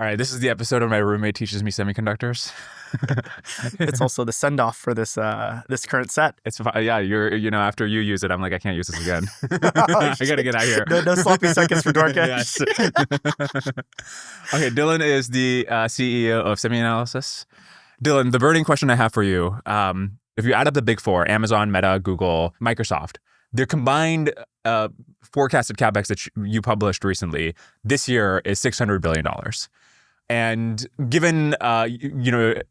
All right, this is the episode where my roommate teaches me semiconductors. It's also the send-off for this this current set. It's yeah, after you use it, I'm like, I can't use this again. I gotta get out of here. No sloppy seconds for Dorcas. Yes. Okay, Dylan is the CEO of SemiAnalysis's. Dylan, the burning question I have for you: if you add up the big four, Amazon, Meta, Google, Microsoft, their combined forecasted capex that you published recently this year is $600 billion. And given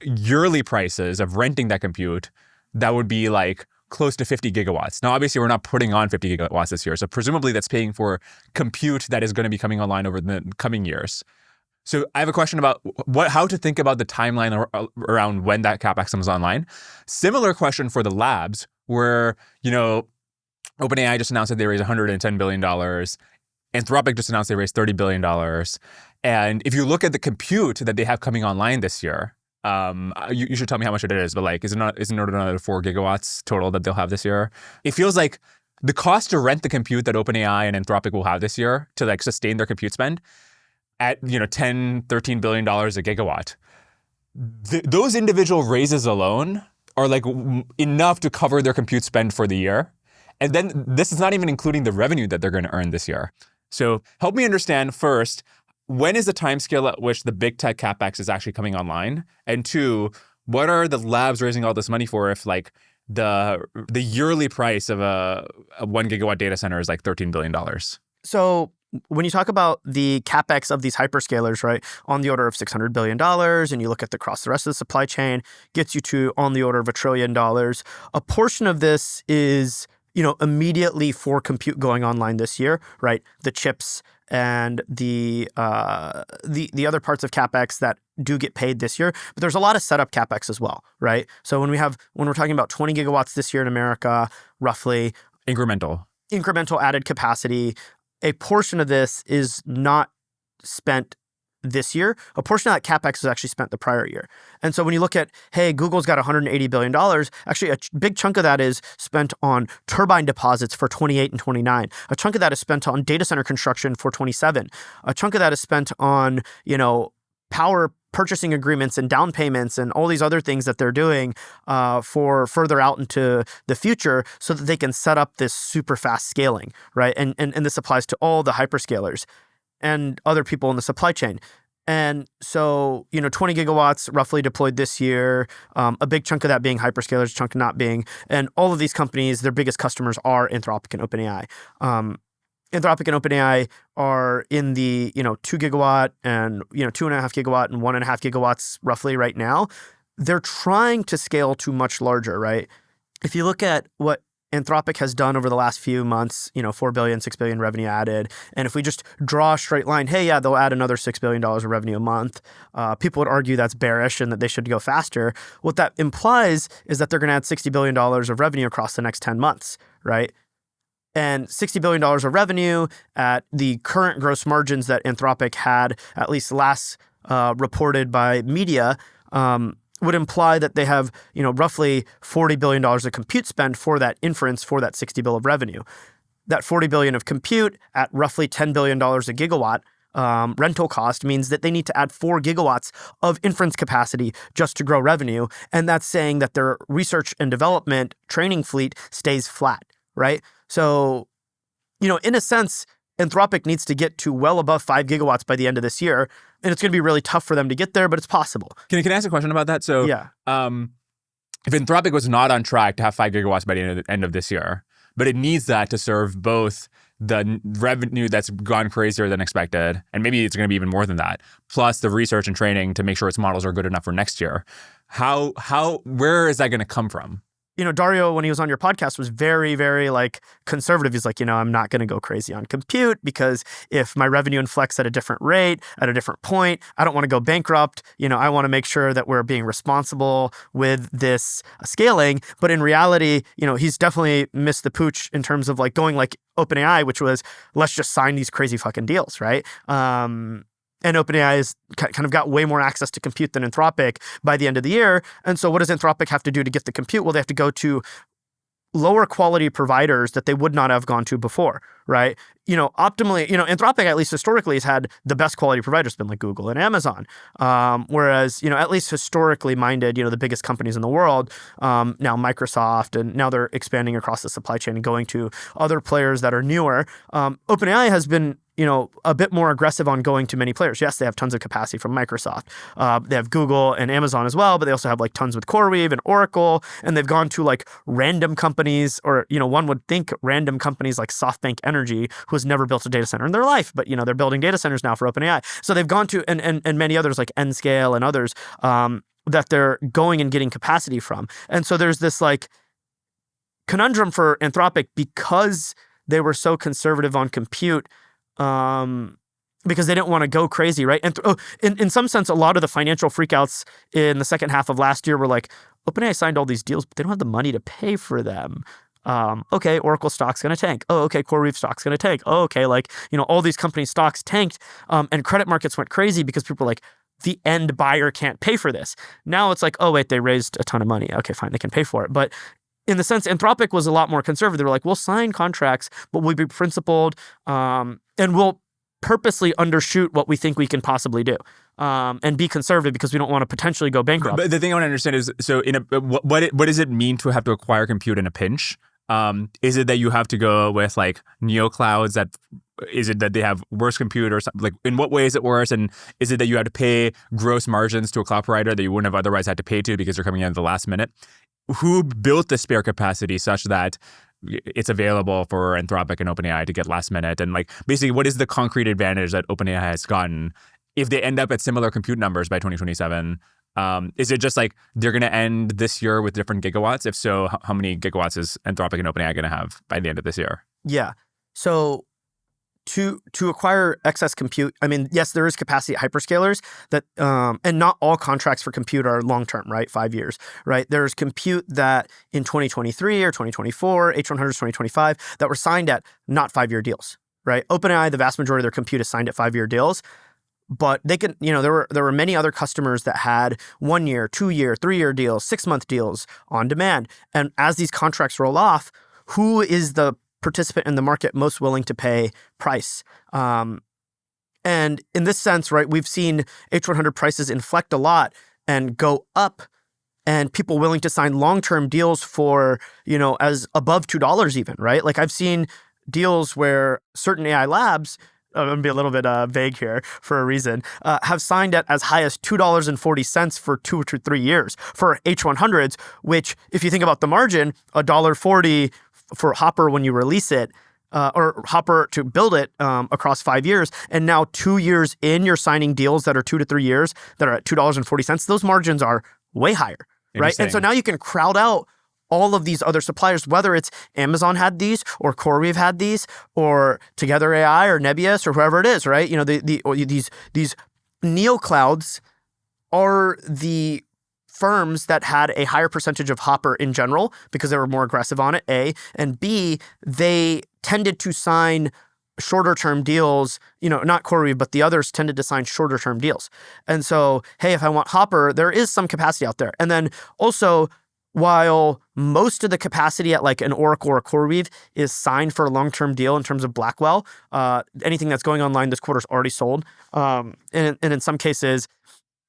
yearly prices of renting that compute, that would be like close to 50 gigawatts. Now, obviously, we're not putting on 50 gigawatts this year, so presumably that's paying for compute that is going to be coming online over the coming years. So I have a question about how to think about the timeline around when that capex comes online. Similar question for the labs, where OpenAI just announced that they raised $110 billion. Anthropic just announced they raised $30 billion. And if you look at the compute that they have coming online this year, you should tell me how much it is, but like, isn't it another 4 gigawatts total that they'll have this year? It feels like the cost to rent the compute that OpenAI and Anthropic will have this year to like sustain their compute spend at $10, $13 billion a gigawatt. Those individual raises alone are like enough to cover their compute spend for the year. And then this is not even including the revenue that they're going to earn this year. So help me understand first, when is the timescale at which the big tech capex is actually coming online? And two, what are the labs raising all this money for if like the yearly price of a 1 gigawatt data center is like $13 billion? So when you talk about the capex of these hyperscalers, right, on the order of $600 billion, and you look at across the rest of the supply chain, gets you to on the order of $1 trillion. A portion of this is immediately for compute going online this year, right? The chips and the other parts of capex that do get paid this year, but there's a lot of setup capex as well, right? So when we're talking about 20 gigawatts this year in America, roughly incremental added capacity, a portion of this is not spent this year. A portion of that capex is actually spent the prior year. And so when you look at, hey, Google's got $180 billion, actually a big chunk of that is spent on turbine deposits for 28 and 29. A chunk of that is spent on data center construction for 27. A chunk of that is spent on, power purchasing agreements and down payments and all these other things that they're doing for further out into the future so that they can set up this super fast scaling, right? And this applies to all the hyperscalers and other people in the supply chain. And so, 20 gigawatts roughly deployed this year, a big chunk of that being hyperscalers, a chunk not being. And all of these companies, their biggest customers are Anthropic and OpenAI. Anthropic and OpenAI are in the, 2 gigawatt and, 2.5 gigawatt and 1.5 gigawatts roughly right now. They're trying to scale to much larger, right? If you look at what Anthropic has done over the last few months, $4 billion, $6 billion revenue added. And if we just draw a straight line, hey, yeah, they'll add another $6 billion of revenue a month. People would argue that's bearish and that they should go faster. What that implies is that they're going to add $60 billion of revenue across the next 10 months, right? And $60 billion of revenue at the current gross margins that Anthropic had, at least last reported by media, would imply that they have, roughly $40 billion of compute spend for that inference for that $60 billion of revenue. That $40 billion of compute at roughly $10 billion a gigawatt rental cost means that they need to add 4 gigawatts of inference capacity just to grow revenue. And that's saying that their research and development training fleet stays flat, right? So, in a sense, Anthropic needs to get to well above 5 gigawatts by the end of this year. And it's going to be really tough for them to get there, but it's possible. Can I ask a question about that? So, yeah. If Anthropic was not on track to have 5 gigawatts by the end of this year, but it needs that to serve both the revenue that's gone crazier than expected, and maybe it's going to be even more than that, plus the research and training to make sure its models are good enough for next year, where is that going to come from? Dario, when he was on your podcast, was very, very conservative. He's like, I'm not going to go crazy on compute because if my revenue inflects at a different rate, at a different point, I don't want to go bankrupt. I want to make sure that we're being responsible with this scaling. But in reality, he's definitely missed the pooch in terms of going like OpenAI, which was, let's just sign these crazy fucking deals, right? And OpenAI has kind of got way more access to compute than Anthropic by the end of the year. And so what does Anthropic have to do to get the compute? Well, they have to go to lower quality providers that they would not have gone to before, right? Optimally, Anthropic, at least historically, has had the best quality providers, been like Google and Amazon. Whereas, at least historically minded, the biggest companies in the world, now Microsoft, and now they're expanding across the supply chain and going to other players that are newer. OpenAI has been a bit more aggressive on going to many players. Yes, they have tons of capacity from Microsoft. They have Google and Amazon as well, but they also have like tons with CoreWeave and Oracle, and they've gone to like random companies, or one would think random companies like SoftBank Energy, who has never built a data center in their life, but they're building data centers now for OpenAI. So they've gone to and many others like Nscale and others that they're going and getting capacity from. And so there's this like conundrum for Anthropic because they were so conservative on compute. Because they didn't want to go crazy, right? And in some sense, a lot of the financial freakouts in the second half of last year were like, OpenAI signed all these deals, but they don't have the money to pay for them. Okay, Oracle stock's going to tank. Oh, okay, CoreWeave stock's going to tank. Oh, okay, all these company stocks tanked, and credit markets went crazy because people were like, the end buyer can't pay for this. Now it's like, oh, wait, they raised a ton of money. Okay, fine, they can pay for it. But in the sense, Anthropic was a lot more conservative. They were like, we'll sign contracts, but we'll be principled, and we'll purposely undershoot what we think we can possibly do, and be conservative because we don't want to potentially go bankrupt. But the thing I want to understand is, so what does it mean to have to acquire compute in a pinch? Is it that you have to go with like neoclouds? Is it that they have worse compute or something? Like, in what way is it worse? And is it that you have to pay gross margins to a cloud provider that you wouldn't have otherwise had to pay to because they're coming in at the last minute? Who built the spare capacity such that it's available for Anthropic and OpenAI to get last minute? And like, basically, what is the concrete advantage that OpenAI has gotten if they end up at similar compute numbers by 2027? Is it just like they're going to end this year with different gigawatts? If so, how many gigawatts is Anthropic and OpenAI going to have by the end of this year? Yeah. So to acquire excess compute, I mean, yes, there is capacity at hyperscalers that, and not all contracts for compute are long-term, right? 5 years, right? There's compute that in 2023 or 2024, H100s 2025, that were signed at not 5-year deals, right? OpenAI, the vast majority of their compute is signed at 5-year deals. But they can, there were many other customers that had 1 year, 2 year, 3 year deals, 6-month deals on demand. And as these contracts roll off, who is the participant in the market most willing to pay price? And in this sense, right, we've seen H100 prices inflect a lot and go up, and people willing to sign long-term deals for, as above $2 even, right? Like, I've seen deals where certain AI labs, I'm going to be a little bit vague here for a reason, have signed at as high as $2.40 for 2 to 3 years for H100s, which, if you think about the margin, $1.40 for Hopper when you release it, or Hopper to build it across 5 years, and now 2 years in, you're signing deals that are 2 to 3 years that are at $2.40. Those margins are way higher, right? And so now you can crowd out all of these other suppliers, whether it's Amazon had these, or CoreWeave had these, or Together AI, or Nebius, or whoever it is, right? These neoclouds are the firms that had a higher percentage of Hopper in general because they were more aggressive on it, A. And B, they tended to sign shorter term deals, not CoreWeave, but the others tended to sign shorter term deals. And so, hey, if I want Hopper, there is some capacity out there. And then also, while most of the capacity at like an Oracle or CoreWeave is signed for a long-term deal in terms of Blackwell, anything that's going online this quarter is already sold. And in some cases,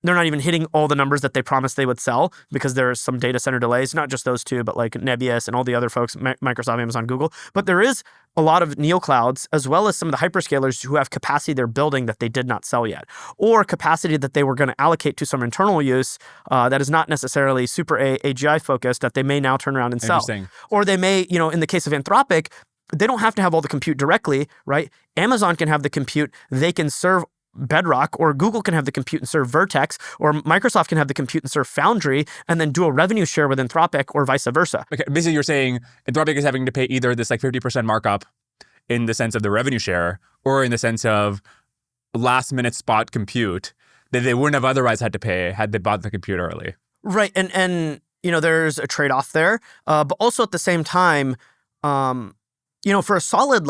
they're not even hitting all the numbers that they promised they would sell because there are some data center delays, not just those two, but like Nebius and all the other folks, Microsoft, Amazon, Google. But there is a lot of neoclouds, as well as some of the hyperscalers who have capacity they're building that they did not sell yet, or capacity that they were going to allocate to some internal use that is not necessarily super AGI focused that they may now turn around and sell. Or they may, in the case of Anthropic, they don't have to have all the compute directly, right? Amazon can have the compute. They can serve Bedrock, or Google can have the compute and serve Vertex, or Microsoft can have the compute and serve Foundry, and then do a revenue share with Anthropic, or vice versa. Okay, basically you're saying Anthropic is having to pay either this like 50% markup in the sense of the revenue share, or in the sense of last minute spot compute that they wouldn't have otherwise had to pay had they bought the compute early. Right, and there's a trade-off there, but also at the same time, for a solid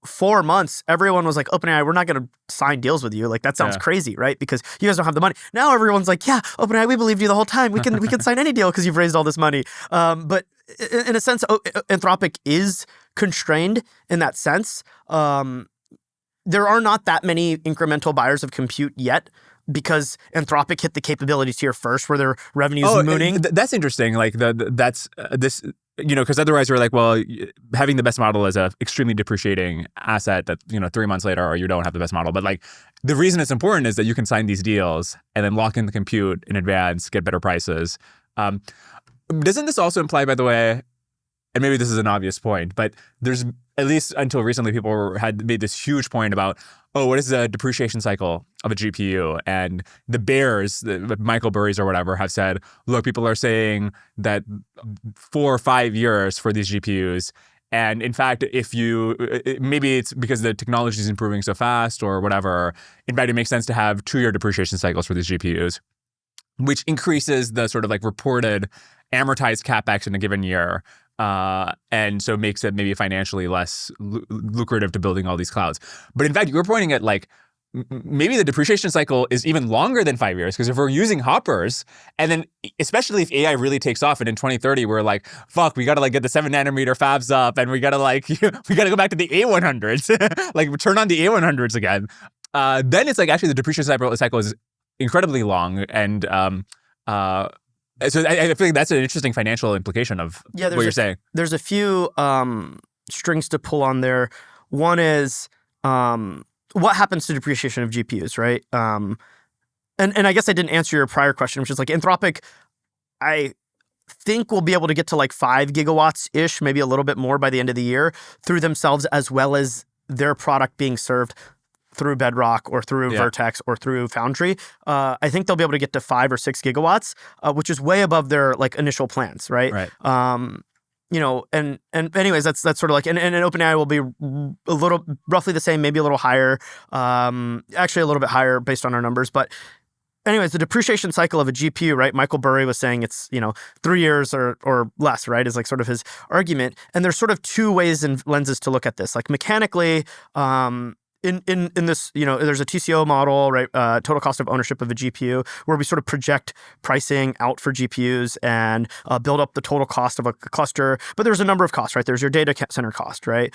4 months, everyone was like, OpenAI, we're not going to sign deals with you. Like, that sounds crazy, right? Because you guys don't have the money. Now everyone's like, yeah, OpenAI, we believed you the whole time. We can sign any deal because you've raised all this money. But in a sense, Anthropic is constrained in that sense. There are not that many incremental buyers of compute yet because Anthropic hit the capability tier first where their revenue's mooning. That's interesting. Like that's this, because otherwise you're like, well, having the best model is a extremely depreciating asset that, 3 months later, or you don't have the best model. But like the reason it's important is that you can sign these deals and then lock in the compute in advance, get better prices. Doesn't this also imply, by the way, and maybe this is an obvious point, but there's, at least until recently, people had made this huge point about, what is the depreciation cycle of a GPU? And the bears, Michael Burry's or whatever, have said, look, people are saying that 4 or 5 years for these GPUs. And in fact, maybe it's because the technology is improving so fast or whatever, in fact, it makes sense to have 2-year depreciation cycles for these GPUs, which increases the sort of like reported amortized CapEx in a given year. And so makes it maybe financially less lucrative to building all these clouds. But in fact, you were pointing at like maybe the depreciation cycle is even longer than 5 years, because if we're using hoppers, and then especially if AI really takes off, and in 2030 we're like, fuck, we gotta like get the 7-nanometer fabs up, and we gotta like we gotta go back to the A100s, like turn on the A100s again. Then it's like actually the depreciation cycle is incredibly long, and so I feel like that's an interesting financial implication of what you're saying. There's a few strings to pull on there. One is what happens to depreciation of GPUs, right? And I guess I didn't answer your prior question, which is like Anthropic, I think we'll be able to get to like 5 gigawatts-ish, maybe a little bit more by the end of the year through themselves, as well as their product being served through Bedrock or through Vertex or through Foundry. I think they'll be able to get to 5 or 6 gigawatts, which is way above their like initial plans, right? Right. And anyways, that's sort of like, and OpenAI will be a little, roughly the same, maybe a little higher, actually a little bit higher based on our numbers. But anyways, the depreciation cycle of a GPU, right? Michael Burry was saying it's, 3 years or less, right? Is like sort of his argument. And there's sort of 2 ways and lenses to look at this. Like mechanically, in this, there's a TCO model, right? Total cost of ownership of a GPU, where we sort of project pricing out for GPUs and build up the total cost of a cluster. But there's a number of costs, right? There's your data center cost, right?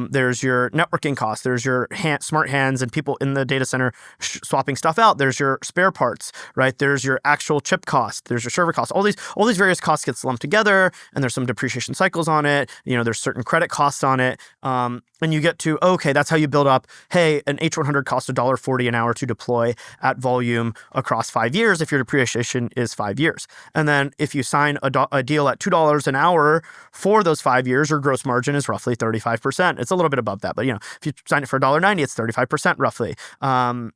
There's your networking cost. There's your smart hands and people in the data center swapping stuff out. There's your spare parts, right? There's your actual chip cost. There's your server cost. All these various costs get lumped together, and there's some depreciation cycles on it. There's certain credit costs on it. And you get to, okay, that's how you build up, hey, an H100 costs $1.40 an hour to deploy at volume across 5 years if your depreciation is 5 years. And then if you sign a deal at $2 an hour for those 5 years, your gross margin is roughly 35%. It's a little bit above that, but if you sign it for $1.90, it's 35% roughly. And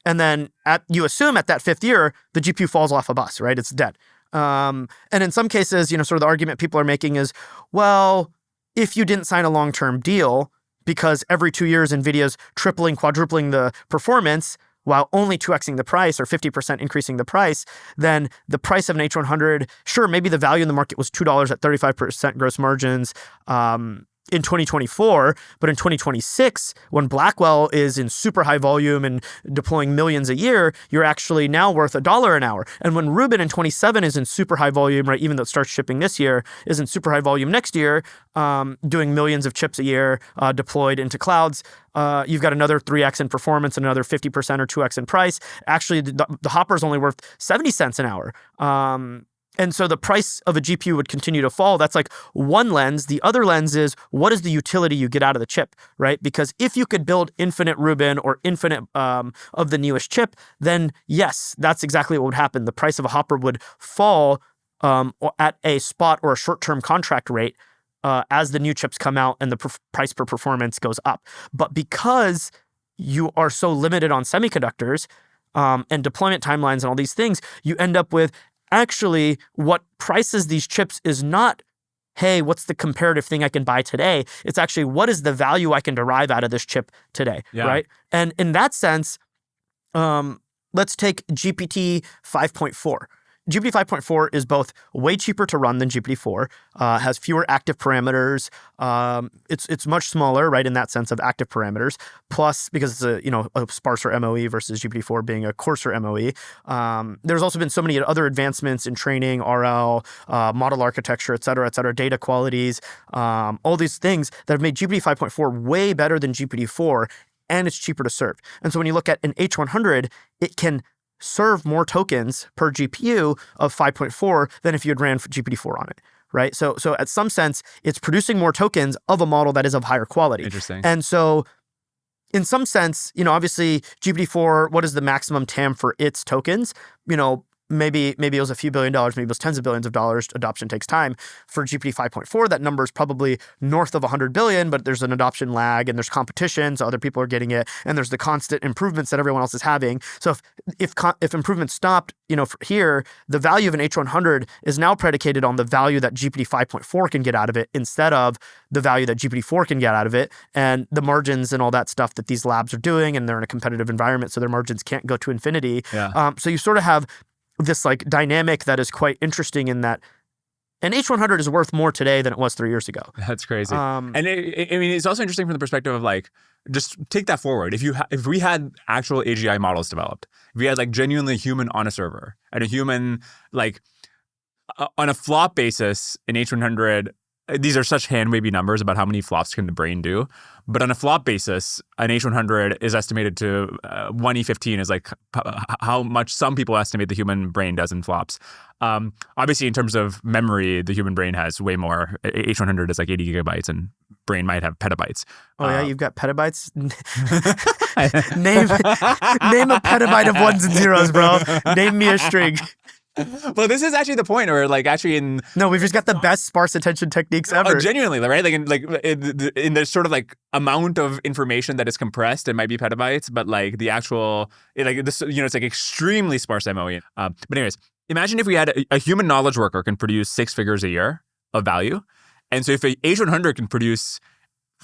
then you assume at that 5th year, the GPU falls off a bus, right? It's dead. And in some cases, sort of the argument people are making is, well, if you didn't sign a long-term deal, because every 2 years, NVIDIA's tripling, quadrupling the performance while only 2xing the price or 50% increasing the price, then the price of an H100, sure, maybe the value in the market was $2 at 35% gross margins in 2024, but in 2026, when Blackwell is in super high volume and deploying millions a year, you're actually now worth $1 an hour. And when Rubin in 27 is in super high volume, right, even though it starts shipping this year, is in super high volume next year, doing millions of chips a year deployed into clouds, you've got another 3x in performance and another 50% or 2x in price. Actually, the Hopper is only worth 70 cents an hour. And so the price of a GPU would continue to fall. That's like one lens. The other lens is, what is the utility you get out of the chip, right? Because if you could build infinite Rubin or infinite of the newest chip, then yes, that's exactly what would happen. The price of a Hopper would fall at a spot or a short-term contract rate as the new chips come out and the price per performance goes up. But because you are so limited on semiconductors and deployment timelines and all these things, you end up with actually what prices these chips is not, hey, what's the comparative thing I can buy today? It's actually, what is the value I can derive out of this chip today, right? And in that sense, let's take GPT 5.4. GPT 5.4 is both way cheaper to run than GPT-4, has fewer active parameters. It's much smaller, right, in that sense of active parameters. Plus, because it's a sparser MOE versus GPT-4 being a coarser MOE. There's also been so many other advancements in training, RL, model architecture, et cetera, data qualities, all these things that have made GPT 5.4 way better than GPT-4, and it's cheaper to serve. And so when you look at an H100, it can serve more tokens per GPU of 5.4 than if you had ran GPT-4 on it, right? So at some sense, it's producing more tokens of a model that is of higher quality. Interesting. And so in some sense, obviously GPT-4, what is the maximum TAM for its tokens? Maybe it was a few $1 billion, maybe it was tens of billions of dollars. Adoption takes time. For GPT 5.4, that number is probably north of 100 billion, but there's an adoption lag and there's competition, so other people are getting it, and there's the constant improvements that everyone else is having. So if improvements stopped, here, the value of an H100 is now predicated on the value that GPT 5.4 can get out of it instead of the value that GPT-4 can get out of it, and the margins and all that stuff that these labs are doing, and they're in a competitive environment, so their margins can't go to infinity. Yeah. So you sort of have this dynamic that is quite interesting in that an H100 is worth more today than it was 3 years ago. That's crazy. And it's also interesting from the perspective of just take that forward. If we had actual AGI models developed, if we had genuinely human on a server and a human on a flop basis, an H100, these are such hand-wavy numbers about how many flops can the brain do. But on a flop basis, an H100 is estimated to 1E15 is how much some people estimate the human brain does in flops. Obviously, in terms of memory, the human brain has way more. H100 is 80 gigabytes, and brain might have petabytes. Oh yeah, you've got petabytes? Name a petabyte of ones and zeros, bro. Name me a string. Well, this is actually the point where No, we've just got the best sparse attention techniques ever. Genuinely, right? In the sort of amount of information that is compressed, it might be petabytes, but the actual, it's extremely sparse MOE. But anyways, imagine if we had a human knowledge worker can produce 6 figures a year of value. And so if a H100 can produce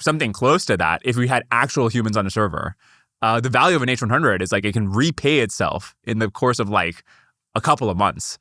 something close to that, if we had actual humans on a server, the value of an H100 is it can repay itself in the course of a couple of months.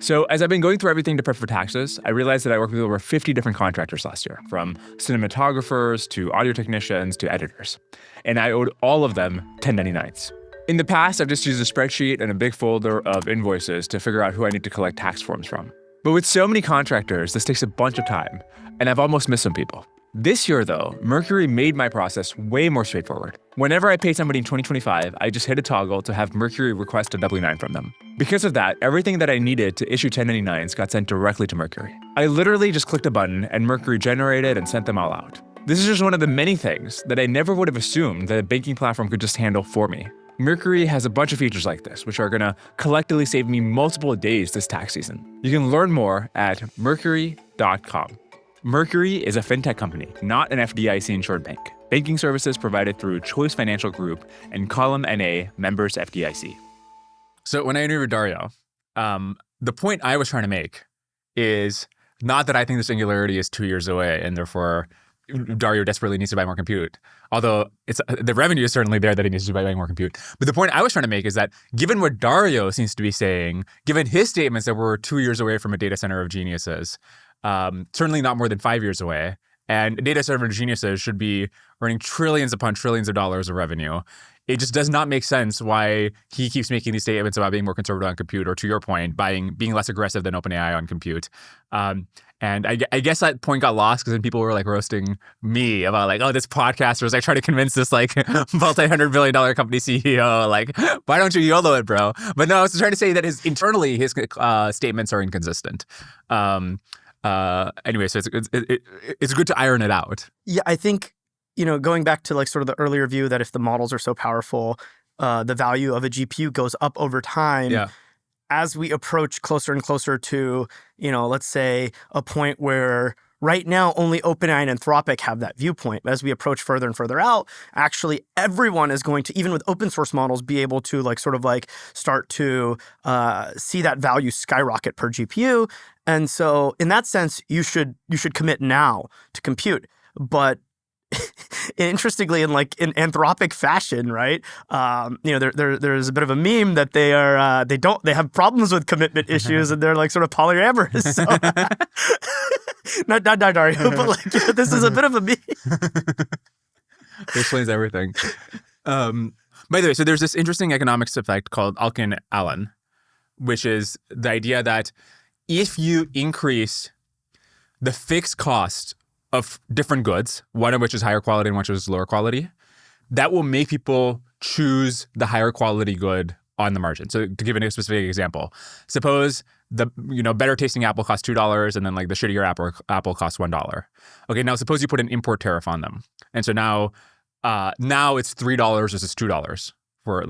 So as I've been going through everything to prep for taxes, I realized that I worked with over 50 different contractors last year, from cinematographers to audio technicians to editors. And I owed all of them 1099s. In the past, I've just used a spreadsheet and a big folder of invoices to figure out who I need to collect tax forms from. But with so many contractors, this takes a bunch of time, and I've almost missed some people. This year, though, Mercury made my process way more straightforward. Whenever I pay somebody in 2025, I just hit a toggle to have Mercury request a W-9 from them. Because of that, everything that I needed to issue 1099s got sent directly to Mercury. I literally just clicked a button and Mercury generated and sent them all out. This is just one of the many things that I never would have assumed that a banking platform could just handle for me. Mercury has a bunch of features like this, which are gonna collectively save me multiple days this tax season. You can learn more at mercury.com. Mercury is a fintech company, not an FDIC-insured bank. Banking services provided through Choice Financial Group and Column NA, members FDIC. So when I interviewed Dario, the point I was trying to make is not that I think the singularity is 2 years away and therefore Dario desperately needs to buy more compute. Although the revenue is certainly there that he needs to buy more compute. But the point I was trying to make is that given what Dario seems to be saying, given his statements that we're 2 years away from a data center of geniuses, certainly not more than 5 years away, and data center of geniuses should be earning trillions upon trillions of dollars of revenue. It just does not make sense why he keeps making these statements about being more conservative on compute, or to your point, being less aggressive than OpenAI on compute. And I guess that point got lost because then people were roasting me about oh, this podcaster is trying to convince this multi-$100 billion company CEO, why don't you YOLO it, bro? But no, I was trying to say that internally his statements are inconsistent. Anyway, so it's good to iron it out. Yeah, I think, going back to sort of the earlier view that if the models are so powerful, the value of a GPU goes up over time. Yeah. As we approach closer and closer to, let's say a point where right now only OpenAI and Anthropic have that viewpoint. As we approach further and further out, actually everyone is going to, even with open source models, be able to start to see that value skyrocket per GPU. And so in that sense, you should commit now to compute. But interestingly, in anthropic fashion, right? There's a bit of a meme that they have problems with commitment issues, and they're like sort of polyamorous. So, not Dario, but this is a bit of a meme. It explains everything. By the way, so there's this interesting economics effect called Alkin-Allen, which is the idea that if you increase the fixed cost of different goods, one of which is higher quality and one which is lower quality, that will make people choose the higher quality good on the margin. So to give a specific example, suppose the better tasting apple costs $2 and then the shittier apple costs $1. Okay, now suppose you put an import tariff on them, and so now it's $3 versus $2 for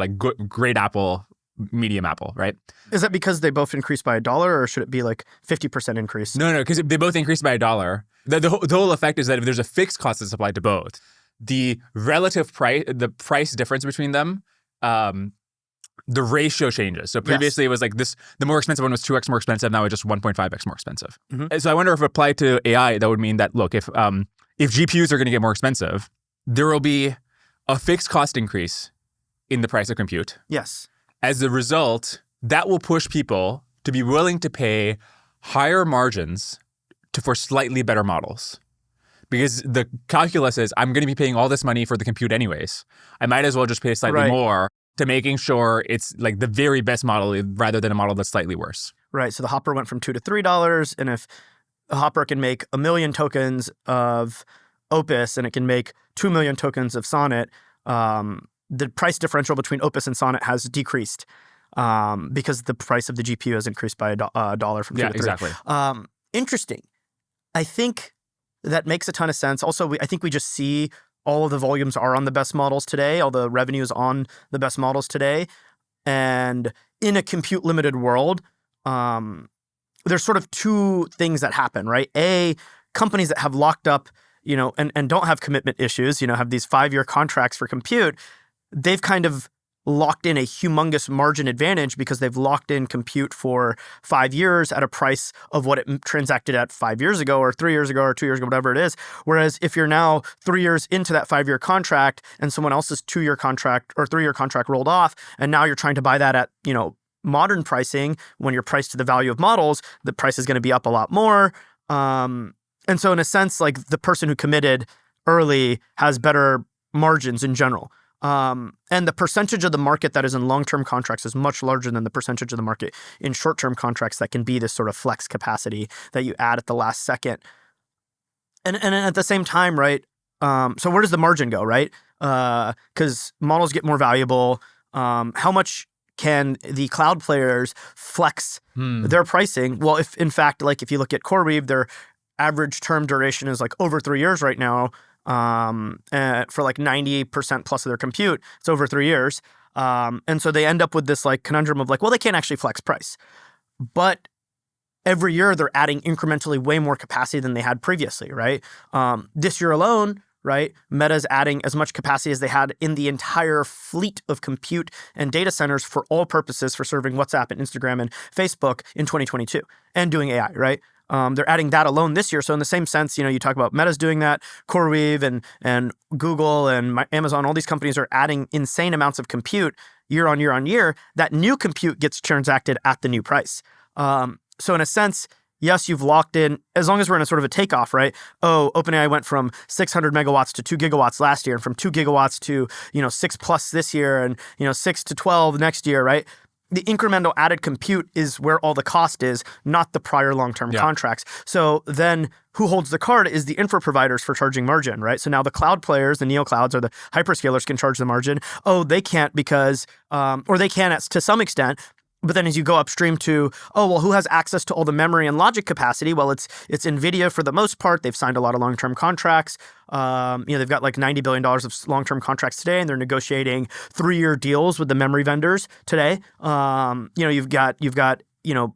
great apple, medium apple, right? Is that because they both increased by $1, or should it be 50% increase? No, because they both increased by $1. The whole effect is that if there's a fixed cost that's applied to both, the relative price, the price difference between them, the ratio changes. So previously it was this, the more expensive one was 2x more expensive. Now it's just 1.5x more expensive. Mm-hmm. So I wonder if applied to AI, that would mean that, look, if GPUs are going to get more expensive, there will be a fixed cost increase in the price of compute. Yes. As a result, that will push people to be willing to pay higher margins for slightly better models. Because the calculus is, I'm going to be paying all this money for the compute anyways. I might as well just pay slightly more to making sure it's the very best model rather than a model that's slightly worse. Right. So the Hopper went from $2 to $3. And if a Hopper can make 1 million tokens of Opus and it can make 2 million tokens of Sonnet, the price differential between Opus and Sonnet has decreased because the price of the GPU has increased by $1 from 2 to 3. Exactly. Interesting. I think that makes a ton of sense. Also, I think we just see all of the volumes are on the best models today. All the revenue is on the best models today. And in a compute-limited world, there's sort of two things that happen, right? A, companies that have locked up, and don't have commitment issues, have these 5-year contracts for compute, they've kind of locked in a humongous margin advantage because they've locked in compute for 5 years at a price of what it transacted at 5 years ago or 3 years ago or 2 years ago, whatever it is. Whereas if you're now 3 years into that 5-year contract and someone else's 2-year contract or 3-year contract rolled off, and now you're trying to buy that at, modern pricing, when you're priced to the value of models, the price is going to be up a lot more. And so in a sense, the person who committed early has better margins in general. And the percentage of the market that is in long-term contracts is much larger than the percentage of the market in short-term contracts that can be this sort of flex capacity that you add at the last second. And at the same time, right, so where does the margin go, right? Because models get more valuable. How much can the cloud players flex their pricing? Well, if in fact, if you look at CoreWeave, their average term duration is over 3 years right now. For 90% plus of their compute, it's over 3 years. And so they end up with this conundrum of well, they can't actually flex price. But every year they're adding incrementally way more capacity than they had previously, right? This year alone, right, Meta's adding as much capacity as they had in the entire fleet of compute and data centers for all purposes for serving WhatsApp and Instagram and Facebook in 2022 and doing AI, right? They're adding that alone this year. So in the same sense, you talk about Meta's doing that, CoreWeave and Google and Amazon, all these companies are adding insane amounts of compute year on year on year. That new compute gets transacted at the new price. So in a sense, yes, you've locked in, as long as we're in a sort of a takeoff, right? Oh, OpenAI went from 600 megawatts to 2 gigawatts last year, and from 2 gigawatts to, 6 plus this year, and, 6 to 12 next year, right? The incremental added compute is where all the cost is, not the prior long-term contracts. So then who holds the card is the infra providers for charging margin, right? So now the cloud players, the neoclouds or the hyperscalers can charge the margin. Oh, they can't because, or they can to some extent. But then as you go upstream to, oh, well, who has access to all the memory and logic capacity? Well, it's Nvidia for the most part. They've signed a lot of long-term contracts. They've got $90 billion of long-term contracts today, and they're negotiating 3-year deals with the memory vendors today. You've got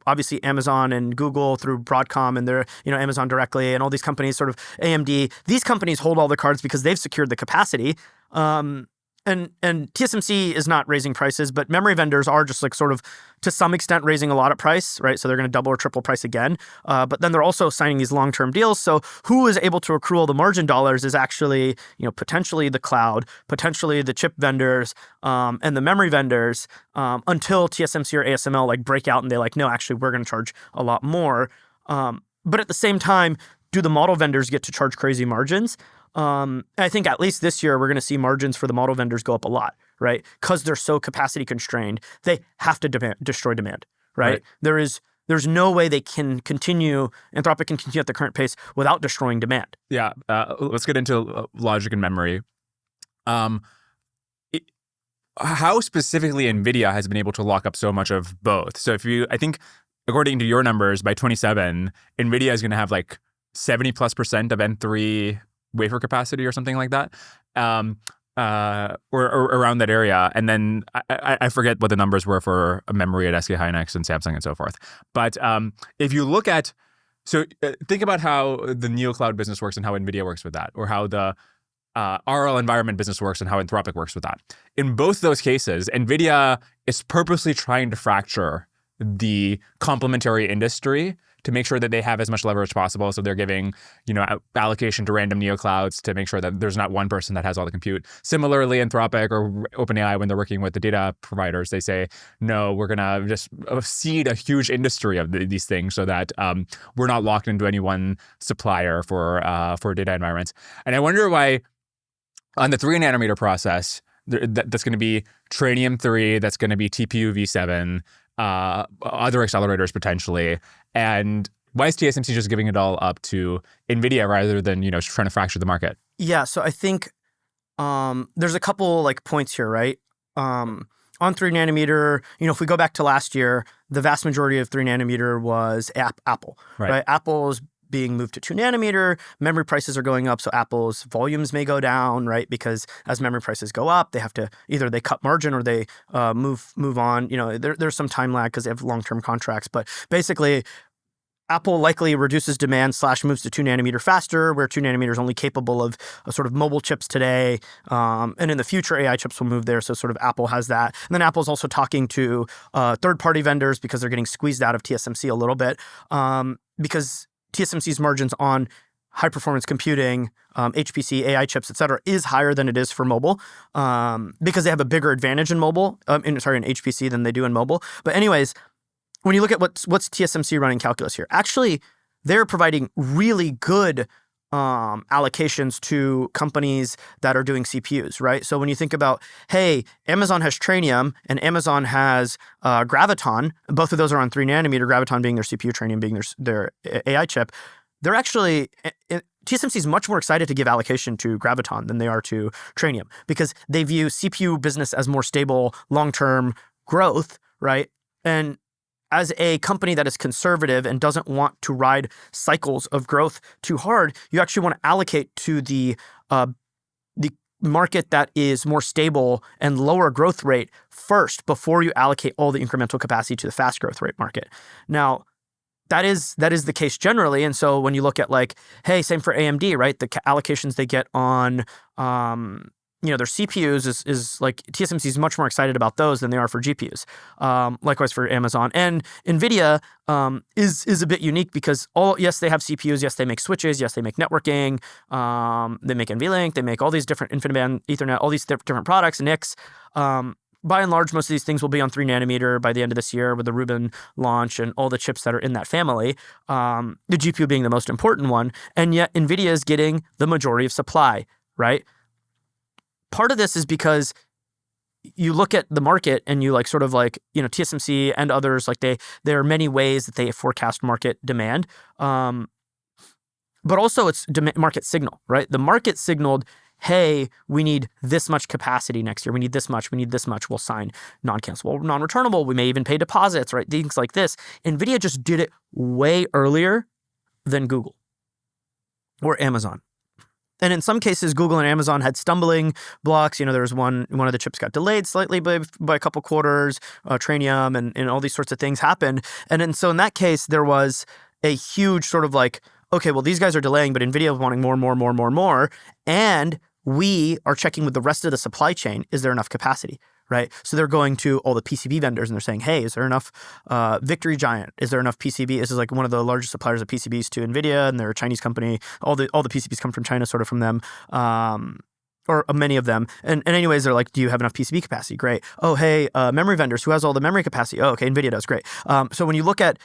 obviously Amazon and Google through Broadcom and their, Amazon directly and all these companies, sort of AMD. These companies hold all the cards because they've secured the capacity. And And TSMC is not raising prices, but memory vendors are just like sort of to some extent raising a lot of price, right? So they're going to double or triple price again. But then they're also signing these long-term deals. So who is able to accrue all the margin dollars is actually, potentially the cloud, potentially the chip vendors, and the memory vendors, until TSMC or ASML like break out and they're like, no, actually we're going to charge a lot more. But at the same time, do the model vendors get to charge crazy margins? I think at least this year, we're going to see margins for the model vendors go up a lot, right? Because they're so capacity constrained, they have to destroy demand, right? There's no way they can continue, Anthropic can continue at the current pace without destroying demand. Yeah, let's get into logic and memory. How specifically NVIDIA has been able to lock up so much of both? So I think according to your numbers, by 2027, NVIDIA is going to have like 70+% of N3 wafer capacity or something like that, or around that area. And then I forget what the numbers were for a memory at SK Hynix and Samsung and so forth. But if you look at, think about how the NeoCloud business works and how NVIDIA works with that, or how the RL environment business works and how Anthropic works with that. In both those cases, NVIDIA is purposely trying to fracture the complementary industry to make sure that they have as much leverage as possible. So they're giving, allocation to random neoclouds to make sure that there's not one person that has all the compute. Similarly, Anthropic or OpenAI, when they're working with the data providers, they say, no, we're going to just seed a huge industry of these things so that we're not locked into any one supplier for data environments. And I wonder why on the 3 nanometer process, that's going to be Trainium 3, that's going to be TPU v7, other accelerators potentially. And why is TSMC just giving it all up to NVIDIA rather than, trying to fracture the market? Yeah, so I think there's a couple like points here, right? On 3 nanometer, if we go back to last year, the vast majority of 3 nanometer was Apple, right? Apple's being moved to 2 nanometer, memory prices are going up, so Apple's volumes may go down, right? Because as memory prices go up, they have to either they cut margin or they move on. There's some time lag because they have long-term contracts, but basically, Apple likely reduces demand / moves to 2 nanometer faster, where 2 nanometer is only capable of sort of mobile chips today. And in the future, AI chips will move there. So sort of Apple has that. And then Apple's also talking to third-party vendors because they're getting squeezed out of TSMC a little bit because TSMC's margins on high-performance computing, HPC, AI chips, et cetera, is higher than it is for mobile because they have a bigger advantage in mobile, in HPC than they do in mobile. But anyways, when you look at what's TSMC running calculus here, actually, they're providing really good allocations to companies that are doing CPUs, right? So when you think about, hey, Amazon has Trainium and Amazon has Graviton, both of those are on 3 nanometer, Graviton being their CPU, Trainium being their AI chip, they're actually, TSMC is much more excited to give allocation to Graviton than they are to Trainium because they view CPU business as more stable, long-term growth, right? And as a company that is conservative and doesn't want to ride cycles of growth too hard, you actually want to allocate to the market that is more stable and lower growth rate first before you allocate all the incremental capacity to the fast growth rate market. Now, that is the case generally. And so when you look at like, hey, same for AMD, right? The allocations they get on their CPUs is like TSMC is much more excited about those than they are for GPUs. Likewise for Amazon. And Nvidia is a bit unique because yes, they have CPUs, yes, they make switches, yes, they make networking, they make NVLink, they make all these different InfiniBand, Ethernet, all these different products, NICs. By and large, most of these things will be on 3 nanometer by the end of this year with the Rubin launch and all the chips that are in that family, the GPU being the most important one. And yet NVIDIA is getting the majority of supply, right? Part of this is because you look at the market and you TSMC and others, like there are many ways that they forecast market demand. But also it's market signal, right? The market signaled, hey, we need this much capacity next year. We need this much. We'll sign non-cancelable, non-returnable. We may even pay deposits, right? Things like this. NVIDIA just did it way earlier than Google or Amazon. And in some cases, Google and Amazon had stumbling blocks. There was one of the chips got delayed slightly by a couple quarters, Trainium and all these sorts of things happened. And so in that case, there was a huge sort of like, okay, well, these guys are delaying, but NVIDIA is wanting more. And we are checking with the rest of the supply chain, is there enough capacity, right? So they're going to all the PCB vendors and they're saying, hey, is there enough Victory Giant? Is there enough PCB? This is like one of the largest suppliers of PCBs to Nvidia, and they're a Chinese company. All the PCBs come from China, sort of from them. Or many of them. And anyways, they're like, do you have enough PCB capacity? Great. Oh, hey, memory vendors, who has all the memory capacity? Oh, okay, Nvidia does. Great. So when you look at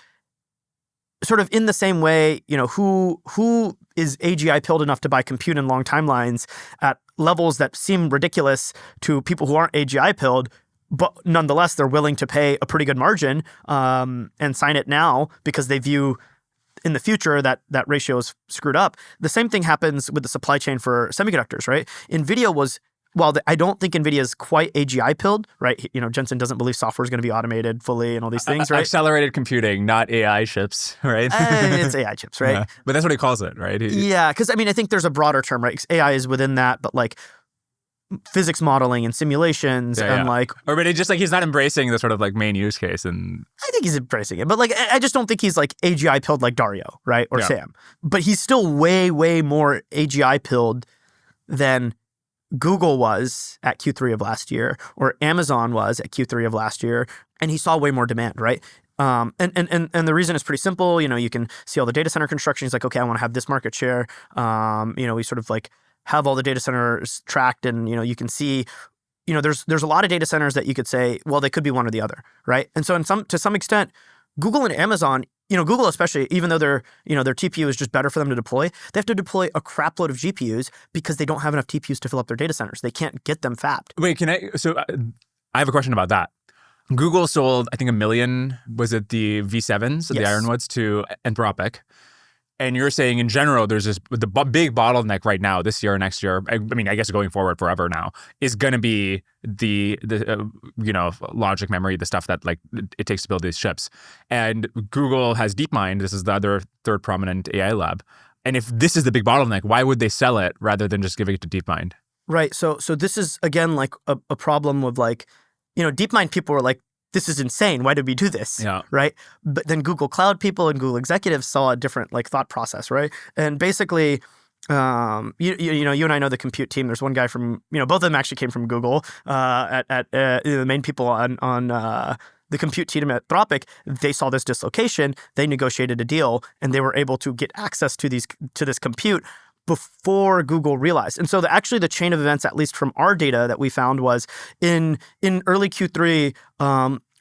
sort of in the same way, who is AGI pilled enough to buy compute in long timelines at levels that seem ridiculous to people who aren't AGI pilled, but nonetheless, they're willing to pay a pretty good margin and sign it now because they view in the future that ratio is screwed up. The same thing happens with the supply chain for semiconductors, right? NVIDIA was, I don't think NVIDIA is quite AGI pilled, right? Jensen doesn't believe software is going to be automated fully and all these things, right? Accelerated computing, not AI chips, right? It's AI chips, right? Yeah. But that's what he calls it, right? Yeah, because I think there's a broader term, right? AI is within that, but like physics modeling and simulations but it's just like he's not embracing the sort of like main use case. And I think he's embracing it, but like I just don't think he's like AGI pilled like Dario, right? Or Sam. But he's still way, way more AGI pilled than Google was at Q3 of last year or Amazon was at Q3 of last year. And he saw way more demand, right? And the reason is pretty simple. You can see all the data center construction. He's like, okay, I want to have this market share. We sort of like have all the data centers tracked, and you can see, there's a lot of data centers that you could say, well, they could be one or the other, right? And so to some extent, Google and Amazon, Google especially, even though their TPU is just better for them to deploy, they have to deploy a crap load of GPUs because they don't have enough TPUs to fill up their data centers. They can't get them fabbed. Wait, I have a question about that. Google sold, I think, 1 million, was it the V7s, the Ironwoods, to Anthropic. And you're saying in general, there's the big bottleneck right now, this year or next year, I guess going forward forever now, is going to be the logic memory, the stuff that like it takes to build these chips. And Google has DeepMind. This is the other third prominent AI lab. And if this is the big bottleneck, why would they sell it rather than just giving it to DeepMind? Right. So this is, again, like a problem with like, DeepMind people were like, this is insane. Why did we do this? Yeah. Right. But then Google Cloud people and Google executives saw a different like thought process, right? And basically, you and I know the compute team. There's one guy from, both of them actually came from Google. The main people on the compute team at Anthropic, they saw this dislocation. They negotiated a deal, and they were able to get access to this compute before Google realized. And so actually the chain of events, at least from our data that we found, was in early Q3,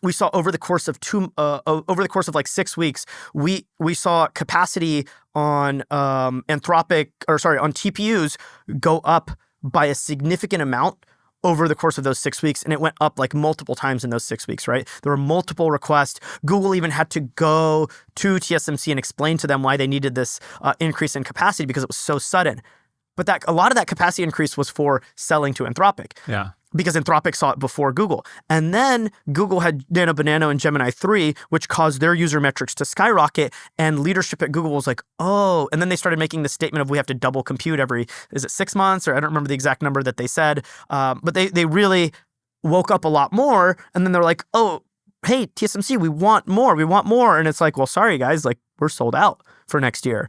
we saw over the course of like 6 weeks, we saw capacity on on TPUs go up by a significant amount over the course of those 6 weeks, and it went up like multiple times in those 6 weeks, right? There were multiple requests. Google even had to go to TSMC and explain to them why they needed this increase in capacity because it was so sudden. But a lot of that capacity increase was for selling to Anthropic. Yeah. Because Anthropic saw it before Google. And then Google had Nano Banana and Gemini 3, which caused their user metrics to skyrocket. And leadership at Google was like, oh. And then they started making the statement of we have to double compute every, is it 6 months? Or I don't remember the exact number that they said. But they really woke up a lot more. And then they're like, oh, hey, TSMC, we want more. We want more. And it's like, well, sorry, guys, like we're sold out for next year.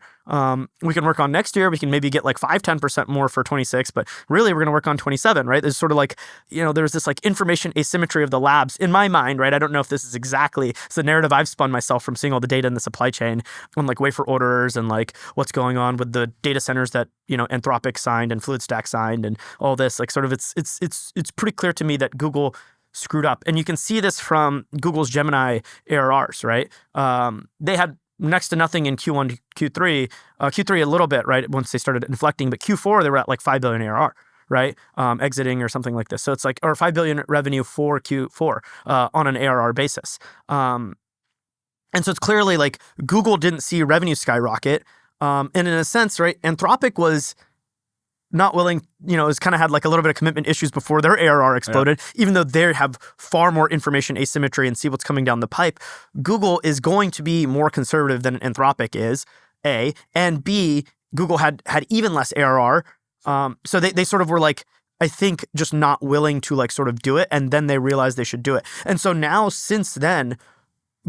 We can work on next year. We can maybe get like 5-10% more for 26, but really we're going to work on 27, right? There's sort of like, there's this like information asymmetry of the labs in my mind, right? I don't know if this is exactly, it's the narrative I've spun myself from seeing all the data in the supply chain on like wafer orders and like what's going on with the data centers that, Anthropic signed and FluidStack signed and all this. Like sort of it's pretty clear to me that Google screwed up. And you can see this from Google's Gemini ARRs, right? They had next to nothing in Q1, Q3, Q3 a little bit, right? Once they started inflecting, but Q4, they were at like 5 billion ARR, right? Exiting or something like this. So it's like, or 5 billion revenue for Q4 on an ARR basis. And so it's clearly like Google didn't see revenue skyrocket. And in a sense, right, Anthropic was not willing, has kind of had like a little bit of commitment issues before their ARR exploded, even though they have far more information asymmetry and see what's coming down the pipe. Google is going to be more conservative than Anthropic is, A, and B, Google had even less ARR. So they sort of were like, I think, just not willing to like sort of do it. And then they realized they should do it. And so now since then,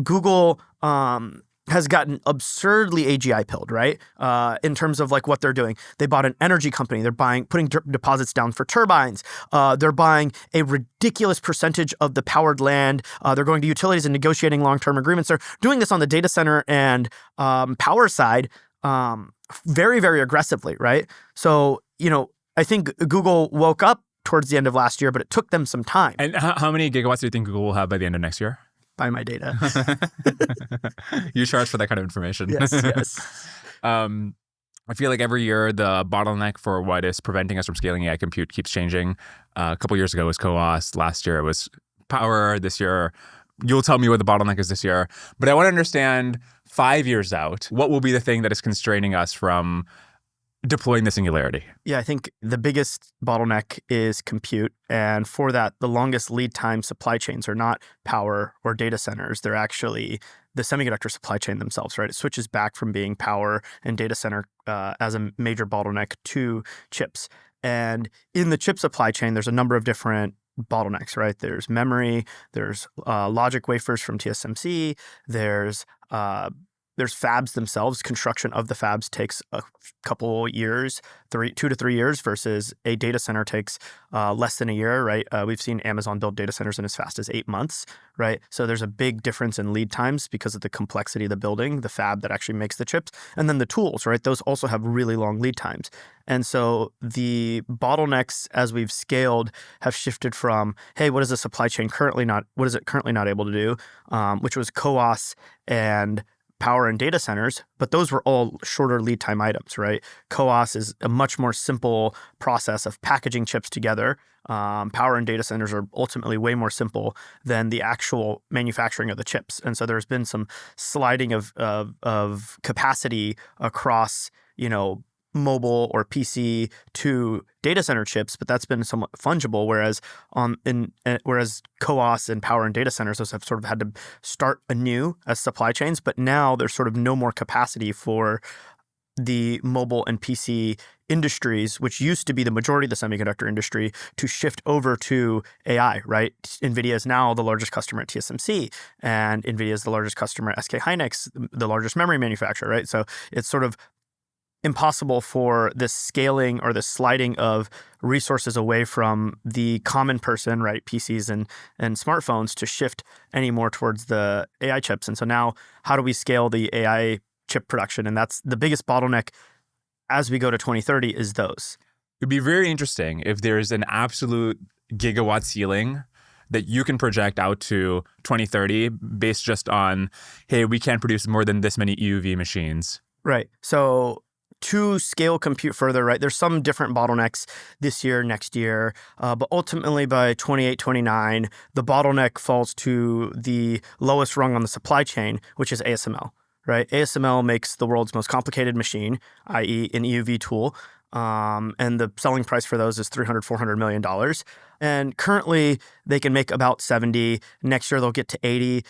Google has has gotten absurdly AGI pilled, right? In terms of like what they're doing. They bought an energy company. They're putting deposits down for turbines. They're buying a ridiculous percentage of the powered land. They're going to utilities and negotiating long-term agreements. They're doing this on the data center and power side very, very aggressively, right? So, I think Google woke up towards the end of last year, but it took them some time. And how many gigawatts do you think Google will have by the end of next year? By my data. You charge for that kind of information. Yes. I feel like every year the bottleneck for what is preventing us from scaling AI compute keeps changing. A couple years ago it was CoWoS. Last year it was power. This year, you'll tell me what the bottleneck is this year. But I want to understand 5 years out, what will be the thing that is constraining us from deploying the singularity? Yeah, I think the biggest bottleneck is compute. And for that, the longest lead time supply chains are not power or data centers. They're actually the semiconductor supply chain themselves, right? It switches back from being power and data center as a major bottleneck to chips. And in the chip supply chain, there's a number of different bottlenecks, right? There's memory, there's logic wafers from TSMC, there's fabs themselves. Construction of the fabs takes a couple years, 2 to 3 years, versus a data center takes less than a year, right? We've seen Amazon build data centers in as fast as 8 months, right? So there's a big difference in lead times because of the complexity of the building, the fab that actually makes the chips, and then the tools, right? Those also have really long lead times. And so the bottlenecks as we've scaled have shifted from, hey, what is the supply chain currently not able to do, which was CoWoS and power and data centers, but those were all shorter lead time items, right? CoWoS is a much more simple process of packaging chips together. Power and data centers are ultimately way more simple than the actual manufacturing of the chips. And so there's been some sliding of capacity across, mobile or PC to data center chips, but that's been somewhat fungible. Whereas CoWoS and power and data centers, those have sort of had to start anew as supply chains. But now there's sort of no more capacity for the mobile and PC industries, which used to be the majority of the semiconductor industry, to shift over to AI, right? Nvidia is now the largest customer at TSMC, and Nvidia is the largest customer at SK Hynix, the largest memory manufacturer, right? So it's sort of impossible for this scaling or this sliding of resources away from the common person, right, PCs and smartphones, to shift any more towards the AI chips. And so now, how do we scale the AI chip production? And that's the biggest bottleneck as we go to 2030 is those. It'd be very interesting if there's an absolute gigawatt ceiling that you can project out to 2030 based just on, hey, we can't produce more than this many EUV machines. Right. So to scale compute further, right, there's some different bottlenecks this year, next year, but ultimately by 28, 29, the bottleneck falls to the lowest rung on the supply chain, which is ASML, right? ASML makes the world's most complicated machine, i.e. an EUV tool, and the selling price for those is $300, $400 million. And currently, they can make about 70. Next year, they'll get to 80.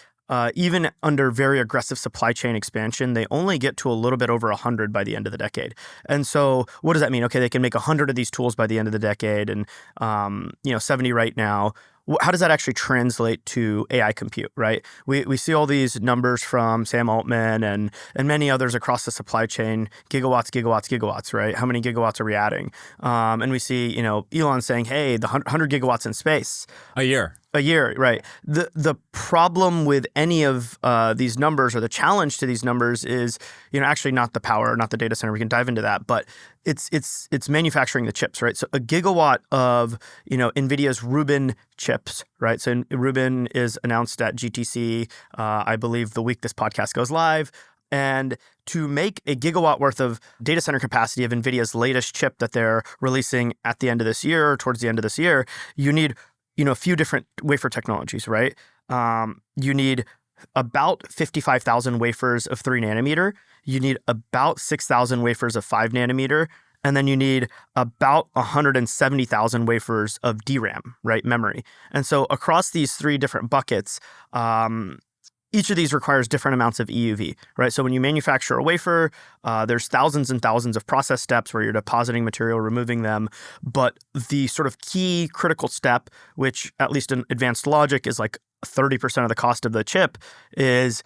Even under very aggressive supply chain expansion, they only get to a little bit over 100 by the end of the decade. And so what does that mean? Okay, they can make 100 of these tools by the end of the decade and 70 right now. How does that actually translate to AI compute, right? We see all these numbers from Sam Altman and many others across the supply chain, gigawatts, right? How many gigawatts are we adding? And we see, Elon saying, hey, the 100 gigawatts in space. A year, right. The problem with any of these numbers, or the challenge to these numbers, is actually not the power, not the data center. We can dive into that, but it's manufacturing the chips, right? So a gigawatt of Nvidia's Rubin chips, right? So Rubin is announced at GTC, I believe the week this podcast goes live. And to make a gigawatt worth of data center capacity of Nvidia's latest chip that they're releasing at the end of this year, or towards the end of this year, you need a few different wafer technologies, right? You need about 55,000 wafers of 3 nanometer. You need about 6,000 wafers of 5 nanometer. And then you need about 170,000 wafers of DRAM, right, memory. And so across these 3 different buckets, each of these requires different amounts of EUV, right? So when you manufacture a wafer, there's thousands and thousands of process steps where you're depositing material, removing them. But the sort of key critical step, which at least in advanced logic is like 30% of the cost of the chip, is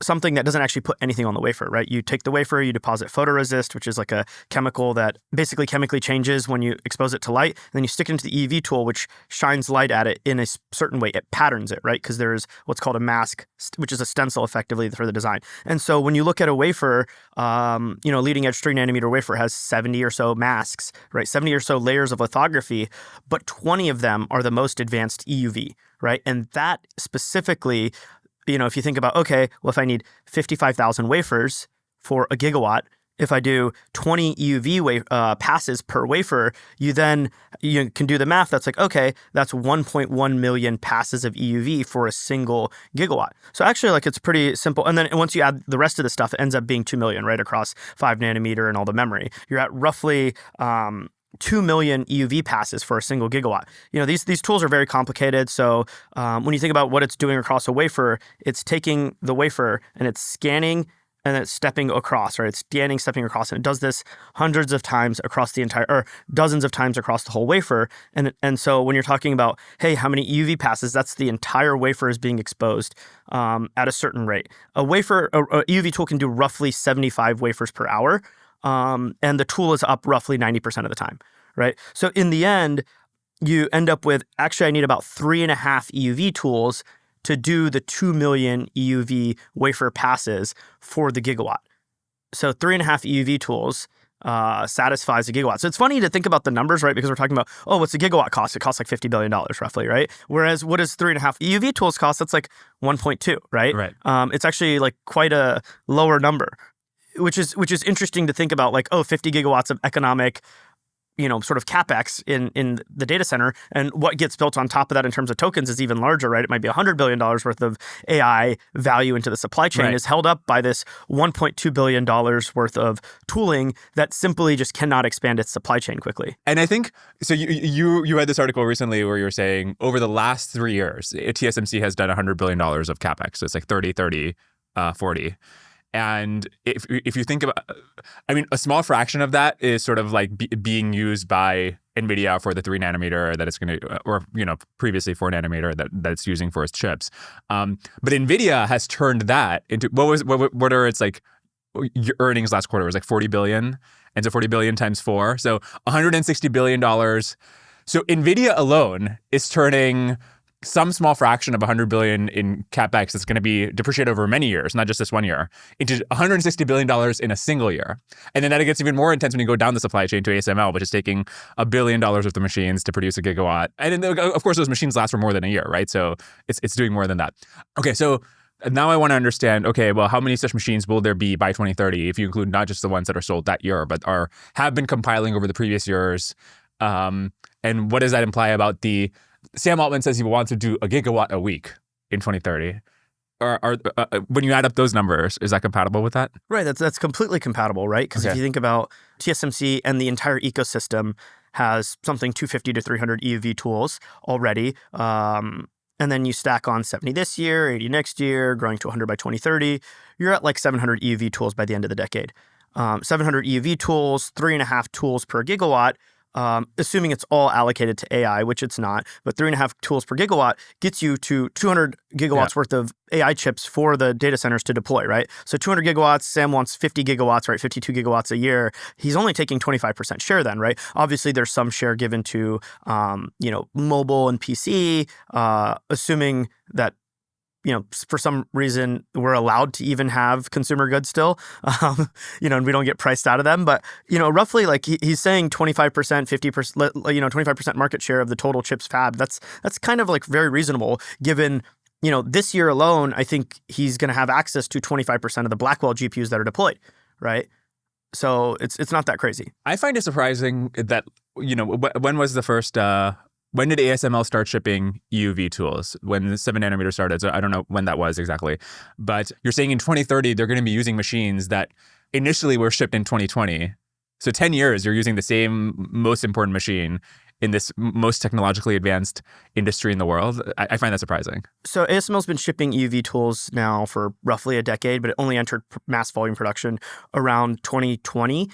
something that doesn't actually put anything on the wafer, right? You take the wafer, you deposit photoresist, which is like a chemical that basically chemically changes when you expose it to light. And then you stick it into the EUV tool, which shines light at it in a certain way. It patterns it, right? Because there's what's called a mask, which is a stencil effectively for the design. And so when you look at a wafer, leading edge 3nm wafer has 70 or so masks, right? 70 or so layers of lithography, but 20 of them are the most advanced EUV, right? And that specifically, if you think about, okay, well, if I need 55,000 wafers for a gigawatt, if I do 20 EUV passes per wafer, you can do the math. That's like, okay, that's 1.1 million passes of EUV for a single gigawatt. So actually, it's pretty simple. And then once you add the rest of the stuff, it ends up being 2 million, right, across 5nm and all the memory. You're at roughly 2 million EUV passes for a single gigawatt. These tools are very complicated. So when you think about what it's doing across a wafer, it's taking the wafer and it's scanning and it's stepping across, right? It's scanning, stepping across, and it does this hundreds of times across the entire, or dozens of times across the whole wafer. And so when you're talking about, hey, how many EUV passes, that's the entire wafer is being exposed at a certain rate. A EUV tool can do roughly 75 wafers per hour. And the tool is up roughly 90% of the time, right? So in the end, you end up with, actually, I need about 3.5 EUV tools to do the 2 million EUV wafer passes for the gigawatt. So 3.5 EUV tools satisfies a gigawatt. So it's funny to think about the numbers, right? Because we're talking about, what's a gigawatt cost? It costs like $50 billion roughly, right? Whereas what does 3.5 EUV tools cost? That's like 1.2, right? Right. It's actually like quite a lower number. Which is interesting to think about, 50 gigawatts of economic, sort of capex in the data center, and what gets built on top of that in terms of tokens is even larger, right? It might be $100 billion worth of AI value into the supply chain is held up by this $1.2 billion worth of tooling that simply just cannot expand its supply chain quickly. And I think, so you had this article recently where you were saying over the last 3 years, TSMC has done $100 billion of capex. So it's like 30, 30, 40. And if you think about, a small fraction of that is sort of like being used by Nvidia for the 3nm that it's going to, or previously 4nm that it's using for its chips. But Nvidia has turned that into what are its your earnings last quarter was like 40 billion, and so 40 billion times 4, so $160 billion. So Nvidia alone is turning some small fraction of $100 billion in capex that's going to be depreciated over many years, not just this 1 year, into $160 billion in a single year. And then that gets even more intense when you go down the supply chain to ASML, which is taking $1 billion worth of machines to produce a gigawatt. And then, of course, those machines last for more than a year, right? So it's doing more than that. Okay, so now I want to understand, okay, well, how many such machines will there be by 2030 if you include not just the ones that are sold that year, but have been compiling over the previous years? And what does that imply about Sam Altman says he wants to do a gigawatt a week in 2030. When you add up those numbers, is that compatible with that? Right, that's completely compatible, right? Because if you think about TSMC and the entire ecosystem has something 250 to 300 EUV tools already. And then you stack on 70 this year, 80 next year, growing to 100 by 2030. You're at like 700 EUV tools by the end of the decade. 700 EUV tools, 3.5 tools per gigawatt. Assuming it's all allocated to AI, which it's not, but 3.5 tools per gigawatt gets you to 200 gigawatts worth of AI chips for the data centers to deploy, right? So 200 gigawatts, Sam wants 50 gigawatts, right? 52 gigawatts a year. He's only taking 25% share then, right? Obviously, there's some share given to, mobile and PC, assuming that for some reason, we're allowed to even have consumer goods still, and we don't get priced out of them. But, roughly he's saying 25%, 50%, 25% market share of the total chips fab. That's kind of very reasonable given, this year alone, I think he's going to have access to 25% of the Blackwell GPUs that are deployed, right? So it's not that crazy. I find it surprising that, when was the first... When did ASML start shipping EUV tools? When the 7nm started? So I don't know when that was exactly. But you're saying in 2030, they're going to be using machines that initially were shipped in 2020. So 10 years, you're using the same most important machine in this most technologically advanced industry in the world. I find that surprising. So ASML's been shipping EUV tools now for roughly a decade, but it only entered mass volume production around 2020.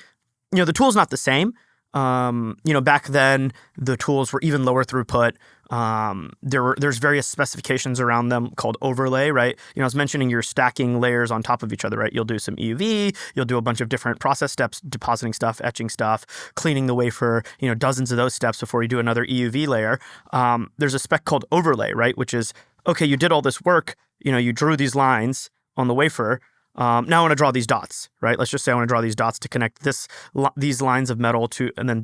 The tool's not the same. Back then, the tools were even lower throughput. There's various specifications around them called overlay, right? I was mentioning you're stacking layers on top of each other, right? You'll do some EUV, you'll do a bunch of different process steps, depositing stuff, etching stuff, cleaning the wafer, dozens of those steps before you do another EUV layer. There's a spec called overlay, right? Which is, okay, you did all this work, you drew these lines on the wafer. Now I want to draw these dots, right? Let's just say I want to draw these dots to connect these lines of metal to, and then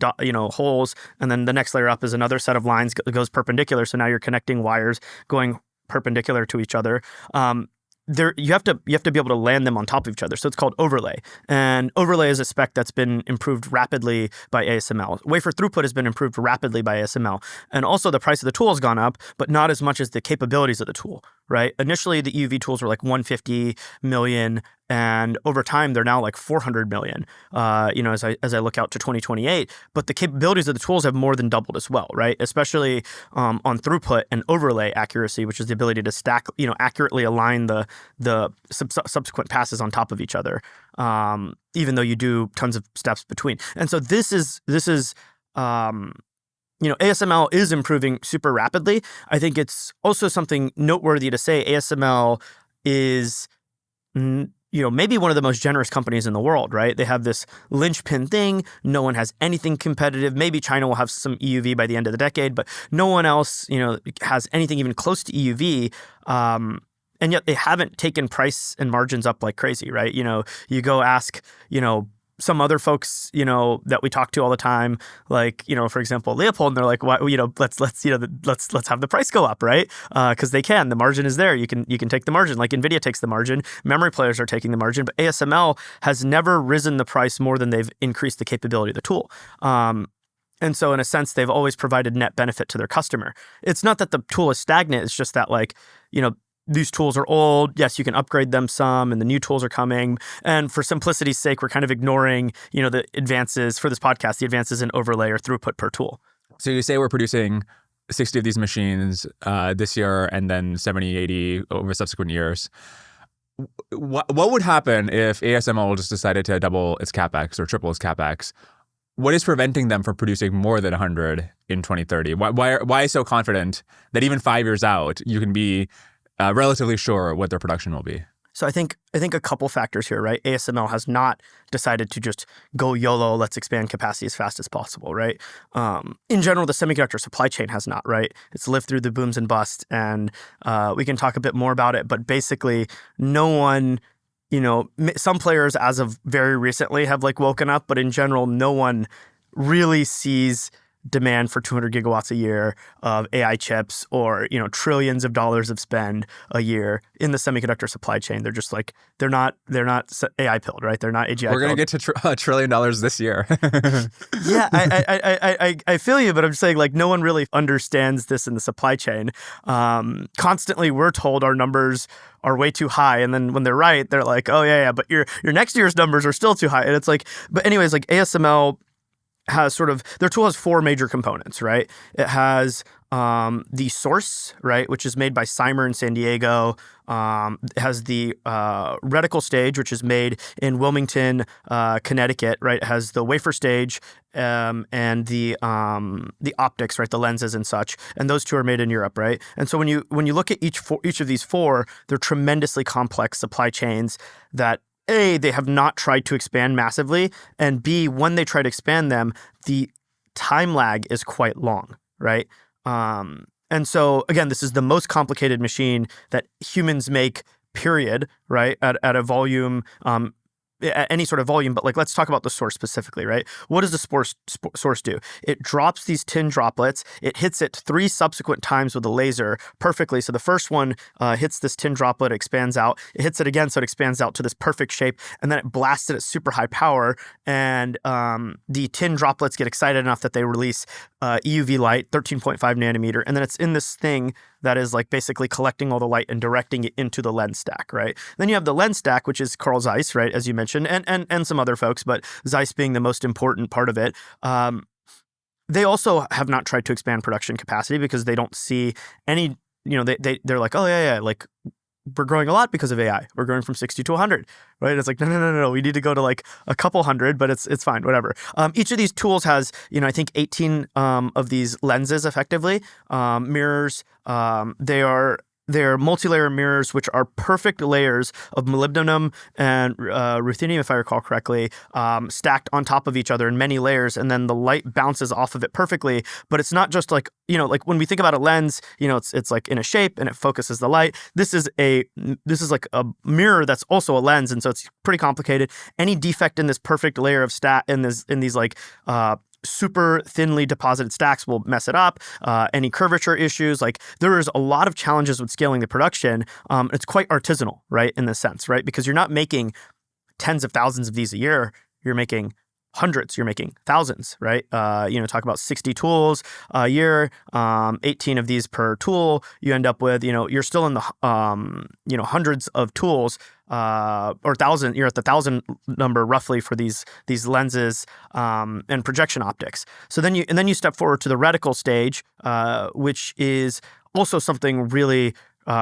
holes, and then the next layer up is another set of lines that goes perpendicular. So now you're connecting wires going perpendicular to each other. You have to be able to land them on top of each other. So it's called overlay. And overlay is a spec that's been improved rapidly by ASML. Wafer throughput has been improved rapidly by ASML. And also the price of the tool has gone up, but not as much as the capabilities of the tool, right? Initially, the EUV tools were like 150 million, and over time, they're now like 400 million, as I look out to 2028. But the capabilities of the tools have more than doubled as well, right? Especially on throughput and overlay accuracy, which is the ability to stack, accurately align the subsequent passes on top of each other, even though you do tons of steps between. And so this is ASML is improving super rapidly. I think it's also something noteworthy to say. ASML is maybe one of the most generous companies in the world, right? They have this linchpin thing. No one has anything competitive. Maybe China will have some EUV by the end of the decade, but no one else, has anything even close to EUV. And yet they haven't taken price and margins up like crazy, right? You go ask, some other folks, that we talk to all the time, like, for example, Leopold, and they're like, why, let's have the price go up, right? Because they can. The margin is there. You can take the margin. Like Nvidia takes the margin. Memory players are taking the margin, but ASML has never risen the price more than they've increased the capability of the tool. And so in a sense, they've always provided net benefit to their customer. It's not that the tool is stagnant. It's just that these tools are old. Yes, you can upgrade them some, and the new tools are coming. And for simplicity's sake, we're kind of ignoring, the advances for this podcast, the advances in overlay or throughput per tool. So you say we're producing 60 of these machines this year and then 70, 80 over subsequent years. What would happen if ASML just decided to double its CapEx or triple its CapEx? What is preventing them from producing more than 100 in 2030? Why so confident that even 5 years out, you can be relatively sure what their production will be? So I think a couple factors here, right? ASML has not decided to just go YOLO, let's expand capacity as fast as possible, right? In general, the semiconductor supply chain has not, right? It's lived through the booms and busts, and we can talk a bit more about it, but basically no one, some players as of very recently have woken up, but in general, no one really sees demand for 200 gigawatts a year of AI chips or, trillions of dollars of spend a year in the semiconductor supply chain. They're just they're not AI pilled, right? They're not AGI pilled. We're going to get to $1 trillion this year. Yeah, I feel you, but I'm saying no one really understands this in the supply chain. Constantly we're told our numbers are way too high, and then when they're right, they're like, oh yeah, but your next year's numbers are still too high. And it's but anyways, ASML has their tool has four major components, right? It has the source, right, which is made by Cymer in San Diego. It has the reticle stage, which is made in Wilmington, Connecticut, right? It has the wafer stage and the optics, right, the lenses and such, and those two are made in Europe, right? And so when you look at each of these four, they're tremendously complex supply chains that A, they have not tried to expand massively, and B, when they try to expand them, the time lag is quite long, right? And so, again, this is the most complicated machine that humans make, period, right, at a volume, at any sort of volume, but let's talk about the source specifically, right? What does the source do? It drops these tin droplets. It hits it 3 subsequent times with a laser perfectly. So the first one hits this tin droplet, expands out. It hits it again, so it expands out to this perfect shape, and then it blasts it at super high power, and the tin droplets get excited enough that they release EUV light, 13.5 nanometer, and then it's in this thing that is basically collecting all the light and directing it into the lens stack, right? Then you have the lens stack, which is Carl Zeiss, right, as you mentioned, and some other folks, but Zeiss being the most important part of it. They also have not tried to expand production capacity because they don't see any, they're like, oh yeah, we're growing a lot because of AI. We're growing from 60 to 100, right? It's like, no. We need to go to like a couple hundred, but it's fine, whatever. Each of these tools has, I think 18 of these lenses effectively, mirrors. They're multi-layer mirrors, which are perfect layers of molybdenum and ruthenium, if I recall correctly, stacked on top of each other in many layers, and then the light bounces off of it perfectly. But it's not just like, like when we think about a lens, it's like in a shape and it focuses the light. This is like a mirror that's also a lens, and so it's pretty complicated. Any defect in this perfect layer of in these like super thinly deposited stacks will mess it up. Any curvature issues, like there is a lot of challenges with scaling the production. It's quite artisanal, right, in this sense, right? Because you're not making tens of thousands of these a year. You're making hundreds, you're making thousands, right? Talk about 60 tools a year, 18 of these per tool. You end up with, you're still in the, hundreds of tools, or 1,000. You're at the 1,000 number roughly for these lenses and projection optics. So then you step forward to the reticle stage, which is also something really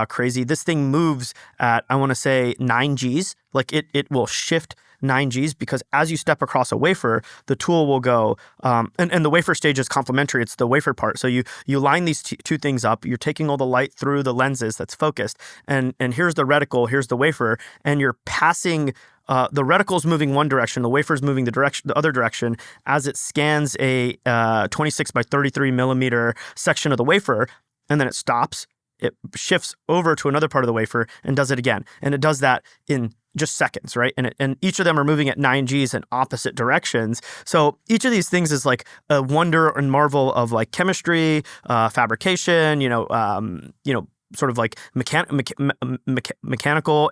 crazy. This thing moves at, I want to say, 9 Gs. Like it will shift 9 Gs because as you step across a wafer, the tool will go, and the wafer stage is complementary. It's the wafer part. So you line these two things up. You're taking all the light through the lenses that's focused, and here's the reticle, here's the wafer, and you're passing. The reticle's moving one direction, the wafer's moving the other direction as it scans a 26 by 33 millimeter section of the wafer, and then it stops. It shifts over to another part of the wafer and does it again, and it does that in just seconds, right? And each of them are moving at 9 Gs in opposite directions. So each of these things is like a wonder and marvel of like chemistry, fabrication, sort of like mechanical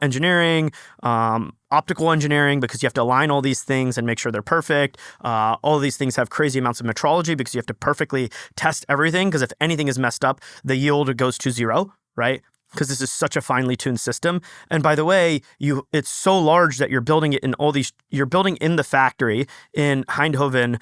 engineering, optical engineering, because you have to align all these things and make sure they're perfect. All of these things have crazy amounts of metrology because you have to perfectly test everything, because if anything is messed up, the yield goes to zero, right? Because this is such a finely tuned system. And by the way, it's so large that you're building it in you're building in the factory in Eindhoven,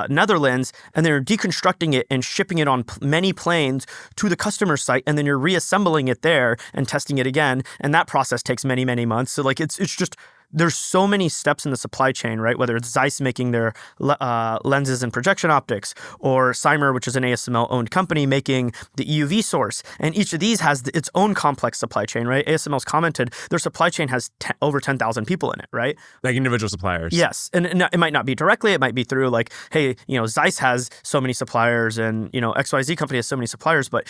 Netherlands, and then you're deconstructing it and shipping it on many planes to the customer site, and then you're reassembling it there and testing it again. And that process takes many, many months. So like it's just, there's so many steps in the supply chain, right? Whether it's Zeiss making their lenses and projection optics, or Cymer, which is an ASML-owned company, making the EUV source. And each of these has its own complex supply chain, right? ASML's commented their supply chain has over 10,000 people in it, right? Like individual suppliers. Yes. And it might not be directly. It might be through like, hey, Zeiss has so many suppliers, and, XYZ company has so many suppliers. But,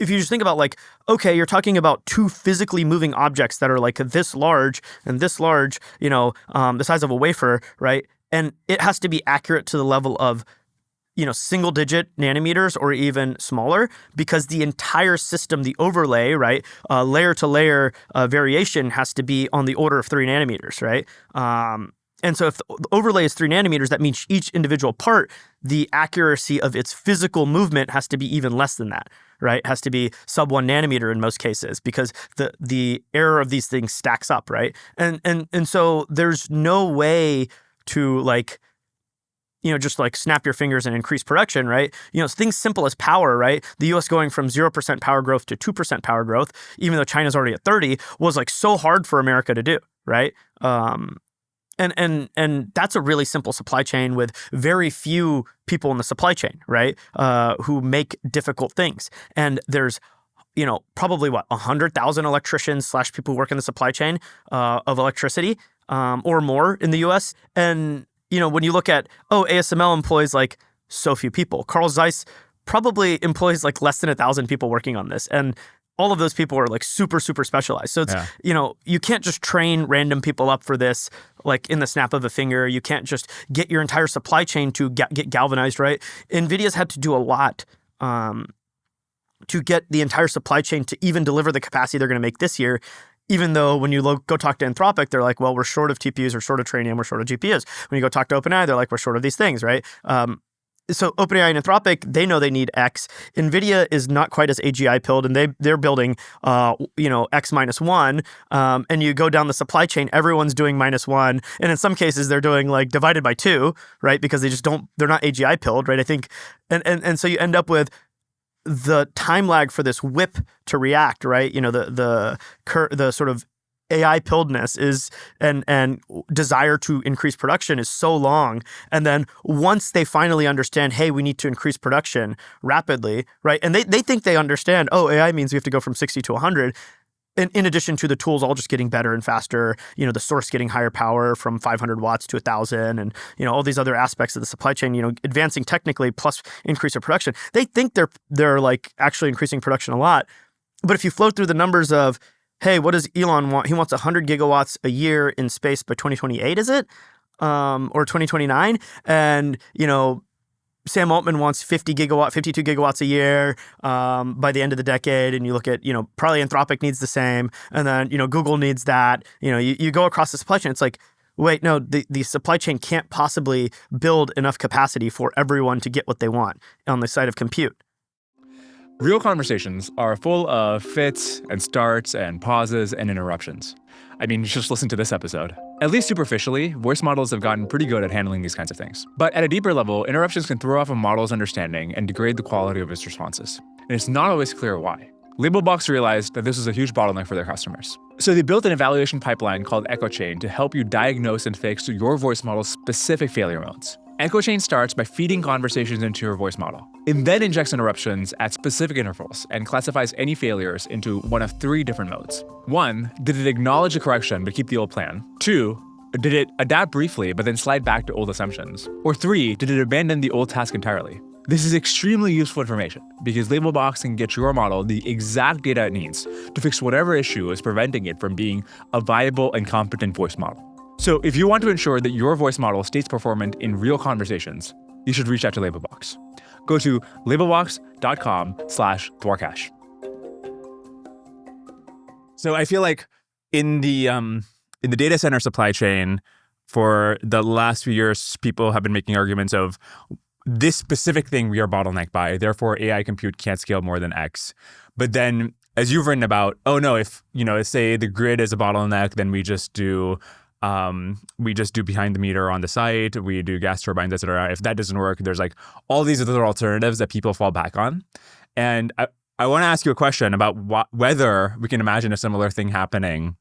if you just think about like, okay, you're talking about two physically moving objects that are like this large and this large, the size of a wafer, right? And it has to be accurate to the level of, single digit nanometers or even smaller, because the entire system, the overlay, right, layer to layer variation has to be on the order of 3 nanometers, right? And so if the overlay is 3 nanometers, that means each individual part, the accuracy of its physical movement has to be even less than that, right? It has to be sub 1 nanometer in most cases, because the error of these things stacks up, right? And so there's no way to like, just like snap your fingers and increase production, right? Things simple as power, right? The US going from 0% power growth to 2% power growth, even though China's already at 30, was like so hard for America to do, right? And that's a really simple supply chain with very few people in the supply chain, right? Who make difficult things. And there's, probably 100,000 electricians / people who work in the supply chain of electricity or more in the US. And, when you look at, ASML employs like so few people. Carl Zeiss probably employs like less than 1,000 people working on this. And all of those people are like super, super specialized. So it's, you can't just train random people up for this, like in the snap of a finger. You can't just get your entire supply chain to get galvanized, right? NVIDIA's had to do a lot to get the entire supply chain to even deliver the capacity they're going to make this year. Even though when you go talk to Anthropic, they're like, well, we're short of TPUs, we're short of Trainium, we're short of GPUs. When you go talk to OpenAI, they're like, we're short of these things, right? So OpenAI and Anthropic, they know they need X. NVIDIA is not quite as AGI pilled, and they're building, X minus 1. And you go down the supply chain, everyone's doing -1. And in some cases, they're doing like divided by 2, right? Because they're not AGI pilled, right? I think, and so you end up with, the time lag for this whip to react, right? The sort of AI pilledness is and desire to increase production is so long. And then once they finally understand, hey, we need to increase production rapidly, right? And they think they understand, oh, AI means we have to go from 60 to 100. In addition to the tools all just getting better and faster, the source getting higher power from 500 watts to 1,000 and, all these other aspects of the supply chain, advancing technically plus increase of production. They think they're like actually increasing production a lot. But if you flow through the numbers of, hey, what does Elon want? He wants 100 gigawatts a year in space by 2028, is it? Or 2029? And, Sam Altman wants 52 gigawatts a year by the end of the decade. And you look at, probably Anthropic needs the same. And then, Google needs that. You go across the supply chain. It's like, wait, no, the supply chain can't possibly build enough capacity for everyone to get what they want on the side of compute. Real conversations are full of fits and starts and pauses and interruptions. I mean, just listen to this episode. At least superficially, voice models have gotten pretty good at handling these kinds of things. But at a deeper level, interruptions can throw off a model's understanding and degrade the quality of its responses. And it's not always clear why. Labelbox realized that this was a huge bottleneck for their customers. So they built an evaluation pipeline called EchoChain to help you diagnose and fix your voice model's specific failure modes. EchoChain starts by feeding conversations into your voice model. It then injects interruptions at specific intervals and classifies any failures into one of 3 different modes. 1, did it acknowledge a correction but keep the old plan? 2, did it adapt briefly but then slide back to old assumptions? Or 3, did it abandon the old task entirely? This is extremely useful information because Labelbox can get your model the exact data it needs to fix whatever issue is preventing it from being a viable and competent voice model. So if you want to ensure that your voice model stays performant in real conversations, you should reach out to Labelbox. Go to labelbox.com/Dwarcash. So I feel like in the data center supply chain for the last few years, people have been making arguments of this specific thing we are bottlenecked by, therefore AI compute can't scale more than X. But then as you've written about, oh no, if say the grid is a bottleneck, then we just do behind the meter on the site, we do gas turbines, et cetera. If that doesn't work, there's like all these other alternatives that people fall back on. And I want to ask you a question about whether we can imagine a similar thing happening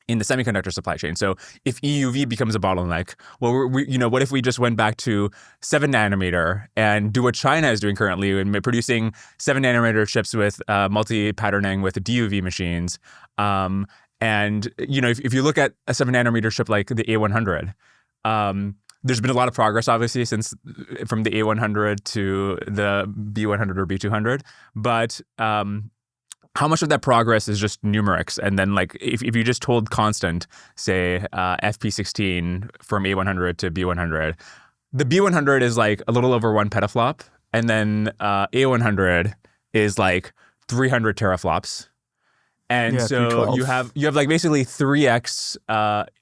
in the semiconductor supply chain. So if EUV becomes a bottleneck, well, what if we just went back to 7 nanometer and do what China is doing currently and producing 7 nanometer chips with multi-patterning with DUV machines? And if you look at a 7 nanometer chip like the A100, there's been a lot of progress, obviously, since from the A100 to the B100 or B200. But how much of that progress is just numerics? And then, like, if you just hold constant, say FP16 from A100 to B100, the B100 is like a little over 1 petaflop, and then A100 is like 300 teraflops. And so you have like basically 3x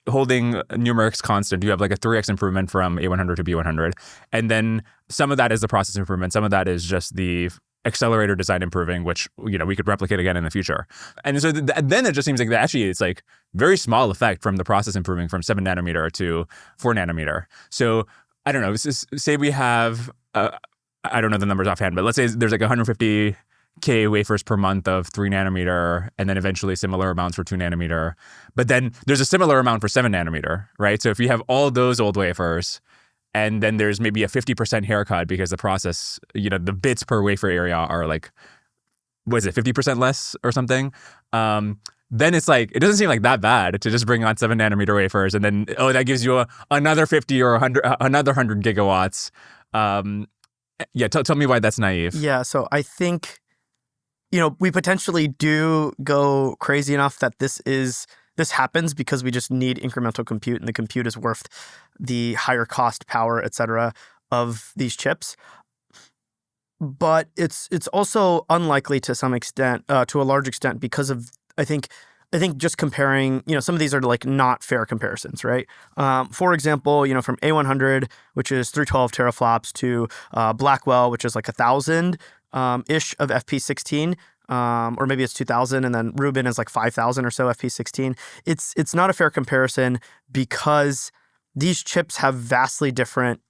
holding numerics constant. You have like a 3x improvement from A100 to B100. And then some of that is the process improvement. Some of that is just the accelerator design improving, which we could replicate again in the future. And so then it just seems like actually it's like very small effect from the process improving from 7 nanometer to 4 nanometer. So I don't know, say we have, I don't know the numbers offhand, but let's say there's like 150K wafers per month of 3 nanometer, and then eventually similar amounts for 2 nanometer. But then there's a similar amount for 7 nanometer, right? So if you have all those old wafers, and then there's maybe a 50% haircut because the process, the bits per wafer area are like, what is it, 50% less or something? Then it's like, it doesn't seem like that bad to just bring on 7 nanometer wafers, and then, that gives you another 50 or 100, another 100 gigawatts. Tell me why that's naive. Yeah, so I think we potentially do go crazy enough that this happens because we just need incremental compute, and the compute is worth the higher cost, power, et cetera, of these chips. But it's also unlikely to some extent, to a large extent, because of I think just comparing, some of these are like not fair comparisons, right? For example, from A100, which is 312 teraflops, to Blackwell, which is like 1,000 ish of FP16. Or maybe it's 2,000, and then Rubin is like 5,000 or so FP16. It's not a fair comparison because these chips have vastly different,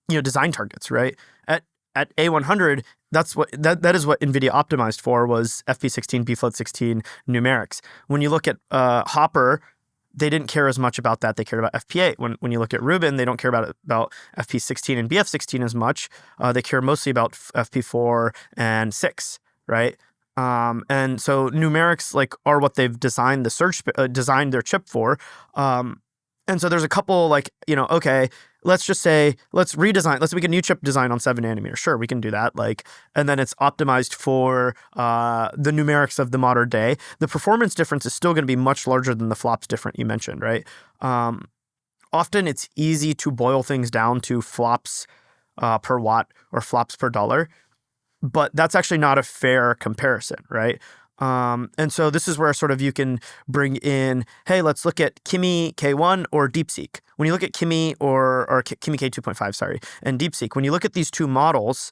design targets, right? At at A100, that is what Nvidia optimized for, was FP16, bfloat16 numerics. When you look at Hopper, they didn't care as much about that. They cared about FP8. When you look at Rubin, they don't care about FP16 and BF16 as much. They care mostly about FP4 and 6, right? And so numerics are what they've designed designed their chip for. And so there's a couple okay, let's just say, let's make a new chip design on 7 nanometer. Sure, we can do that. And then it's optimized for the numerics of the modern day. The performance difference is still going to be much larger than the flops difference you mentioned, right? Often it's easy to boil things down to flops per watt or flops per dollar, but that's actually not a fair comparison, right? And so this is where sort of you can bring in, hey, let's look at Kimi K1 or DeepSeek. When you look at Kimi or Kimi K2.5, sorry, and DeepSeek, when you look at these two models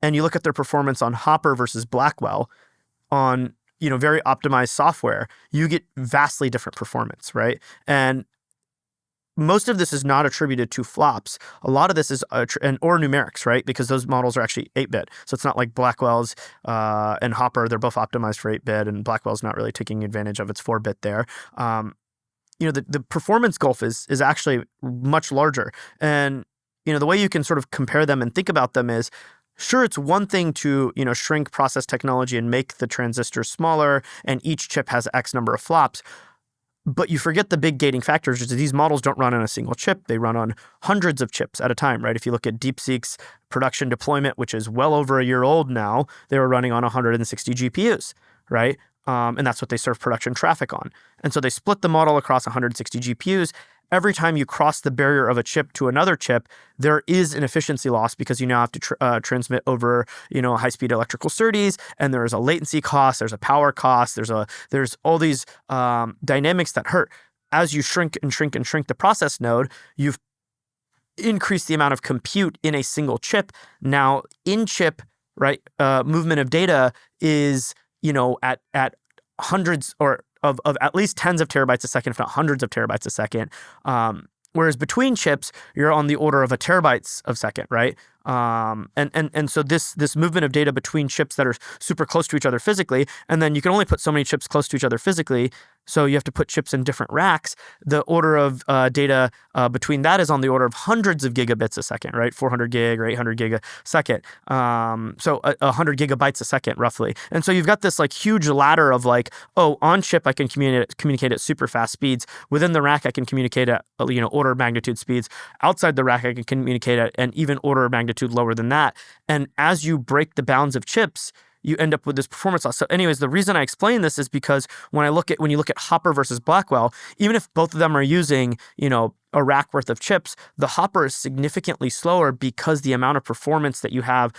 and you look at their performance on Hopper versus Blackwell on, very optimized software, you get vastly different performance, right? And most of this is not attributed to flops. A lot of this is or numerics, right? Because those models are actually 8-bit. So it's not like Blackwell's and Hopper, they're both optimized for 8-bit, and Blackwell's not really taking advantage of its 4-bit there. The performance gulf is actually much larger. And, the way you can sort of compare them and think about them is, sure, it's one thing to, shrink process technology and make the transistors smaller, and each chip has X number of flops. But you forget the big gating factors is these models don't run on a single chip. They run on hundreds of chips at a time, right? If you look at DeepSeek's production deployment, which is well over a year old now, they were running on 160 GPUs, right? And that's what they serve production traffic on. And so they split the model across 160 GPUs. Every time you cross the barrier of a chip to another chip, there is an efficiency loss because you now have to transmit over, high-speed electrical SerDes, and there is a latency cost, there's a power cost, there's all these dynamics that hurt. As you shrink and shrink and shrink the process node, you've increased the amount of compute in a single chip. Now, in-chip, right, movement of data is, at hundreds of at least tens of terabytes a second, if not hundreds of terabytes a second. Whereas between chips, you're on the order of a terabytes a second, right? And so this movement of data between chips that are super close to each other physically, and then you can only put so many chips close to each other physically, so you have to put chips in different racks. The order of data between that is on the order of hundreds of gigabits a second, right? 400 gig or 800 gig a second. So 100 gigabytes a second, roughly. And so you've got this huge ladder of on chip I can communicate at super fast speeds. Within the rack I can communicate at order of magnitude speeds. Outside the rack I can communicate at an even order of magnitude lower than that. And as you break the bounds of chips, you end up with this performance loss. So anyways, the reason I explain this is because when you look at Hopper versus Blackwell, even if both of them are using, a rack worth of chips, the Hopper is significantly slower because the amount of performance that you have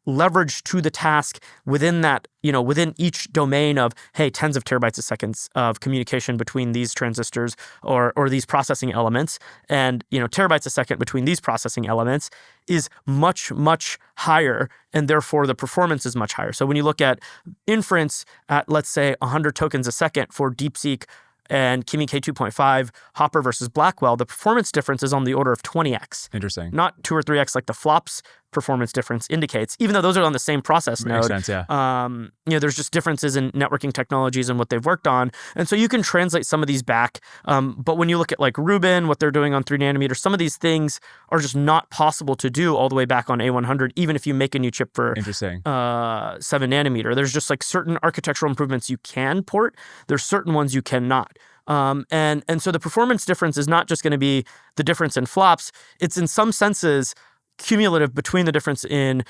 leveraged to the task within that, within each domain of, hey, tens of terabytes a second of communication between these transistors or these processing elements, and, terabytes a second between these processing elements is much, much higher, and therefore the performance is much higher. So when you look at inference at, let's say, 100 tokens a second for DeepSeek and Kimi K2.5, Hopper versus Blackwell, the performance difference is on the order of 20x. Interesting. Not 2 or 3x like the flops performance difference indicates, even though those are on the same process node. Makes sense, yeah. There's just differences in networking technologies and what they've worked on. And so you can translate some of these back. But when you look at Rubin, what they're doing on 3 nanometers, some of these things are just not possible to do all the way back on A100, even if you make a new chip for 7 nanometer. There's just certain architectural improvements you can port. There's certain ones you cannot. And so the performance difference is not just going to be the difference in flops. It's in some senses cumulative between the difference in,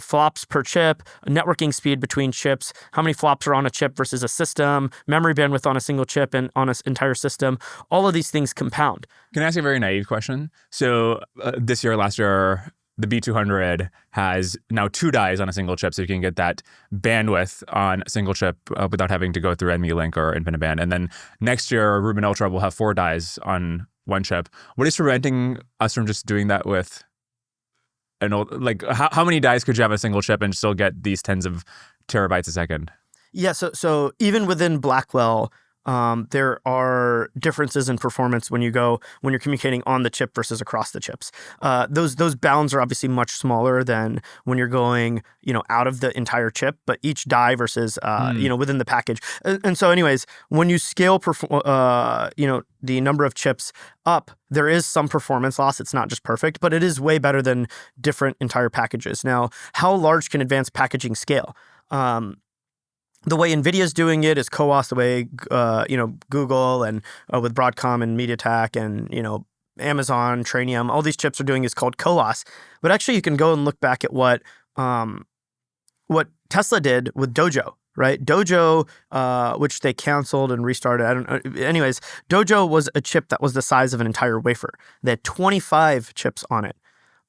flops per chip, networking speed between chips, how many flops are on a chip versus a system, memory bandwidth on a single chip and on an entire system. All of these things compound. Can I ask you a very naive question? So last year, the B200 has now 2 dies on a single chip, so you can get that bandwidth on a single chip without having to go through NVLink or InfiniBand. And then next year, Rubin Ultra will have 4 dies on one chip. What is preventing us from just doing that with an old, how many dies could you have on a single chip and still get these tens of terabytes a second? Yeah, so even within Blackwell, there are differences in performance when you're communicating on the chip versus across the chips. Those bounds are obviously much smaller than when you're going, out of the entire chip, but each die versus, within the package. And so anyways, when you scale, the number of chips up, there is some performance loss. It's not just perfect, but it is way better than different entire packages. Now, how large can advanced packaging scale? The way Nvidia is doing it is CoWoS. The way Google and with Broadcom and MediaTek and Amazon, Trainium, all these chips are doing is called CoWoS. But actually, you can go and look back at what Tesla did with Dojo. Right, Dojo, which they canceled and restarted. I don't know. Anyways, Dojo was a chip that was the size of an entire wafer. They had 25 chips on it.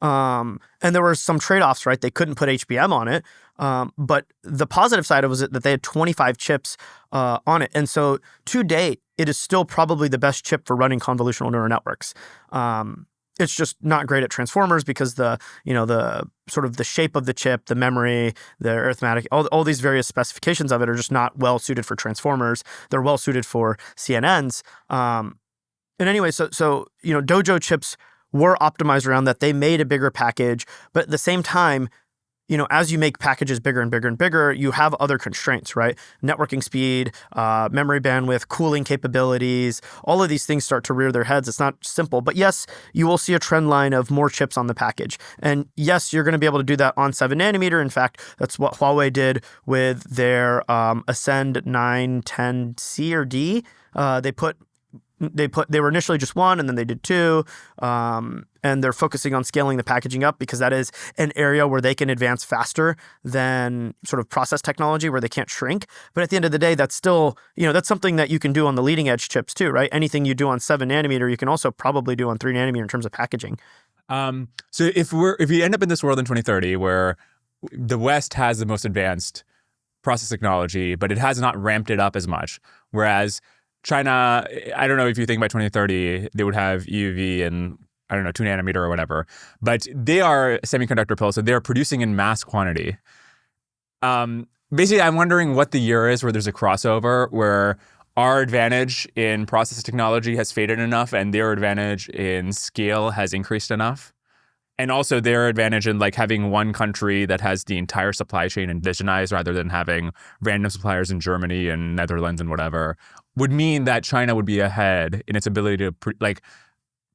And there were some trade-offs, right? They couldn't put HBM on it. But the positive side was that they had 25 chips on it. And so to date, it is still probably the best chip for running convolutional neural networks. It's just not great at transformers because the sort of the shape of the chip, the memory, the arithmetic, all these various specifications of it are just not well suited for transformers. They're well suited for CNNs. And anyway, so Dojo chips were optimized around that. They made a bigger package, but at the same time, as you make packages bigger and bigger and bigger, you have other constraints, right? Networking speed, memory bandwidth, cooling capabilities, all of these things start to rear their heads. It's not simple, but yes, you will see a trend line of more chips on the package. And yes, you're going to be able to do that on 7 nanometer. In fact, that's what Huawei did with their Ascend 910C or D. They were initially just one, and then they did two, and they're focusing on scaling the packaging up because that is an area where they can advance faster than sort of process technology where they can't shrink. But at the end of the day, that's still, that's something that you can do on the leading edge chips too, right? Anything you do on 7 nanometer, you can also probably do on 3 nanometer in terms of packaging. So if we end up in this world in 2030 where the West has the most advanced process technology, but it has not ramped it up as much, whereas China, I don't know if you think by 2030 they would have EUV and 2 nanometer or whatever, but they are semiconductor pills, so they're producing in mass quantity. Basically, I'm wondering what the year is where there's a crossover where our advantage in process technology has faded enough and their advantage in scale has increased enough. And also their advantage in having one country that has the entire supply chain indigenized rather than having random suppliers in Germany and Netherlands and whatever would mean that China would be ahead in its ability to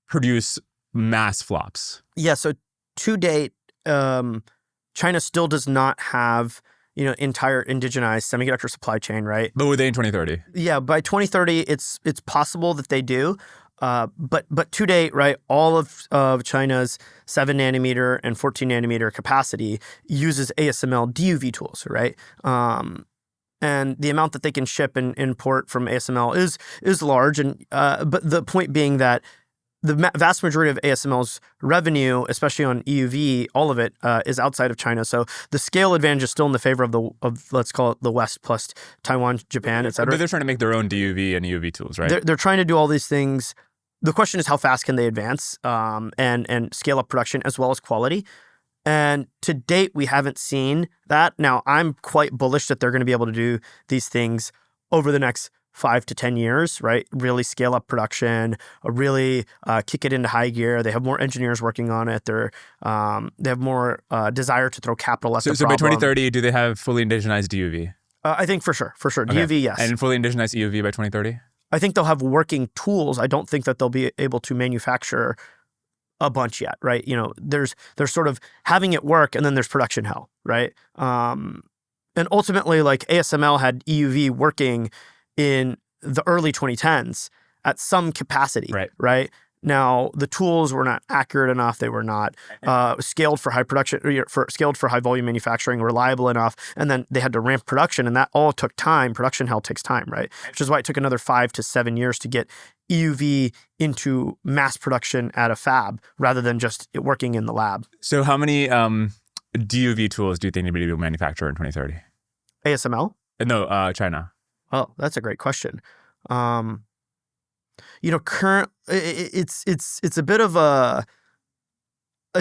produce mass flops. Yeah, so to date, China still does not have entire indigenized semiconductor supply chain, right? But would they in 2030? Yeah, by 2030, it's possible that they do. But to date, right, all of China's 7 nanometer and 14 nanometer capacity uses ASML DUV tools, right? And the amount that they can ship and import from ASML is large. And but the point being that the vast majority of ASML's revenue, especially on EUV, all of it is outside of China. So the scale advantage is still in the favor of let's call it the West plus Taiwan, Japan, et cetera. But they're trying to make their own DUV and EUV tools, right? They're trying to do all these things. The question is how fast can they advance and scale up production as well as quality. And to date, we haven't seen that. Now, I'm quite bullish that they're going to be able to do these things over the next 5 to 10 years, right? Really scale up production, really kick it into high gear. They have more engineers working on it. They have more desire to throw capital at the problem. So by 2030, do they have fully indigenized DUV? I think for sure. Okay. DUV, yes. And fully indigenized EUV by 2030? I think they'll have working tools. I don't think that they'll be able to manufacture a bunch yet, right? There's sort of having it work, and then there's production hell, right? And ultimately, ASML had EUV working in the early 2010s at some capacity, right? Now, the tools were not accurate enough. They were not scaled for high production, scaled for high volume manufacturing, reliable enough. And then they had to ramp production, and that all took time. Production hell takes time, right? Which is why it took another 5 to 7 years to get EUV into mass production at a fab rather than just it working in the lab. So how many DUV tools do you think anybody will manufacture in 2030? ASML? No, China. Oh, that's a great question. It's a bit of a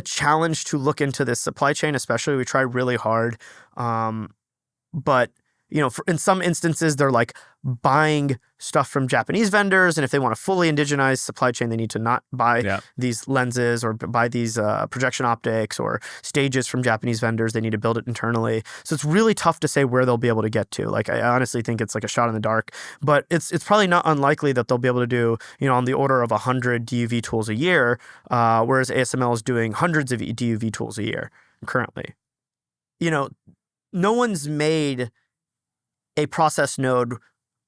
challenge to look into this supply chain, especially. We try really hard, but in some instances, they're like buying stuff from Japanese vendors. And if they want a fully indigenized supply chain, they need to not buy these lenses or buy these projection optics or stages from Japanese vendors. They need to build it internally. So it's really tough to say where they'll be able to get to. Like, I honestly think it's like a shot in the dark, but it's probably not unlikely that they'll be able to do, on the order of 100 DUV tools a year, whereas ASML is doing hundreds of DUV tools a year currently. No one's made a process node.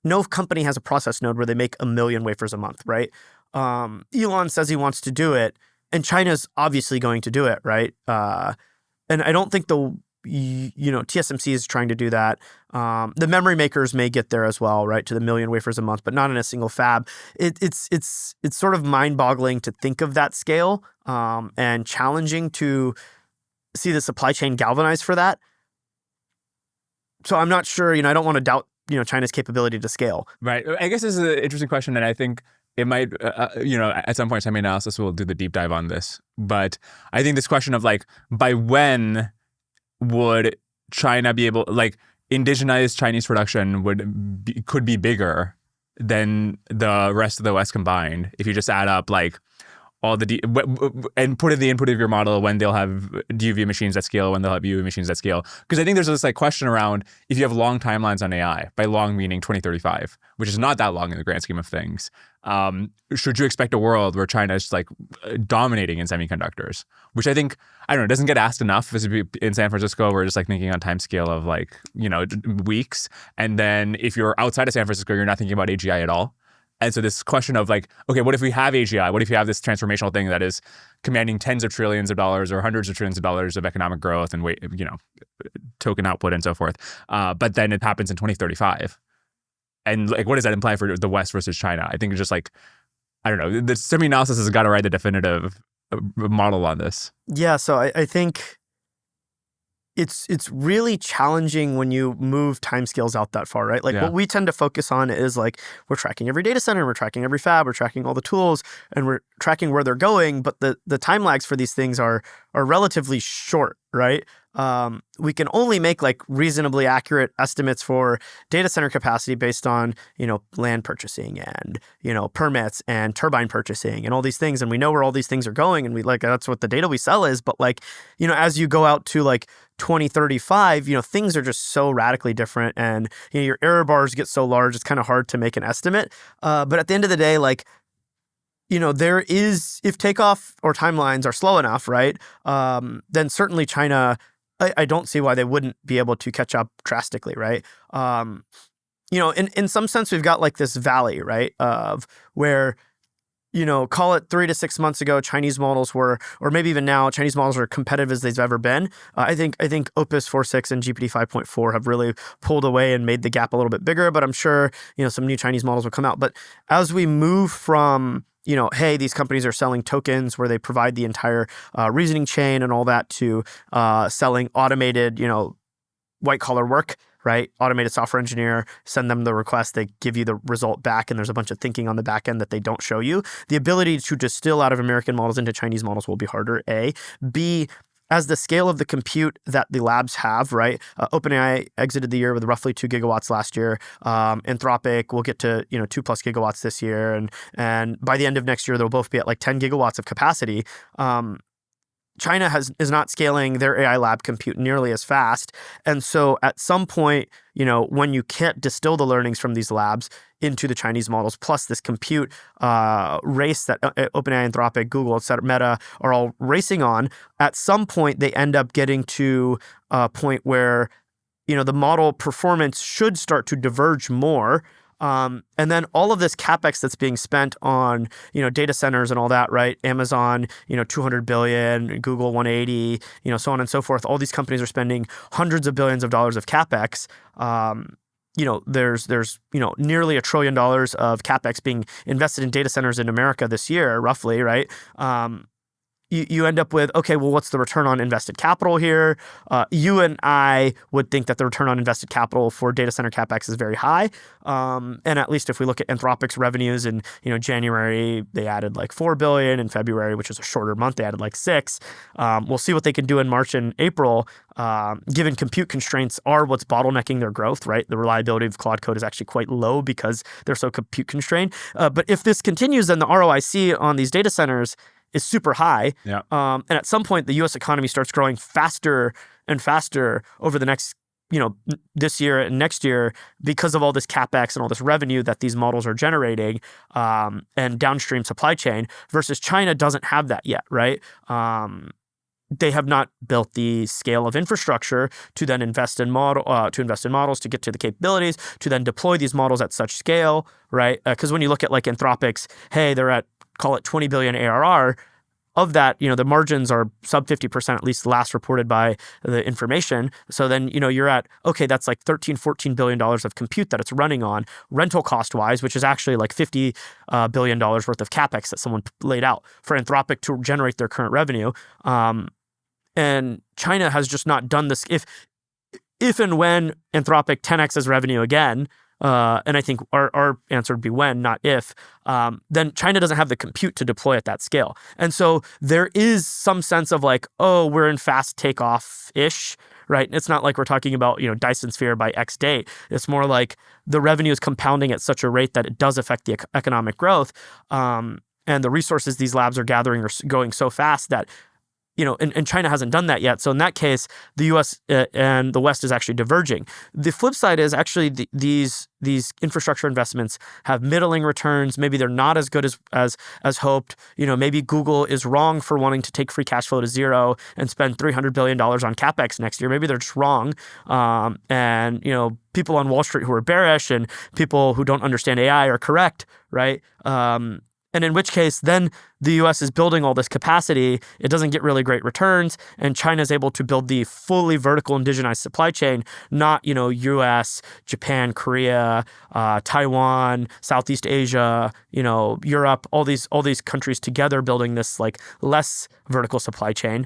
No company has a process node where they make 1 million wafers a month, right? Elon says he wants to do it, and China's obviously going to do it, right? And I don't think TSMC is trying to do that. The memory makers may get there as well, right, to the 1 million wafers a month, but not in a single fab. It's sort of mind-boggling to think of that scale, and challenging to see the supply chain galvanized for that. So I'm not sure, I don't want to doubt, China's capability to scale. Right. I guess this is an interesting question, and I think it might, at some point, SemiAnalysis will do the deep dive on this. But I think this question of like, by when would China be able, like, indigenized Chinese production could be bigger than the rest of the West combined if you just add up like all the and put in the input of your model when they'll have DUV machines at scale, when they'll have UV machines at scale. Because I think there's this like question around if you have long timelines on AI, by long meaning 2035, which is not that long in the grand scheme of things. Should you expect a world where China is like dominating in semiconductors? Which I think, I don't know, doesn't get asked enough. In San Francisco, we're just like thinking on time scale of like, weeks. And then if you're outside of San Francisco, you're not thinking about AGI at all. And so this question of like, okay, what if we have AGI? What if you have this transformational thing that is commanding tens of trillions of dollars or hundreds of trillions of dollars of economic growth and token output and so forth. But then it happens in 2035. And like, what does that imply for the West versus China? I think it's just like, I don't know, the SemiAnalysis has got to write the definitive model on this. Yeah, so I think it's really challenging when you move timescales out that far, right? Like what we tend to focus on is like, we're tracking every data center, we're tracking every fab, we're tracking all the tools, and we're tracking where they're going. But the time lags for these things are relatively short, right? We can only make like reasonably accurate estimates for data center capacity based on, land purchasing and, permits and turbine purchasing and all these things. And we know where all these things are going, and that's what the data we sell is. But like, as you go out to like 2035, things are just so radically different, and, your error bars get so large, it's kind of hard to make an estimate. But at the end of the day, like, there is, if takeoff or timelines are slow enough, right, then certainly China, I don't see why they wouldn't be able to catch up drastically, right? In some sense, we've got like this valley, right, of where, call it 3 to 6 months ago, Chinese models were, or maybe even now, Chinese models are competitive as they've ever been. I think Opus 4.6 and GPT 5.4 have really pulled away and made the gap a little bit bigger, but I'm sure, some new Chinese models will come out. But as we move from, hey, these companies are selling tokens where they provide the entire reasoning chain and all that, to selling automated, white-collar work, right? Automated software engineer, send them the request, they give you the result back, and there's a bunch of thinking on the back end that they don't show you. The ability to distill out of American models into Chinese models will be harder, A. B, as the scale of the compute that the labs have, right? OpenAI exited the year with roughly 2 gigawatts last year. Anthropic will get to 2+ gigawatts this year, and by the end of next year they'll both be at like 10 gigawatts of capacity. China is not scaling their AI lab compute nearly as fast, and so at some point, when you can't distill the learnings from these labs into the Chinese models, plus this compute race that OpenAI, Anthropic, Google, et cetera, Meta are all racing on, at some point they end up getting to a point where, the model performance should start to diverge more. And then all of this CapEx that's being spent on, data centers and all that, right? Amazon, $200 billion, Google 180, so on and so forth. All these companies are spending hundreds of billions of dollars of CapEx. There's nearly $1 trillion of CapEx being invested in data centers in America this year, roughly, right? you end up with, okay, well, what's the return on invested capital here? You and I would think that the return on invested capital for data center CapEx is very high. And at least if we look at Anthropic's revenues in January, they added like $4 billion. In February, which was a shorter month, they added like $6 billion. We'll see what they can do in March and April, given compute constraints are what's bottlenecking their growth, right? The reliability of Claude Code is actually quite low because they're so compute constrained. But if this continues, then the ROIC on these data centers is super high. Yeah. And at some point, the U.S. economy starts growing faster and faster over the next, this year and next year because of all this CapEx and all this revenue that these models are generating and downstream supply chain versus China doesn't have that yet, right? They have not built the scale of infrastructure to then invest in models to get to the capabilities to then deploy these models at such scale, right? Because when you look at like Anthropic's, hey, they're at call it 20 billion ARR. Of that, the margins are sub 50%, at least last reported by the information. So then, you're at, okay, that's like $13-14 billion of compute that it's running on, rental cost wise, which is actually like $50 billion worth of CapEx that someone laid out for Anthropic to generate their current revenue. And China has just not done this. If and when Anthropic 10x's revenue again, and I think our answer would be when, not if, then China doesn't have the compute to deploy at that scale. And so there is some sense of like, oh, we're in fast takeoff-ish, right? It's not like we're talking about, Dyson sphere by X date. It's more like the revenue is compounding at such a rate that it does affect the economic growth. And the resources these labs are gathering are going so fast that and China hasn't done that yet. So in that case, the U.S. And the West is actually diverging. The flip side is actually these infrastructure investments have middling returns. Maybe they're not as good as hoped. Maybe Google is wrong for wanting to take free cash flow to zero and spend $300 billion on CapEx next year. Maybe they're just wrong. And people on Wall Street who are bearish and people who don't understand AI are correct, right? And in which case, then the U.S. is building all this capacity. It doesn't get really great returns, and China is able to build the fully vertical indigenized supply chain, not U.S., Japan, Korea, Taiwan, Southeast Asia, Europe, all these countries together building this like less vertical supply chain.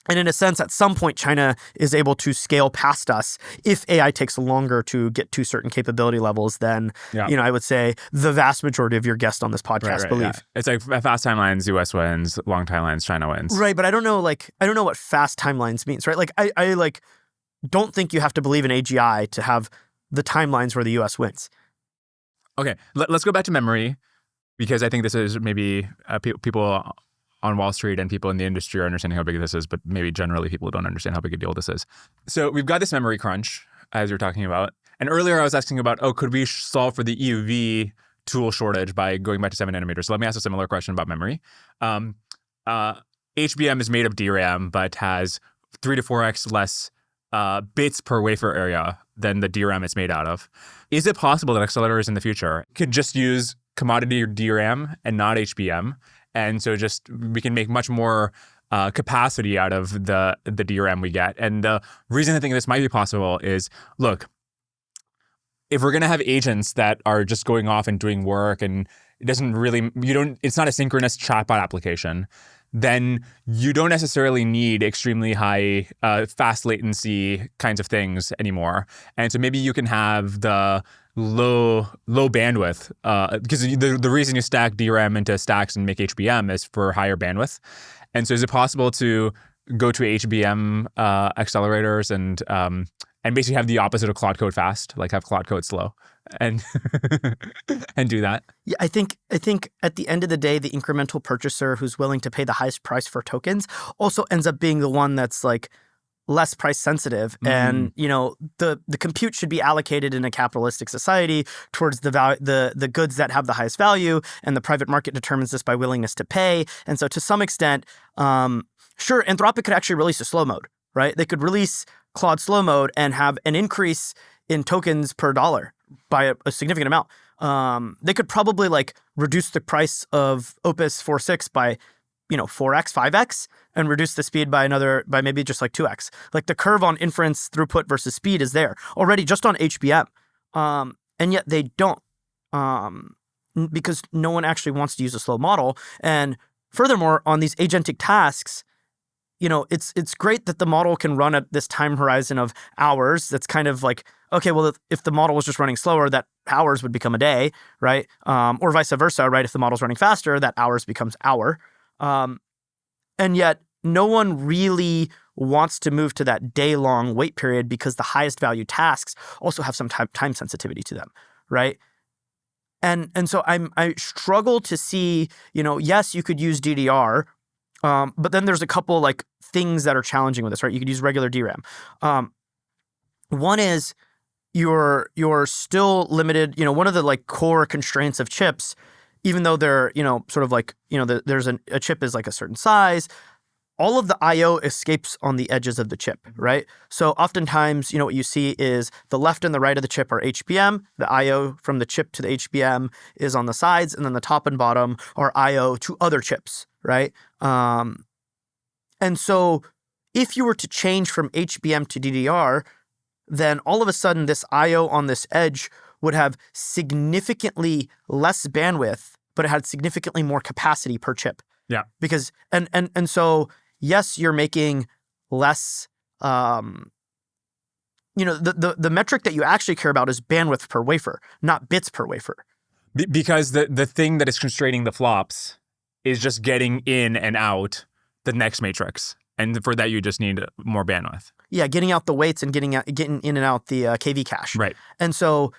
And in a sense, at some point, China is able to scale past us if AI takes longer to get to certain capability levels than, I would say the vast majority of your guests on this podcast believe. Yeah. It's like fast timelines, US wins, long timelines, China wins. Right, but I don't know what fast timelines means, right? Like I don't think you have to believe in AGI to have the timelines where the US wins. Okay, let's go back to memory because I think this is maybe people on Wall Street and people in the industry are understanding how big this is, but maybe generally people don't understand how big a deal this is. So we've got this memory crunch, as you're talking about. And earlier I was asking about, could we solve for the EUV tool shortage by going back to 7 nanometers? So let me ask a similar question about memory. HBM is made of DRAM, but has 3 to 4x less bits per wafer area than the DRAM it's made out of. Is it possible that accelerators in the future could just use commodity DRAM and not HBM? And so we can make much more capacity out of the DRAM we get. And the reason I think this might be possible is, look, if we're going to have agents that are just going off and doing work and it's not a synchronous chatbot application, then you don't necessarily need extremely high, fast latency kinds of things anymore. And so maybe you can have the low bandwidth, because the reason you stack DRAM into stacks and make HBM is for higher bandwidth. And so is it possible to go to HBM accelerators and basically have the opposite of Claude Code fast, like have Claude Code slow and and do that? Yeah, I think at the end of the day, the incremental purchaser who's willing to pay the highest price for tokens also ends up being the one that's like less price sensitive. And the compute should be allocated in a capitalistic society towards the goods that have the highest value, and the private market determines this by willingness to pay. And so to some extent, sure, Anthropic could actually release a slow mode, right? They could release Claude slow mode and have an increase in tokens per dollar by a significant amount. They could probably like reduce the price of Opus 4.6 by 4x, 5x, and reduce the speed by maybe just like 2x. Like the curve on inference throughput versus speed is there already just on HBM. And yet they don't, because no one actually wants to use a slow model. And furthermore, on these agentic tasks, it's great that the model can run at this time horizon of hours. That's kind of like, okay, well, if the model was just running slower, that hours would become a day, right? Or vice versa, right? If the model's running faster, that hours becomes hour. And yet, no one really wants to move to that day-long wait period because the highest value tasks also have some time sensitivity to them, right? And so I struggle to see, yes, you could use DDR, but then there's a couple like things that are challenging with this, right? You could use regular DRAM. One is you're still limited. One of the like core constraints of chips, even though they're sort of like there's a chip is like a certain size. All of the I/O escapes on the edges of the chip, right? So oftentimes, what you see is the left and the right of the chip are HBM. The I/O from the chip to the HBM is on the sides, and then the top and bottom are I/O to other chips, right? And so if you were to change from HBM to DDR, then all of a sudden this I/O on this edge would have significantly less bandwidth, but it had significantly more capacity per chip. Yeah. Because and so yes, you're making less. The metric that you actually care about is bandwidth per wafer, not bits per wafer. Because the thing that is constraining the flops is just getting in and out the next matrix, and for that you just need more bandwidth. Yeah, getting out the weights and getting in and out the KV cache. Right. And so,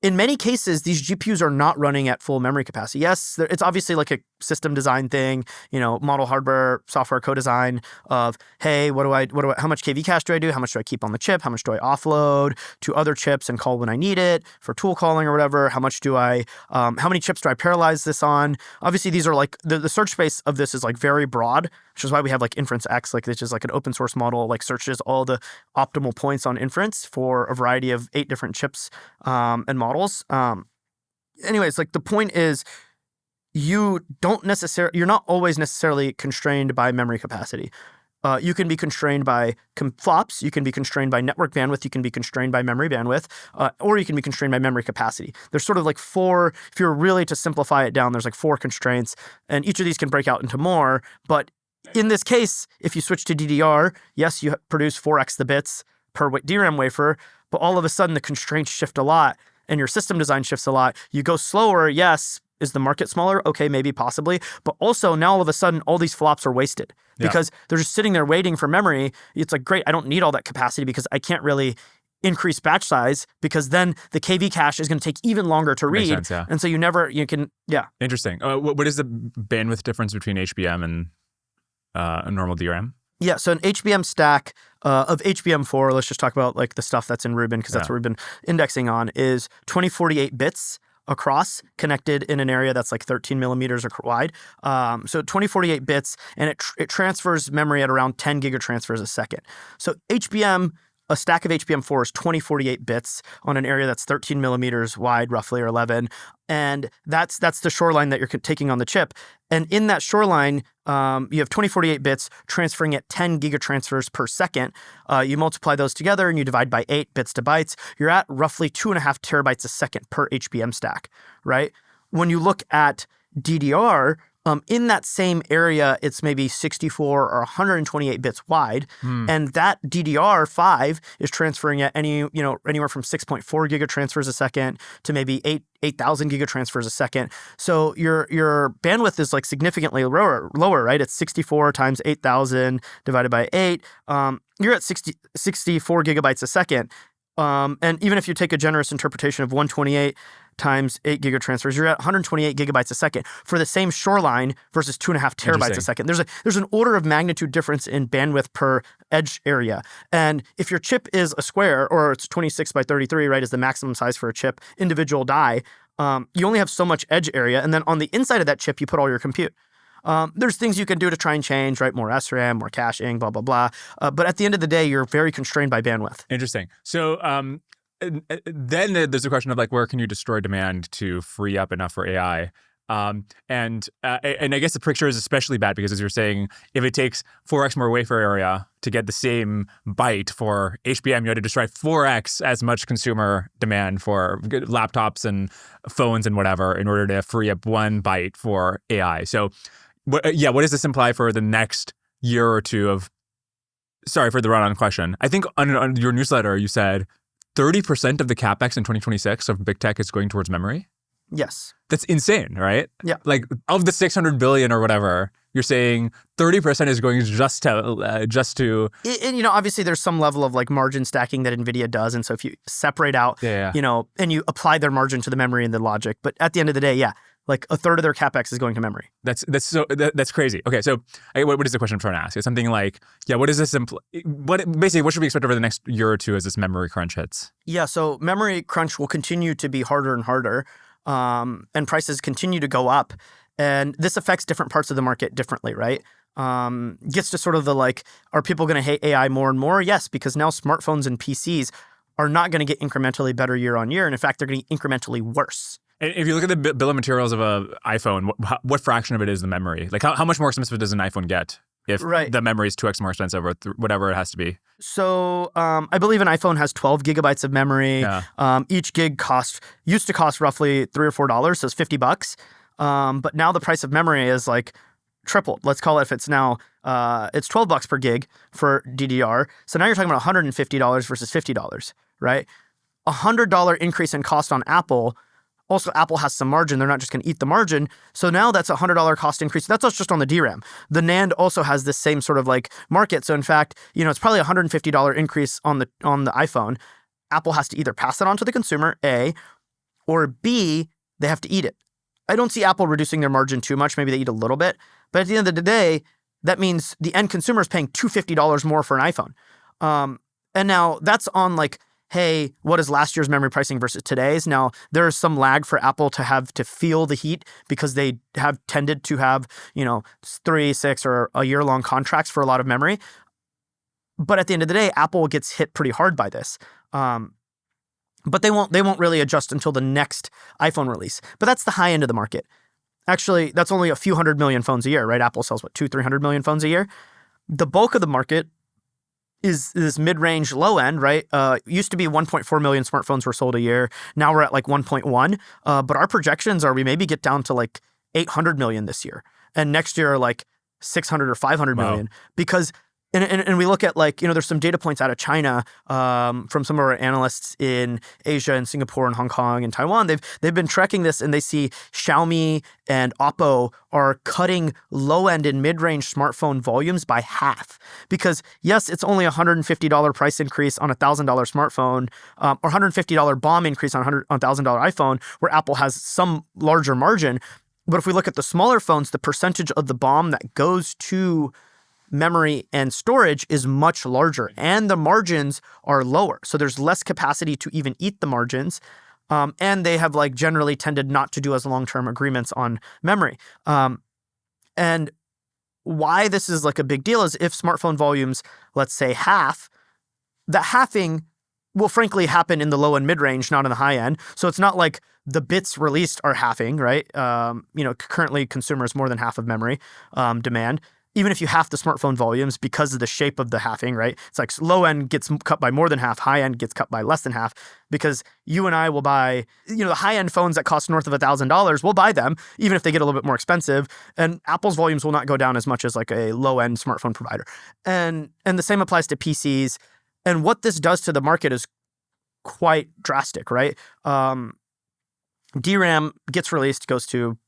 in many cases, these GPUs are not running at full memory capacity. Yes, it's obviously like a system design thing, model hardware, software co-design of, hey, how much KV cache do I do? How much do I keep on the chip? How much do I offload to other chips and call when I need it for tool calling or whatever? How much how many chips do I parallelize this on? Obviously, these are like, the search space of this is like very broad, which is why we have like Inference X, like which is like an open source model, like searches all the optimal points on inference for a variety of 8 different chips and models. Anyways, like the point is, you're not always necessarily constrained by memory capacity. You can be constrained by flops, you can be constrained by network bandwidth, you can be constrained by memory bandwidth, or you can be constrained by memory capacity. There's sort of like 4, if you're really to simplify it down, there's like 4 constraints, and each of these can break out into more. But in this case, if you switch to DDR, yes, you produce 4x the bits per DRAM wafer, but all of a sudden the constraints shift a lot, and your system design shifts a lot. You go slower, yes. Is the market smaller? Okay, maybe, possibly. But also now all of a sudden, all these flops are wasted because they're just sitting there waiting for memory. It's like, great, I don't need all that capacity because I can't really increase batch size because then the KV cache is going to take even longer to read. Makes sense, yeah. And so Interesting. What is the bandwidth difference between HBM and a normal DRAM? Yeah, so an HBM stack of HBM4, let's just talk about like the stuff that's in Rubin because that's what we've been indexing on, is 2048 bits across, connected in an area that's like 13 millimeters wide. So 2048 bits, and it transfers memory at around 10 gigatransfers a second. So a stack of HBM4 is 2048 bits on an area that's 13 millimeters wide, roughly, or 11. And that's the shoreline that you're taking on the chip. And in that shoreline, you have 2048 bits transferring at 10 gigatransfers per second. You multiply those together and you divide by 8 bits to bytes. You're at roughly 2.5 terabytes a second per HBM stack, right? When you look at DDR, in that same area, it's maybe 64 or 128 bits wide, and that DDR5 is transferring at anywhere from 6.4 gigatransfers a second to maybe 8,000 gigatransfers a second. So your bandwidth is like significantly lower, right? It's 64 times 8,000 divided by 8. You're at 64 gigabytes a second. And even if you take a generous interpretation of 128 times 8 gigatransfers, you're at 128 gigabytes a second for the same shoreline versus 2.5 terabytes a second. There's an order of magnitude difference in bandwidth per edge area. And if your chip is a square, or it's 26 by 33, right, is the maximum size for a chip, individual die, you only have so much edge area. And then on the inside of that chip, you put all your compute. There's things you can do to try and change, right? More SRAM, more caching, blah, blah, blah. But at the end of the day, you're very constrained by bandwidth. Interesting. So then there's a question of like, where can you destroy demand to free up enough for AI? And I guess the picture is especially bad because, as you're saying, if it takes 4x more wafer area to get the same byte for HBM, you had to destroy 4x as much consumer demand for laptops and phones and whatever in order to free up 1 byte for AI. So what does this imply for the next year or two of? Sorry for the run-on question. I think on your newsletter you said 30% of the capex in 2026 of big tech is going towards memory. Yes. That's insane, right? Yeah. Like of the 600 billion or whatever, you're saying 30% is going just to. And obviously there's some level of like margin stacking that Nvidia does, and so if you separate out, and you apply their margin to the memory and the logic, but at the end of the day, like a third of their capex is going to memory. That's crazy. Okay, so what is the question I'm trying to ask? It's something like, what does this imply? What should we expect over the next year or two as this memory crunch hits? Yeah, so memory crunch will continue to be harder and harder. And prices continue to go up. And this affects different parts of the market differently, right? Gets to sort of the like, are people going to hate AI more and more? Yes, because now smartphones and PCs are not going to get incrementally better year on year. And in fact, they're going to get incrementally worse. And if you look at the bill of materials of an iPhone, what fraction of it is the memory? Like how much more expensive does an iPhone get if the memory is 2x more expensive or whatever it has to be? So I believe an iPhone has 12 gigabytes of memory. Yeah. Each gig used to cost roughly $3 or $4, so it's $50. But now the price of memory is like tripled. Let's call it if it's now it's $12 per gig for DDR. So now you're talking about $150 versus $50, right? $100 increase in cost on Apple. Also, Apple has some margin. They're not just going to eat the margin. So now that's a $100 cost increase. That's just on the DRAM. The NAND also has this same sort of like market. So in fact, it's probably a $150 increase on the iPhone. Apple has to either pass that on to the consumer, A, or B, they have to eat it. I don't see Apple reducing their margin too much. Maybe they eat a little bit. But at the end of the day, that means the end consumer is paying $250 more for an iPhone. And now that's on like, hey, what is last year's memory pricing versus today's? Now, there is some lag for Apple to have to feel the heat because they have tended to have, 3, 6, or a year-long contracts for a lot of memory. But at the end of the day, Apple gets hit pretty hard by this. But they won't really adjust until the next iPhone release. But that's the high end of the market. Actually, that's only a few 100 million phones a year, right? Apple sells, 200-300 million phones a year? The bulk of the market is this mid-range low end, right? Used to be 1.4 million smartphones were sold a year. Now we're at like 1.1. But our projections are we maybe get down to like 800 million this year. And next year, like 600 or 500 million. Because, and we look at like, there's some data points out of China from some of our analysts in Asia and Singapore and Hong Kong and Taiwan. They've been tracking this and they see Xiaomi and Oppo are cutting low-end and mid-range smartphone volumes by half. Because yes, it's only a $150 price increase on a $1,000 smartphone or $150 BOM increase on a $1,000 iPhone where Apple has some larger margin. But if we look at the smaller phones, the percentage of the BOM that goes to memory and storage is much larger and the margins are lower. So there's less capacity to even eat the margins. And they have like generally tended not to do as long-term agreements on memory. And why this is like a big deal is if smartphone volumes, let's say half, the halving will frankly happen in the low and mid-range, not in the high end. So it's not like the bits released are halving, right? Currently consumers more than half of memory demand. Even if you half the smartphone volumes because of the shape of the halving, right? It's like low end gets cut by more than half, high end gets cut by less than half because you and I will buy, the high end phones that cost north of $1,000, we'll buy them even if they get a little bit more expensive. And Apple's volumes will not go down as much as like a low end smartphone provider. And the same applies to PCs. And what this does to the market is quite drastic, right? DRAM gets released, goes to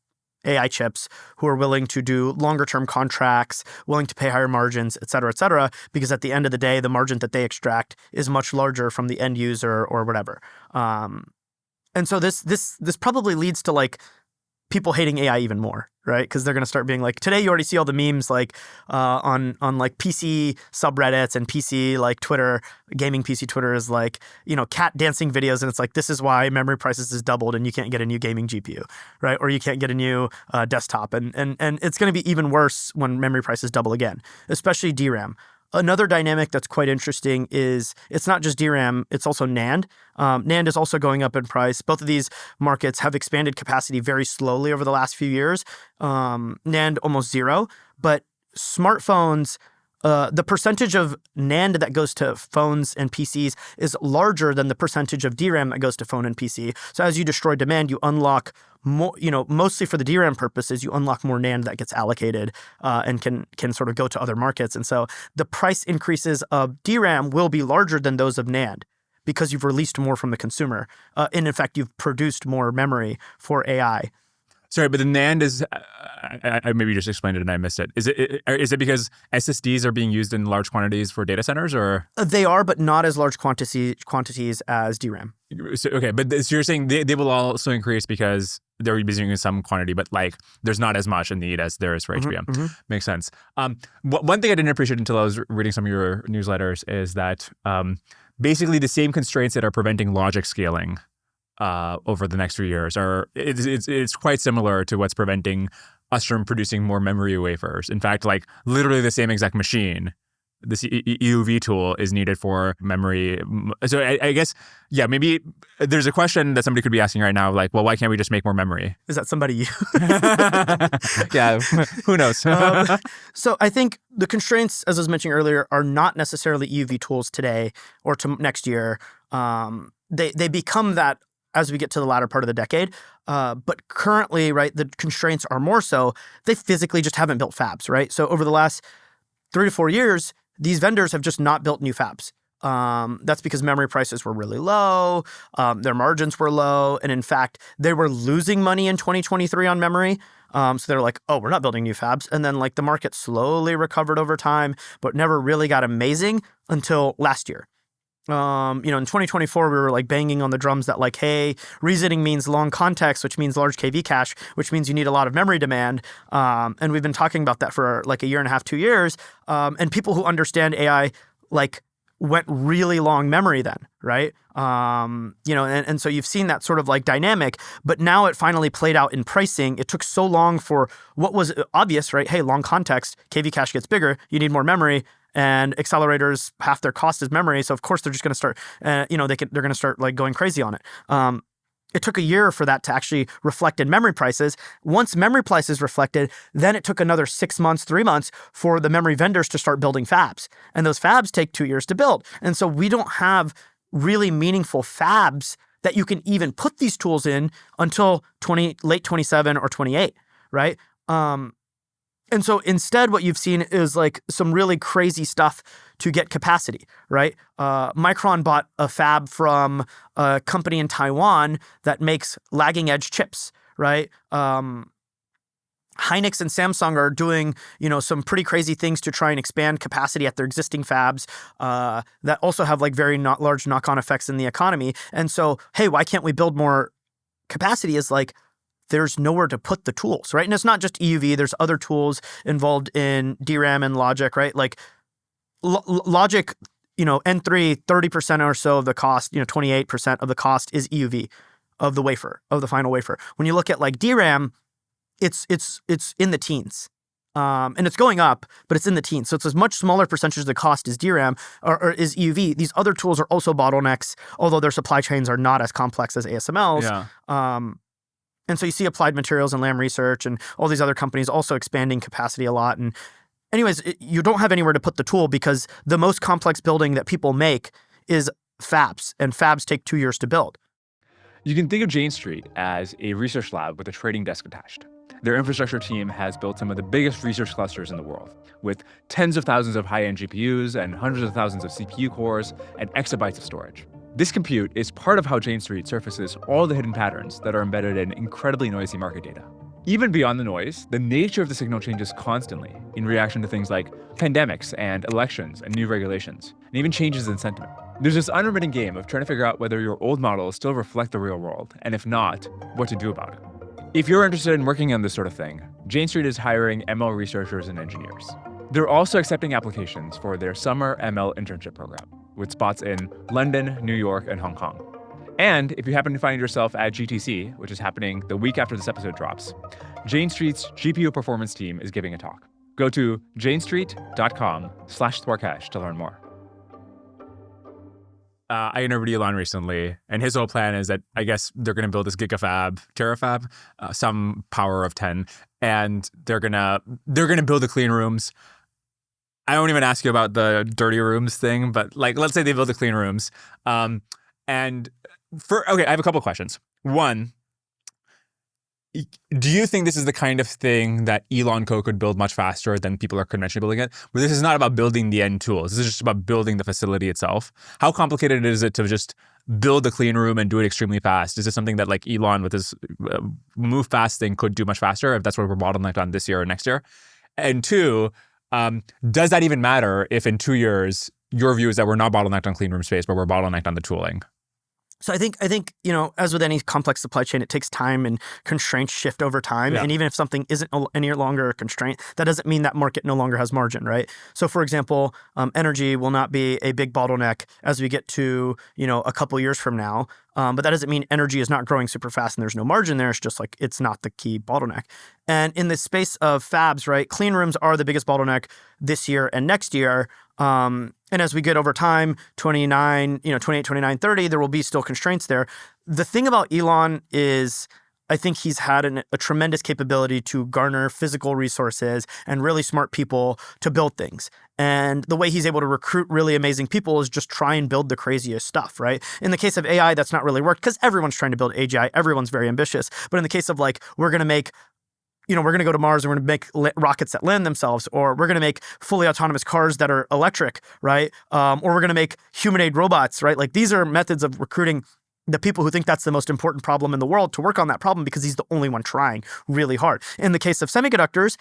AI chips who are willing to do longer term contracts, willing to pay higher margins, et cetera, because at the end of the day, the margin that they extract is much larger from the end user or whatever. And so this probably leads to like people hating AI even more, right? Because they're going to start being like, today you already see all the memes like on like PC subreddits and PC like Twitter, gaming PC Twitter is like, cat dancing videos. And it's like, this is why memory prices is doubled and you can't get a new gaming GPU, right? Or you can't get a new desktop. And it's going to be even worse when memory prices double again, especially DRAM. Another dynamic that's quite interesting is it's not just DRAM, it's also NAND. NAND is also going up in price. Both of these markets have expanded capacity very slowly over the last few years. NAND almost zero, but smartphones the percentage of NAND that goes to phones and PCs is larger than the percentage of DRAM that goes to phone and PC. So as you destroy demand, you unlock more, mostly for the DRAM purposes, you unlock more NAND that gets allocated and can sort of go to other markets. And so the price increases of DRAM will be larger than those of NAND because you've released more from the consumer. And in fact, you've produced more memory for AI. Sorry, but the NAND is, I maybe just explained it and I missed it. Is it because SSDs are being used in large quantities for data centers or? They are, but not as large quantities as DRAM. So, okay, but so you're saying they will also increase because they're using in some quantity, but like there's not as much a need as there is for HBM. Mm-hmm. Makes sense. One thing I didn't appreciate until I was reading some of your newsletters is that basically the same constraints that are preventing logic scaling over the next few years it's quite similar to what's preventing us from producing more memory wafers. In fact, like literally the same exact machine, this EUV tool is needed for memory. So I guess, yeah, maybe there's a question that somebody could be asking right now, like, well, why can't we just make more memory? Is that somebody you? Yeah, who knows? So I think the constraints, as I was mentioning earlier, are not necessarily EUV tools today or to next year. They become that as we get to the latter part of the decade. But currently, right, the constraints are more so, they physically just haven't built fabs, right? So over the last 3 to 4 years, these vendors have just not built new fabs. That's because memory prices were really low, their margins were low, and in fact, they were losing money in 2023 on memory. So they're like, oh, we're not building new fabs. And then like the market slowly recovered over time, but never really got amazing until last year. In 2024, we were like banging on the drums that like, hey, reasoning means long context, which means large KV cache, which means you need a lot of memory demand. And we've been talking about that for like a year and a half, 2 years. And people who understand AI like went really long memory then, right? And so you've seen that sort of like dynamic, but now it finally played out in pricing. It took so long for what was obvious, right? Hey, long context, KV cache gets bigger, you need more memory. And accelerators, half their cost is memory. So of course they're just going to start, they're going to start like going crazy on it. It took a year for that to actually reflect in memory prices. Once memory prices reflected, then it took another 6 months, 3 months for the memory vendors to start building fabs. And those fabs take 2 years to build. And so we don't have really meaningful fabs that you can even put these tools in until late 27 or 28, right? And so instead, what you've seen is like some really crazy stuff to get capacity, right? Micron bought a fab from a company in Taiwan that makes lagging edge chips, right? Hynix and Samsung are doing, some pretty crazy things to try and expand capacity at their existing fabs that also have like very large knock-on effects in the economy. And so, hey, why can't we build more capacity? Is like, there's nowhere to put the tools, right? And it's not just EUV. There's other tools involved in DRAM and logic, right? Like logic, N3, 30% or so of the cost, 28% of the cost is EUV of the wafer, of the final wafer. When you look at like DRAM, it's in the teens. And it's going up, but it's in the teens. So it's a much smaller percentage of the cost is DRAM or is EUV. These other tools are also bottlenecks, although their supply chains are not as complex as ASML's. Yeah. And so you see Applied Materials and Lam Research and all these other companies also expanding capacity a lot. And anyways, you don't have anywhere to put the tool because the most complex building that people make is fabs, and fabs take 2 years to build. You can think of Jane Street as a research lab with a trading desk attached. Their infrastructure team has built some of the biggest research clusters in the world, with tens of thousands of high-end GPUs and hundreds of thousands of CPU cores and exabytes of storage. This compute is part of how Jane Street surfaces all the hidden patterns that are embedded in incredibly noisy market data. Even beyond the noise, the nature of the signal changes constantly in reaction to things like pandemics and elections and new regulations, and even changes in sentiment. There's this unremitting game of trying to figure out whether your old models still reflect the real world, and if not, what to do about it. If you're interested in working on this sort of thing, Jane Street is hiring ML researchers and engineers. They're also accepting applications for their summer ML internship program, with spots in London, New York, and Hong Kong. And if you happen to find yourself at GTC, which is happening the week after this episode drops, Jane Street's GPU performance team is giving a talk. Go to janestreet.com/Thwarcash to learn more. I interviewed Elon recently, and his whole plan is that I guess they're going to build this gigafab, terafab, some power of 10, and they're gonna build the clean rooms. I won't even ask you about the dirty rooms thing, but like, let's say they build the clean rooms. Okay, I have a couple questions. One, do you think this is the kind of thing that Elon Co. could build much faster than people are conventionally building it? Where this is not about building the end tools. This is just about building the facility itself. How complicated is it to just build a clean room and do it extremely fast? Is this something that like Elon with his move fast thing could do much faster if that's what we're bottlenecked on this year or next year? And two, does that even matter if in 2 years, your view is that we're not bottlenecked on clean room space, but we're bottlenecked on the tooling? So I think as with any complex supply chain, it takes time and constraints shift over time. Yeah. And even if something isn't any longer a constraint, that doesn't mean that market no longer has margin, right? So for example, energy will not be a big bottleneck as we get to a couple years from now. But that doesn't mean energy is not growing super fast and there's no margin there. It's just like it's not the key bottleneck. And in the space of fabs, right, clean rooms are the biggest bottleneck this year and next year. And as we get over time, 28, 29, 30, there will be still constraints there. The thing about Elon is I think he's had a tremendous capability to garner physical resources and really smart people to build things. And the way he's able to recruit really amazing people is just try and build the craziest stuff, right? In the case of AI, that's not really worked because everyone's trying to build AGI. Everyone's very ambitious. But in the case of like, we're going to make we're going to go to Mars and we're going to make rockets that land themselves, or we're going to make fully autonomous cars that are electric, right? Or we're going to make humanoid robots, right? Like these are methods of recruiting the people who think that's the most important problem in the world to work on that problem because he's the only one trying really hard. In the case of semiconductors,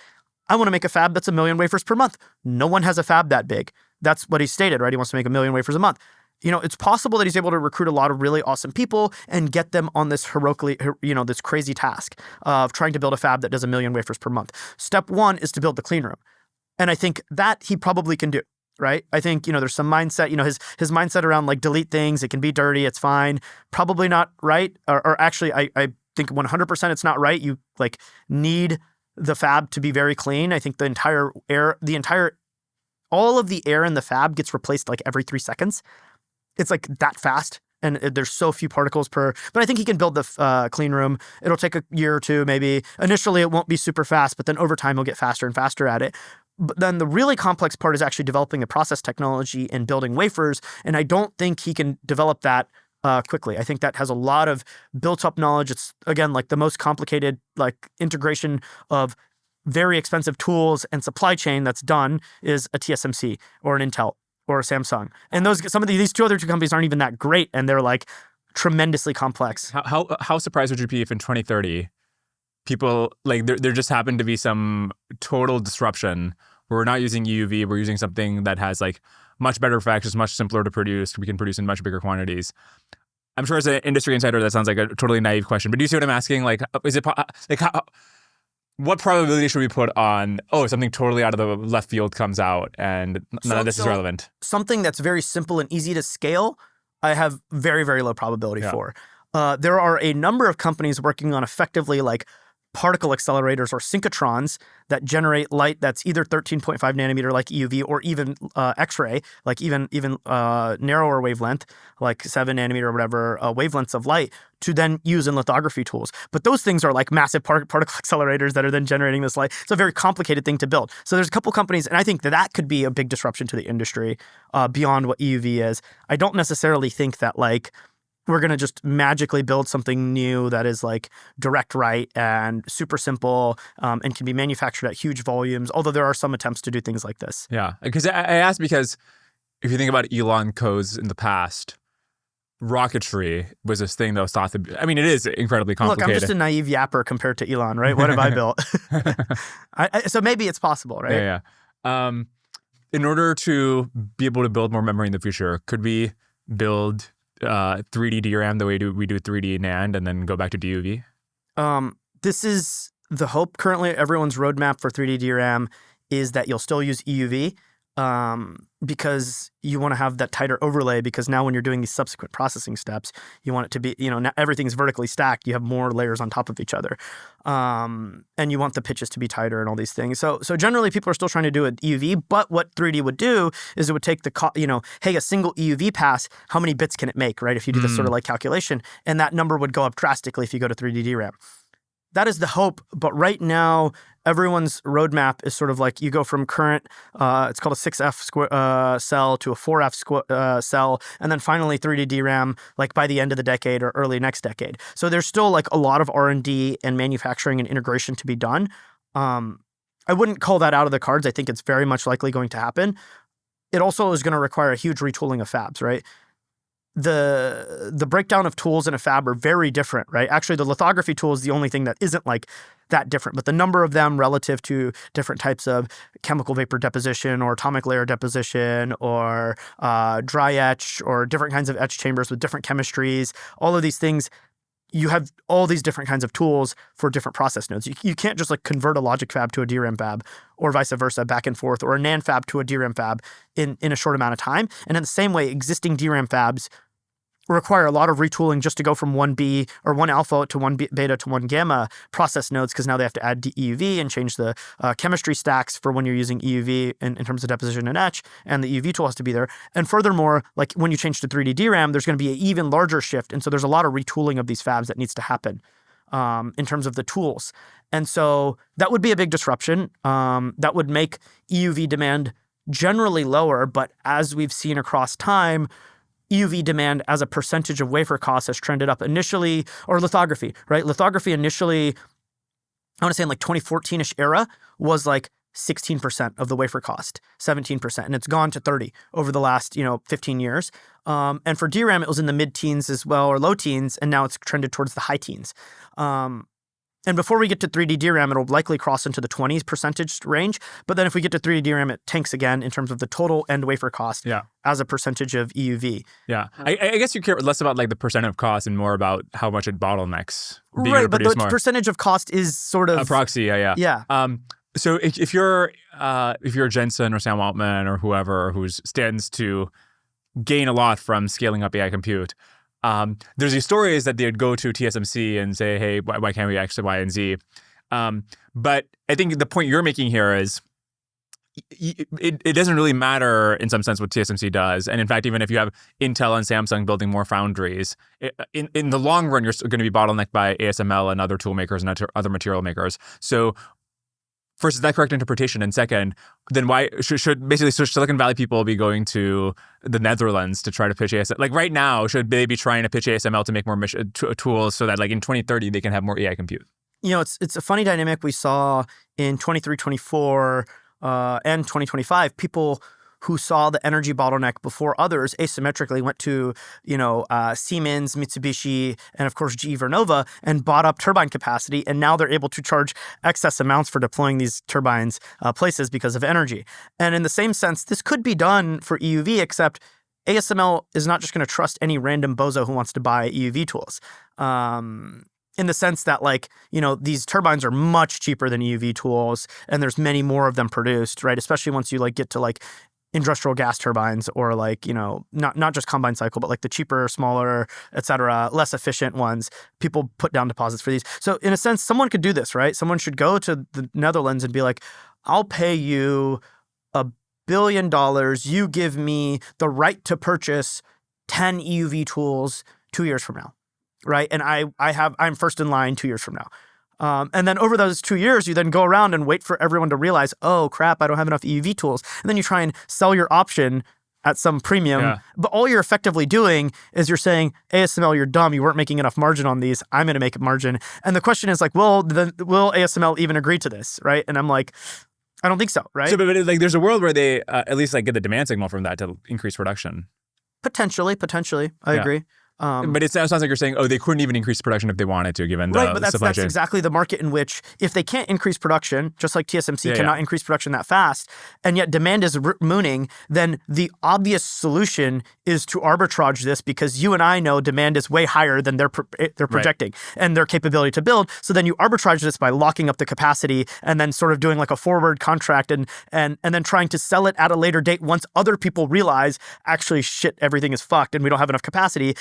I want to make a fab that's 1 million wafers per month. No one has a fab that big. That's what he stated, right? He wants to make 1 million wafers a month. It's possible that he's able to recruit a lot of really awesome people and get them on this this crazy task of trying to build a fab that does 1 million wafers per month. Step one is to build the clean room. And I think that he probably can do, right? I think, there's some mindset, his mindset around like delete things. It can be dirty. It's fine. Probably not right. Or actually, I think 100% it's not right. You like need the fab to be very clean. I think all of the air in the fab gets replaced like every 3 seconds. It's like that fast, and there's so few particles per. But I think he can build the clean room. It'll take a year or two, maybe. Initially, it won't be super fast, but then over time, he'll get faster and faster at it. But then the really complex part is actually developing the process technology and building wafers, and I don't think he can develop that quickly. I think that has a lot of built-up knowledge. It's, again, like the most complicated like integration of very expensive tools and supply chain that's done is a TSMC or an Intel or Samsung. And these two other companies aren't even that great, and they're like tremendously complex. How surprised would you be if in 2030 people like there just happened to be some total disruption where we're not using EUV, we're using something that has like much better effects, it's much simpler to produce, we can produce in much bigger quantities. I'm sure as an industry insider that sounds like a totally naive question, but do you see what I'm asking? Like, is it like how? What probability should we put on, something totally out of the left field comes out and none of this is relevant? Something that's very simple and easy to scale, I have very, very low probability for. There are a number of companies working on effectively like particle accelerators or synchrotrons that generate light that's either 13.5 nanometer like EUV or even X-ray, like even narrower wavelength, like 7 nanometer or whatever wavelengths of light to then use in lithography tools. But those things are like massive particle accelerators that are then generating this light. It's a very complicated thing to build. So there's a couple companies, and I think that could be a big disruption to the industry beyond what EUV is. I don't necessarily think that like we're going to just magically build something new that is like direct write and super simple and can be manufactured at huge volumes, although there are some attempts to do things like this. Yeah, because I asked because if you think about Elon codes in the past, rocketry was this thing that was thought to be, I mean, it is incredibly complicated. Look, I'm just a naive yapper compared to Elon, right? What have I built? So maybe it's possible, right? Yeah. In order to be able to build more memory in the future, could we build 3D DRAM the way we do 3D NAND and then go back to DUV? This is the hope. Currently, everyone's roadmap for 3D DRAM is that you'll still use EUV because you want to have that tighter overlay, because now when you're doing these subsequent processing steps, you want it to be, now everything's vertically stacked. You have more layers on top of each other. And you want the pitches to be tighter and all these things. So generally people are still trying to do it EUV, but what 3D would do is it would take a single EUV pass, how many bits can it make, right? If you do this sort of like calculation, and that number would go up drastically if you go to 3D DRAM. that is the hope. But right now, everyone's roadmap is sort of like you go from current, it's called a 6F cell to a 4F cell, and then finally 3D DRAM like by the end of the decade or early next decade. So there's still like a lot of R&D and manufacturing and integration to be done. I wouldn't call that out of the cards. I think it's very much likely going to happen. It also is going to require a huge retooling of fabs, right? The breakdown of tools in a fab are very different, right? Actually, the lithography tool is the only thing that isn't like that different, but the number of them relative to different types of chemical vapor deposition or atomic layer deposition or dry etch or different kinds of etch chambers with different chemistries, all of these things, you have all these different kinds of tools for different process nodes. You can't just like convert a logic fab to a DRAM fab or vice versa, back and forth, or a NAND fab to a DRAM fab in a short amount of time. And in the same way, existing DRAM fabs require a lot of retooling just to go from 1B or 1 alpha to 1 beta to 1 gamma process nodes, because now they have to add EUV and change the chemistry stacks for when you're using EUV in terms of deposition and etch, and the EUV tool has to be there. And furthermore, like when you change to 3D DRAM, there's going to be an even larger shift. And so there's a lot of retooling of these fabs that needs to happen in terms of the tools. And so that would be a big disruption. That would make EUV demand generally lower, but as we've seen across time, EUV demand as a percentage of wafer cost has trended up initially, or lithography, right? Lithography initially, I want to say in like 2014-ish era, was like 16% of the wafer cost, 17%, and it's gone to 30 over the last, 15 years. And for DRAM, it was in the mid-teens as well, or low teens, and now it's trended towards the high teens. And before we get to 3D DRAM, it'll likely cross into the 20% range. But then if we get to 3D DRAM, it tanks again in terms of the total end wafer cost as a percentage of EUV. Yeah. I guess you care less about like the percent of cost and more about how much it bottlenecks. Right, but the percentage of cost is sort of... a proxy, yeah. So if you're Jensen or Sam Altman or whoever who stands to gain a lot from scaling up AI compute, there's these stories that they'd go to TSMC and say, hey, why can't we X, Y, and Z? But I think the point you're making here is it doesn't really matter in some sense what TSMC does. And in fact, even if you have Intel and Samsung building more foundries, in the long run, you're going to be bottlenecked by ASML and other tool makers and other material makers. So first, is that correct interpretation? And second, then why should Silicon Valley people be going to the Netherlands to try to pitch ASML? Like right now, should they be trying to pitch ASML to make more tools so that like in 2030 they can have more AI compute? It's a funny dynamic we saw in 23, 24, and 2025. People who saw the energy bottleneck before others asymmetrically went to, Siemens, Mitsubishi, and of course GE Vernova and bought up turbine capacity. And now they're able to charge excess amounts for deploying these turbines places because of energy. And in the same sense, this could be done for EUV, except ASML is not just going to trust any random bozo who wants to buy EUV tools. In the sense that these turbines are much cheaper than EUV tools, and there's many more of them produced, right? Especially once you get to industrial gas turbines or not just combined cycle, but the cheaper, smaller, et cetera, less efficient ones. People put down deposits for these. So in a sense, someone could do this, right? Someone should go to the Netherlands and be like, I'll pay you $1 billion. You give me the right to purchase 10 EUV tools 2 years from now, right? And I'm first in line 2 years from now. And then over those 2 years, you then go around and wait for everyone to realize, oh, crap, I don't have enough EUV tools. And then you try and sell your option at some premium. Yeah. But all you're effectively doing is you're saying, ASML, you're dumb. You weren't making enough margin on these. I'm going to make a margin. And the question is will ASML even agree to this, right? And I'm like, I don't think so, right? So, but there's a world where they at least get the demand signal from that to increase production. Potentially. I agree. But it sounds like you're saying, they couldn't even increase production if they wanted to, given the right, but supply chain. That's exactly the market in which, if they can't increase production, just like TSMC cannot increase production that fast, and yet demand is mooning, then the obvious solution is to arbitrage this, because you and I know demand is way higher than they're projecting and their capability to build. So then you arbitrage this by locking up the capacity and then sort of doing a forward contract and then trying to sell it at a later date once other people realize, actually, shit, everything is fucked and we don't have enough capacity.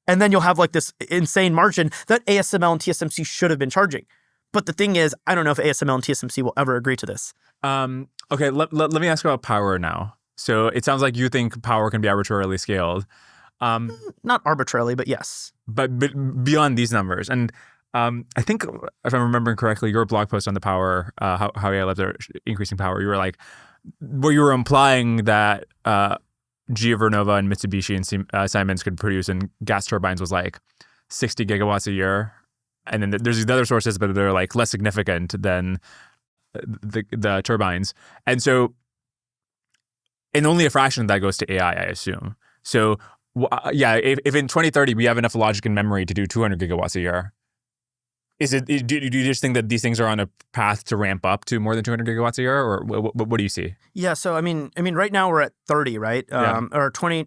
And then you'll have this insane margin that ASML and TSMC should have been charging. But the thing is, I don't know if ASML and TSMC will ever agree to this. Okay, let me ask about power now. So it sounds like you think power can be arbitrarily scaled. Not arbitrarily, but yes. But beyond these numbers. And I think if I'm remembering correctly, your blog post on the power, how AI labs are increasing power, you were like, where you were implying that GE Vernova and Mitsubishi and Siemens could produce in gas turbines was like 60 gigawatts a year. And then there's these other sources, but they're like less significant than the turbines. And so, and only a fraction of that goes to AI, I assume. So yeah, if in 2030 we have enough logic and memory to do 200 gigawatts a year, do you just think that these things are on a path to ramp up to more than 200 gigawatts a year, or what do you see? Yeah, so I mean, right now we're at 30, right? Or 20.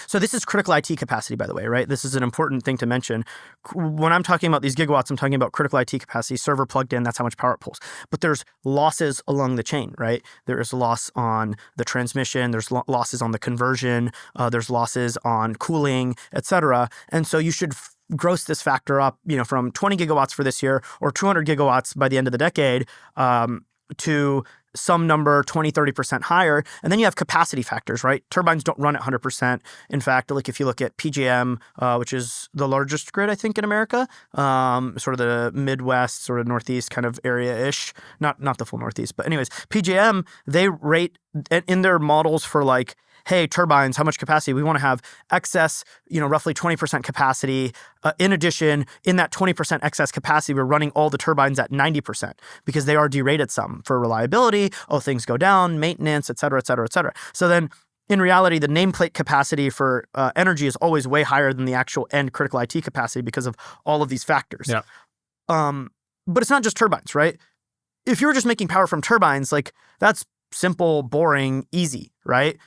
So this is critical IT capacity, by the way, right? This is an important thing to mention. When I'm talking about these gigawatts, I'm talking about critical IT capacity, server plugged in, that's how much power it pulls. But there's losses along the chain, right? There is loss on the transmission, there's losses on the conversion, there's losses on cooling, et cetera. And so you should gross this factor up, from 20 gigawatts for this year or 200 gigawatts by the end of the decade to some number 20, 30% higher. And then you have capacity factors, right? Turbines don't run at 100%. In fact, like if you look at PJM, which is the largest grid, I think, in America, sort of the Midwest, sort of Northeast kind of area-ish, not the full Northeast. But anyways, PJM, they rate in their models for like, hey, turbines, how much capacity? We want to have excess, roughly 20% capacity. In addition, in that 20% excess capacity, we're running all the turbines at 90% because they are derated some for reliability. Oh, things go down, maintenance, et cetera, et cetera, et cetera. So then in reality, the nameplate capacity for energy is always way higher than the actual end critical IT capacity because of all of these factors. Yeah. But it's not just turbines, right? If you were just making power from turbines, like that's simple, boring, easy, right?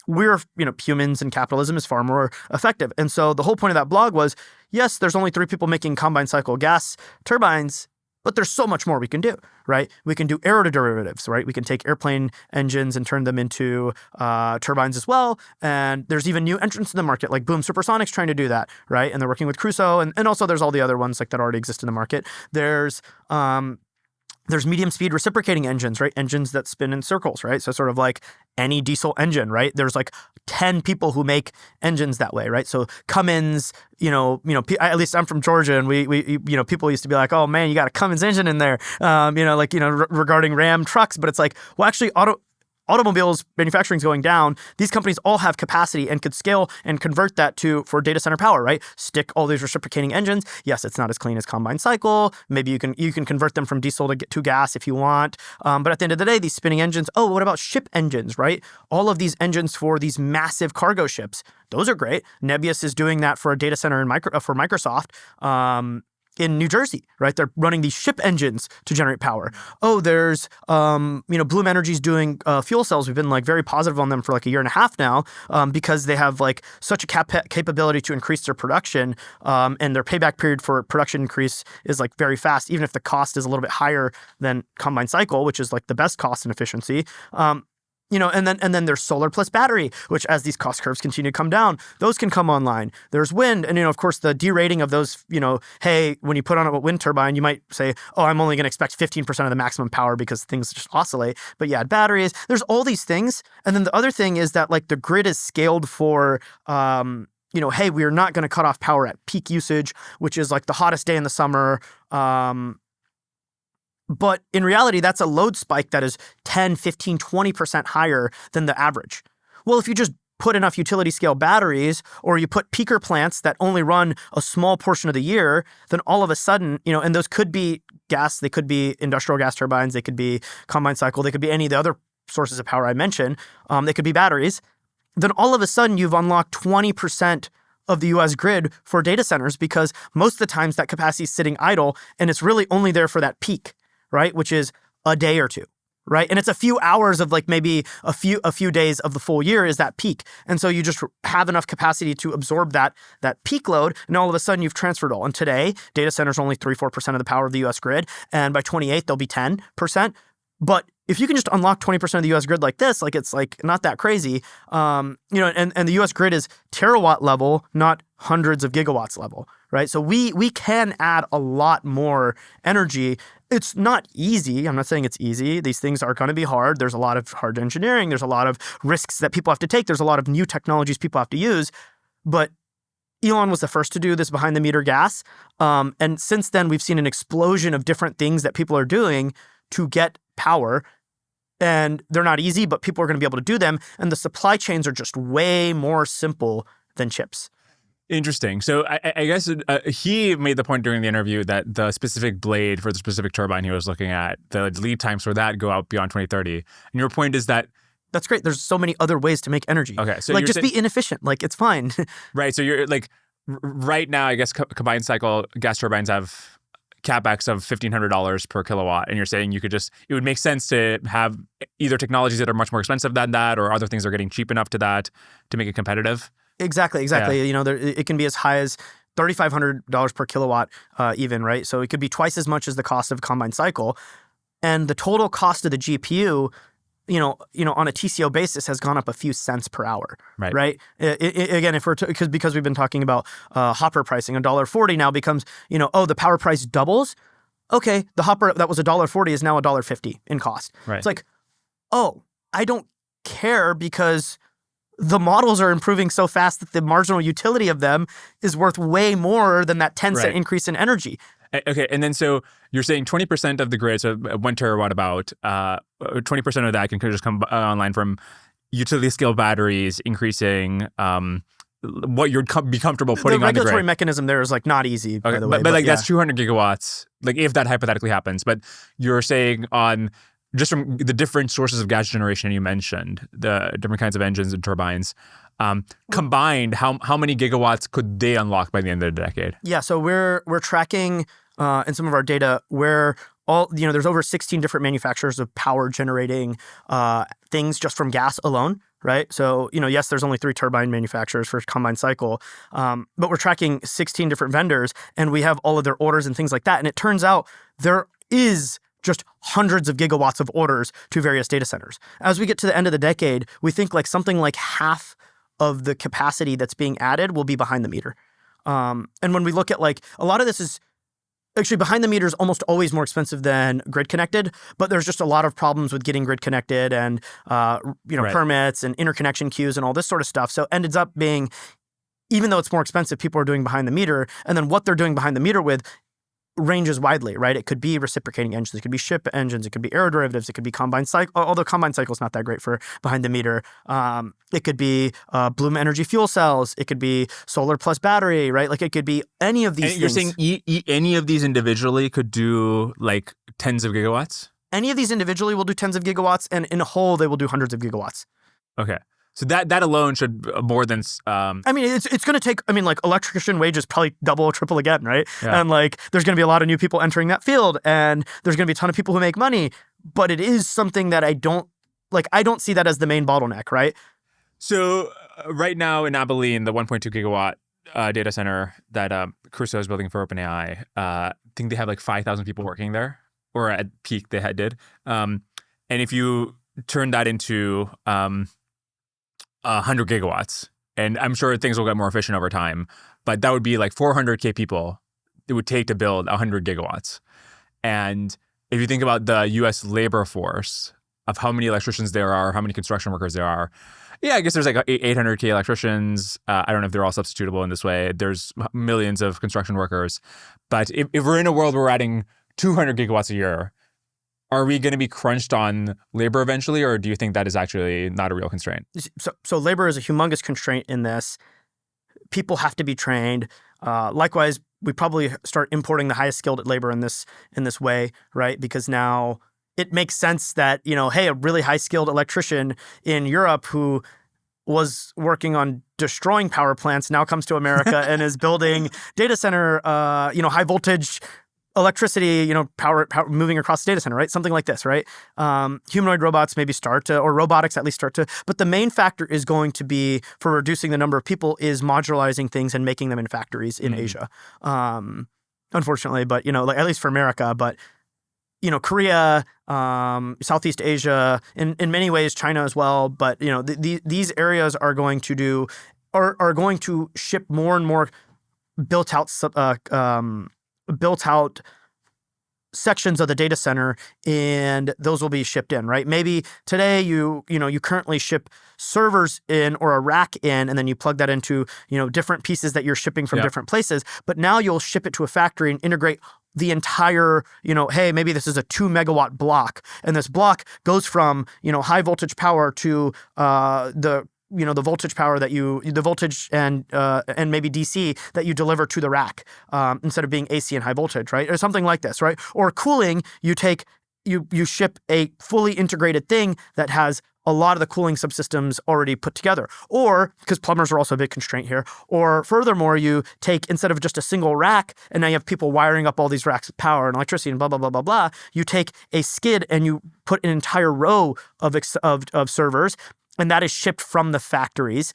We're, humans and capitalism is far more effective. And so the whole point of that blog was, yes, there's only 3 people making combined cycle gas turbines, but there's so much more we can do, right? We can do aeroderivatives, right? We can take airplane engines and turn them into turbines as well. And there's even new entrants in the market, like Boom Supersonics trying to do that, right? And they're working with Crusoe. And also there's all the other ones like that already exist in the market. There's medium speed reciprocating engines, right? Engines that spin in circles, right? So sort of like any diesel engine, right? There's like 10 people who make engines that way, right? So Cummins, at least I'm from Georgia, and we people used to be like, oh man, you got a Cummins engine in there, regarding Ram trucks, but it's like, well, actually, automobiles manufacturing is going down. These companies all have capacity and could scale and convert that for data center power, right? Stick all these reciprocating engines. Yes, it's not as clean as combined cycle. Maybe you can convert them from diesel to gas if you want. But at the end of the day, these spinning engines, what about ship engines, right? All of these engines for these massive cargo ships, those are great. Nebius is doing that for a data center for Microsoft. In New Jersey, right? They're running these ship engines to generate power. Oh, there's, Bloom Energy's doing fuel cells. We've been like very positive on them for like a year and a half now because they have like such a capability to increase their production and their payback period for production increase is like very fast, even if the cost is a little bit higher than combined cycle, which is like the best cost and efficiency. And then there's solar plus battery, which as these cost curves continue to come down, those can come online. There's wind. And, of course, the derating of those, hey, when you put on a wind turbine, you might say, oh, I'm only going to expect 15% of the maximum power because things just oscillate. But you add batteries. There's all these things. And then the other thing is that like the grid is scaled for, hey, we are not going to cut off power at peak usage, which is like the hottest day in the summer. But in reality, that's a load spike that is 10, 15, 20% higher than the average. Well, if you just put enough utility scale batteries or you put peaker plants that only run a small portion of the year, then all of a sudden, and those could be gas, they could be industrial gas turbines, they could be combined cycle, they could be any of the other sources of power I mentioned, they could be batteries, then all of a sudden you've unlocked 20% of the US grid for data centers because most of the times that capacity is sitting idle and it's really only there for that peak, right? Which is a day or two, right? And it's a few hours of like maybe a few days of the full year is that peak. And so you just have enough capacity to absorb that peak load. And all of a sudden you've transferred all. And today, data centers are only 3-4% of the power of the US grid. And by 2028, they'll be 10%. But if you can just unlock 20% of the US grid like this, like it's like not that crazy, and the US grid is terawatt level, not hundreds of gigawatts level, right? So we can add a lot more energy. It's not easy. I'm not saying it's easy. These things are going to be hard. There's a lot of hard engineering. There's a lot of risks that people have to take. There's a lot of new technologies people have to use. But Elon was the first to do this behind the meter gas. And since then, we've seen an explosion of different things that people are doing to get power. And they're not easy, but people are going to be able to do them. And the supply chains are just way more simple than chips. Interesting. So I guess he made the point during the interview that the specific blade for the specific turbine he was looking at, the lead times for that go out beyond 2030. And your point is that that's great. There's so many other ways to make energy. Okay, so like just be inefficient. Like it's fine. Right. So you're like right now, I guess combined cycle gas turbines have capex of $1,500 per kilowatt, and you're saying it would make sense to have either technologies that are much more expensive than that, or other things that are getting cheap enough to that to make it competitive. Exactly. Yeah. You know, it can be as high as $3,500 per kilowatt, even, right? So it could be twice as much as the cost of a combined cycle, and the total cost of the GPU, you know, on a TCO basis has gone up a few cents per hour, right? Again, if because we've been talking about Hopper pricing, $1.40 now becomes, the power price doubles. Okay, the Hopper that was $1.40 is now $1.50 in cost. Right. It's like, oh, I don't care because the models are improving so fast that the marginal utility of them is worth way more than that 10-cent increase in energy. Okay, and then so you're saying 20% of the grid, so 1 terawatt about, 20% of that can just come online from utility scale batteries increasing what you'd be comfortable putting on the grid. The regulatory mechanism there is like not easy, by the way. But that's 200 gigawatts, like if that hypothetically happens. But you're saying on just from the different sources of gas generation you mentioned, the different kinds of engines and turbines, combined, how many gigawatts could they unlock by the end of the decade? Yeah, so we're tracking in some of our data where there's over 16 different manufacturers of power generating things just from gas alone, right? So, yes, there's only 3 turbine manufacturers for combined cycle, but we're tracking 16 different vendors, and we have all of their orders and things like that. And it turns out there is just hundreds of gigawatts of orders to various data centers. As we get to the end of the decade, we think like something like half of the capacity that's being added will be behind the meter. And when we look at like, a lot of this is actually behind the meter is almost always more expensive than grid connected, but there's just a lot of problems with getting grid connected and, permits and interconnection queues and all this sort of stuff. So it ends up being, even though it's more expensive, people are doing behind the meter, and then what they're doing behind the meter with ranges widely, right? It could be reciprocating engines, it could be ship engines, it could be aeroderivatives, it could be combined cycle, although combined cycle is not that great for behind the meter. It could be Bloom Energy fuel cells, it could be solar plus battery, right? Like it could be any of these things. You're saying any of these individually could do like tens of gigawatts? Any of these individually will do tens of gigawatts, and in a whole, they will do hundreds of gigawatts. Okay. So that alone should more than. I mean, it's going to take. I mean, like electrician wages probably double or triple again, right? Yeah. And like, there's going to be a lot of new people entering that field, and there's going to be a ton of people who make money. But it is something that I don't see that as the main bottleneck, right? So right now in Abilene, the 1.2 gigawatt data center that Crusoe is building for OpenAI, I think they have like 5,000 people working there, or at peak they did. And if you turn that into 100 gigawatts, and I'm sure things will get more efficient over time, but that would be like 400K people it would take to build 100 gigawatts. And if you think about the U.S. labor force of how many electricians there are, how many construction workers there are, I guess there's like 800K electricians. I don't know if they're all substitutable in this way. There's millions of construction workers. But if we're in a world where we're adding 200 gigawatts a year, are we going to be crunched on labor eventually, or do you think that is actually not a real constraint? So labor is a humongous constraint in this. People have to be trained. Likewise, we probably start importing the highest skilled labor in this way, right? Because now it makes sense that, hey, a really high skilled electrician in Europe who was working on destroying power plants now comes to America and is building data center, high voltage electricity, power moving across the data center, right? Something like this, right? Humanoid robots maybe start to, or robotics at least start to, but the main factor is going to be for reducing the number of people is modularizing things and making them in factories in Asia. Unfortunately, but, like, at least for America, but, Korea, Southeast Asia, in many ways, China as well. But, these areas are going to are going to ship more and more built out sections of the data center, and those will be shipped in, right? Maybe today you currently ship servers in or a rack in, and then you plug that into different pieces that you're shipping from different places. But now you'll ship it to a factory and integrate the entire, hey, maybe this is a 2 megawatt block, and this block goes from high voltage power to the voltage power the voltage and maybe DC that you deliver to the rack instead of being AC and high voltage, right? Or something like this, right? Or cooling, you ship a fully integrated thing that has a lot of the cooling subsystems already put together. Or, because plumbers are also a big constraint here, or furthermore, you take, instead of just a single rack, and now you have people wiring up all these racks with power and electricity and blah, blah, blah, blah, blah, you take a skid and you put an entire row of servers, and that is shipped from the factories.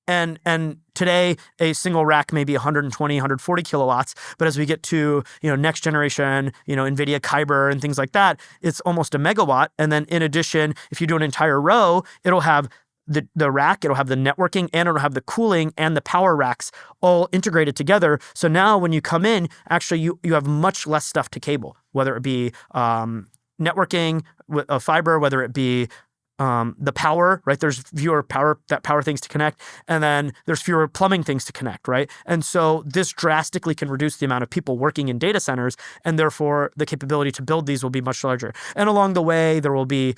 And today, a single rack may be 120, 140 kilowatts. But as we get to next generation, Nvidia Kyber and things like that, it's almost a megawatt. And then in addition, if you do an entire row, it'll have the rack, it'll have the networking, and it'll have the cooling and the power racks all integrated together. So now when you come in, actually you have much less stuff to cable, whether it be networking, fiber, whether it be the power, right? There's fewer power things to connect, and then there's fewer plumbing things to connect, right? And so this drastically can reduce the amount of people working in data centers, and therefore the capability to build these will be much larger. And along the way, there will be,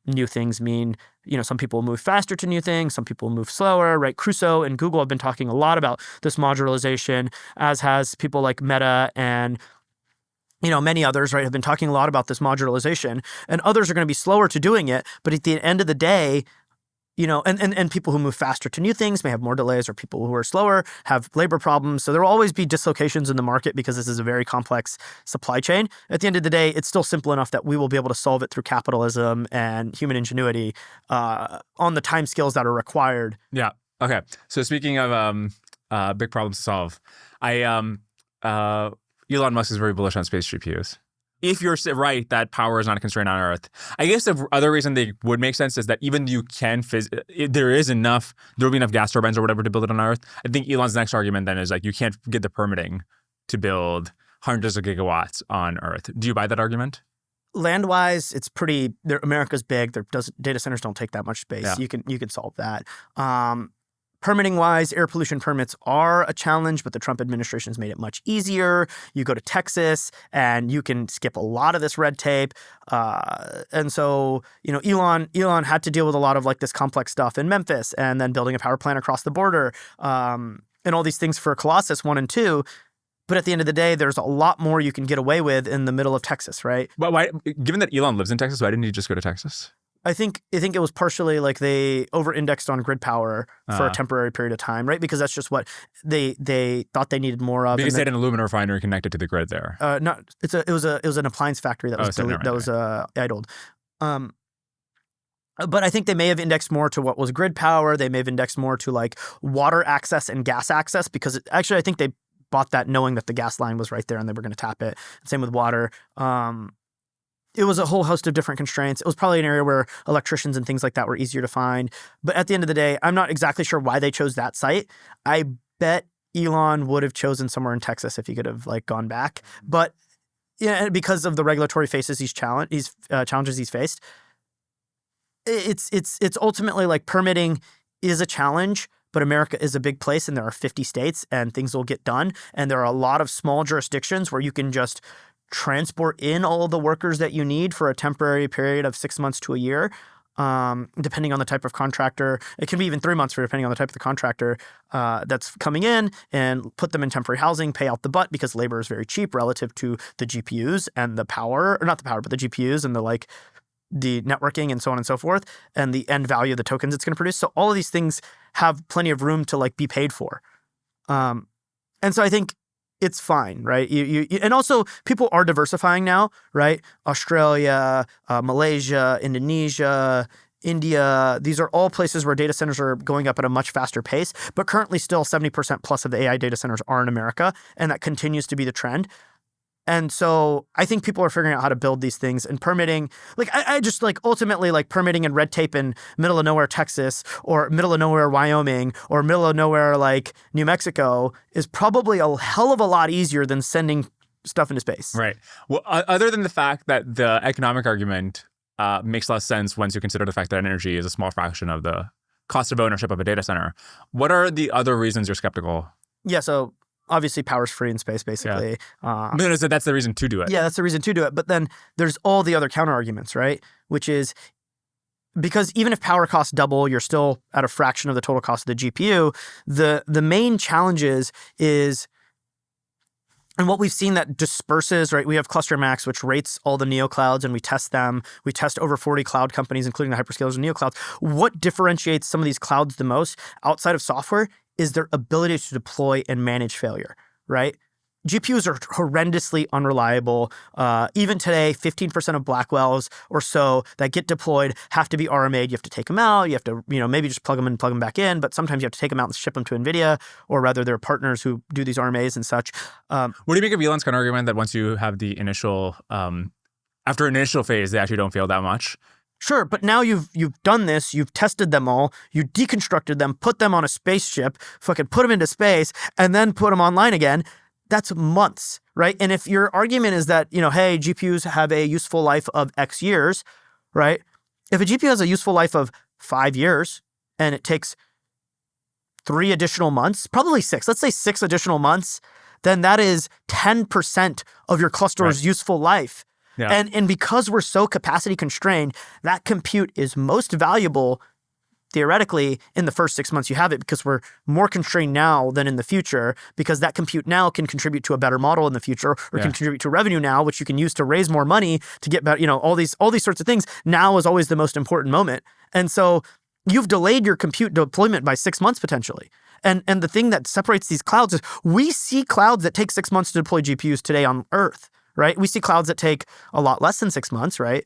new things mean, some people will move faster to new things, some people will move slower, right? Crusoe and Google have been talking a lot about this modularization, as has people like Meta and many others, right, have been talking a lot about this modularization, and others are going to be slower to doing it. But at the end of the day, and people who move faster to new things may have more delays, or people who are slower have labor problems. So there will always be dislocations in the market because this is a very complex supply chain. At the end of the day, it's still simple enough that we will be able to solve it through capitalism and human ingenuity on the timescales that are required. Yeah. Okay. So speaking of big problems to solve, Elon Musk is very bullish on space GPUs. If you're right that power is not a constraint on Earth, I guess the other reason they would make sense is that even you can there will be enough gas turbines or whatever to build it on Earth. I think Elon's next argument then is you can't get the permitting to build hundreds of gigawatts on Earth. Do you buy that argument? Land-wise, it's pretty. America's big. Data centers don't take that much space. Yeah. You can solve that. Permitting-wise, air pollution permits are a challenge, but the Trump administration has made it much easier. You go to Texas, and you can skip a lot of this red tape. And so, Elon had to deal with a lot of this complex stuff in Memphis, and then building a power plant across the border, and all these things for Colossus 1 and 2. But at the end of the day, there's a lot more you can get away with in the middle of Texas, right? But why, given that Elon lives in Texas, why didn't he just go to Texas? I think it was partially they over-indexed on grid power for a temporary period of time, right? Because that's just what they thought they needed more of. Because they had an aluminum refinery connected to the grid there. It was an appliance factory that was idled. But I think they may have indexed more to what was grid power. They may have indexed more to water access and gas access, because actually I think they bought that knowing that the gas line was right there and they were going to tap it. Same with water. It was a whole host of different constraints. It was probably an area where electricians and things like that were easier to find. But at the end of the day, I'm not exactly sure why they chose that site. I bet Elon would have chosen somewhere in Texas if he could have gone back. But because of the regulatory challenges he's faced, it's ultimately permitting is a challenge. But America is a big place, and there are 50 states, and things will get done. And there are a lot of small jurisdictions where you can just transport in all of the workers that you need for a temporary period of 6 months to a year, depending on the type of contractor. It can be even 3 months depending on the type of the contractor that's coming in, and put them in temporary housing, pay out the butt because labor is very cheap relative to the GPUs and the power, or not the power, but the GPUs and the networking and so on and so forth, and the end value of the tokens it's going to produce. So all of these things have plenty of room to be paid for. And so I think it's fine, right? And also people are diversifying now, right? Australia, Malaysia, Indonesia, India, these are all places where data centers are going up at a much faster pace, but currently still 70% plus of the AI data centers are in America, and that continues to be the trend. And so I think people are figuring out how to build these things, and permitting, I just ultimately permitting and red tape in middle of nowhere Texas, or middle of nowhere Wyoming, or middle of nowhere New Mexico is probably a hell of a lot easier than sending stuff into space. Right. Well, other than the fact that the economic argument makes less sense once you consider the fact that energy is a small fraction of the cost of ownership of a data center, what are the other reasons you're skeptical? Yeah, so obviously power's free in space, basically. No, so that's the reason to do it. Yeah, that's the reason to do it. But then there's all the other counter arguments, right? Which is because even if power costs double, you're still at a fraction of the total cost of the GPU. The main challenges is, and what we've seen that disperses, right? We have Cluster Max, which rates all the neoclouds, and we test them. We test over 40 cloud companies, including the hyperscalers and neoclouds. What differentiates some of these clouds the most outside of software is their ability to deploy and manage failure, right? GPUs are horrendously unreliable. Even today, 15% of Blackwells or so that get deployed have to be RMA'd. You have to take them out. You have to, maybe just plug them in and plug them back in. But sometimes you have to take them out and ship them to Nvidia, or rather their partners who do these RMAs and such. What do you make of Elon's counter argument that once you have the initial, after an initial phase, they actually don't fail that much? Sure, but now you've done this, you've tested them all, you deconstructed them, put them on a spaceship, fucking put them into space, and then put them online again. That's months, right? And if your argument is that, hey, GPUs have a useful life of X years, right? If a GPU has a useful life of 5 years and it takes 3 additional months, probably 6, let's say 6 additional months, then that is 10% of your cluster's useful life. Yeah. And because we're so capacity constrained, that compute is most valuable theoretically in the first 6 months you have it, because we're more constrained now than in the future, because that compute now can contribute to a better model in the future, or can contribute to revenue now, which you can use to raise more money to get better, all these sorts of things. Now is always the most important moment. And so you've delayed your compute deployment by 6 months potentially. And the thing that separates these clouds is we see clouds that take 6 months to deploy GPUs today on Earth, right? We see clouds that take a lot less than 6 months, right?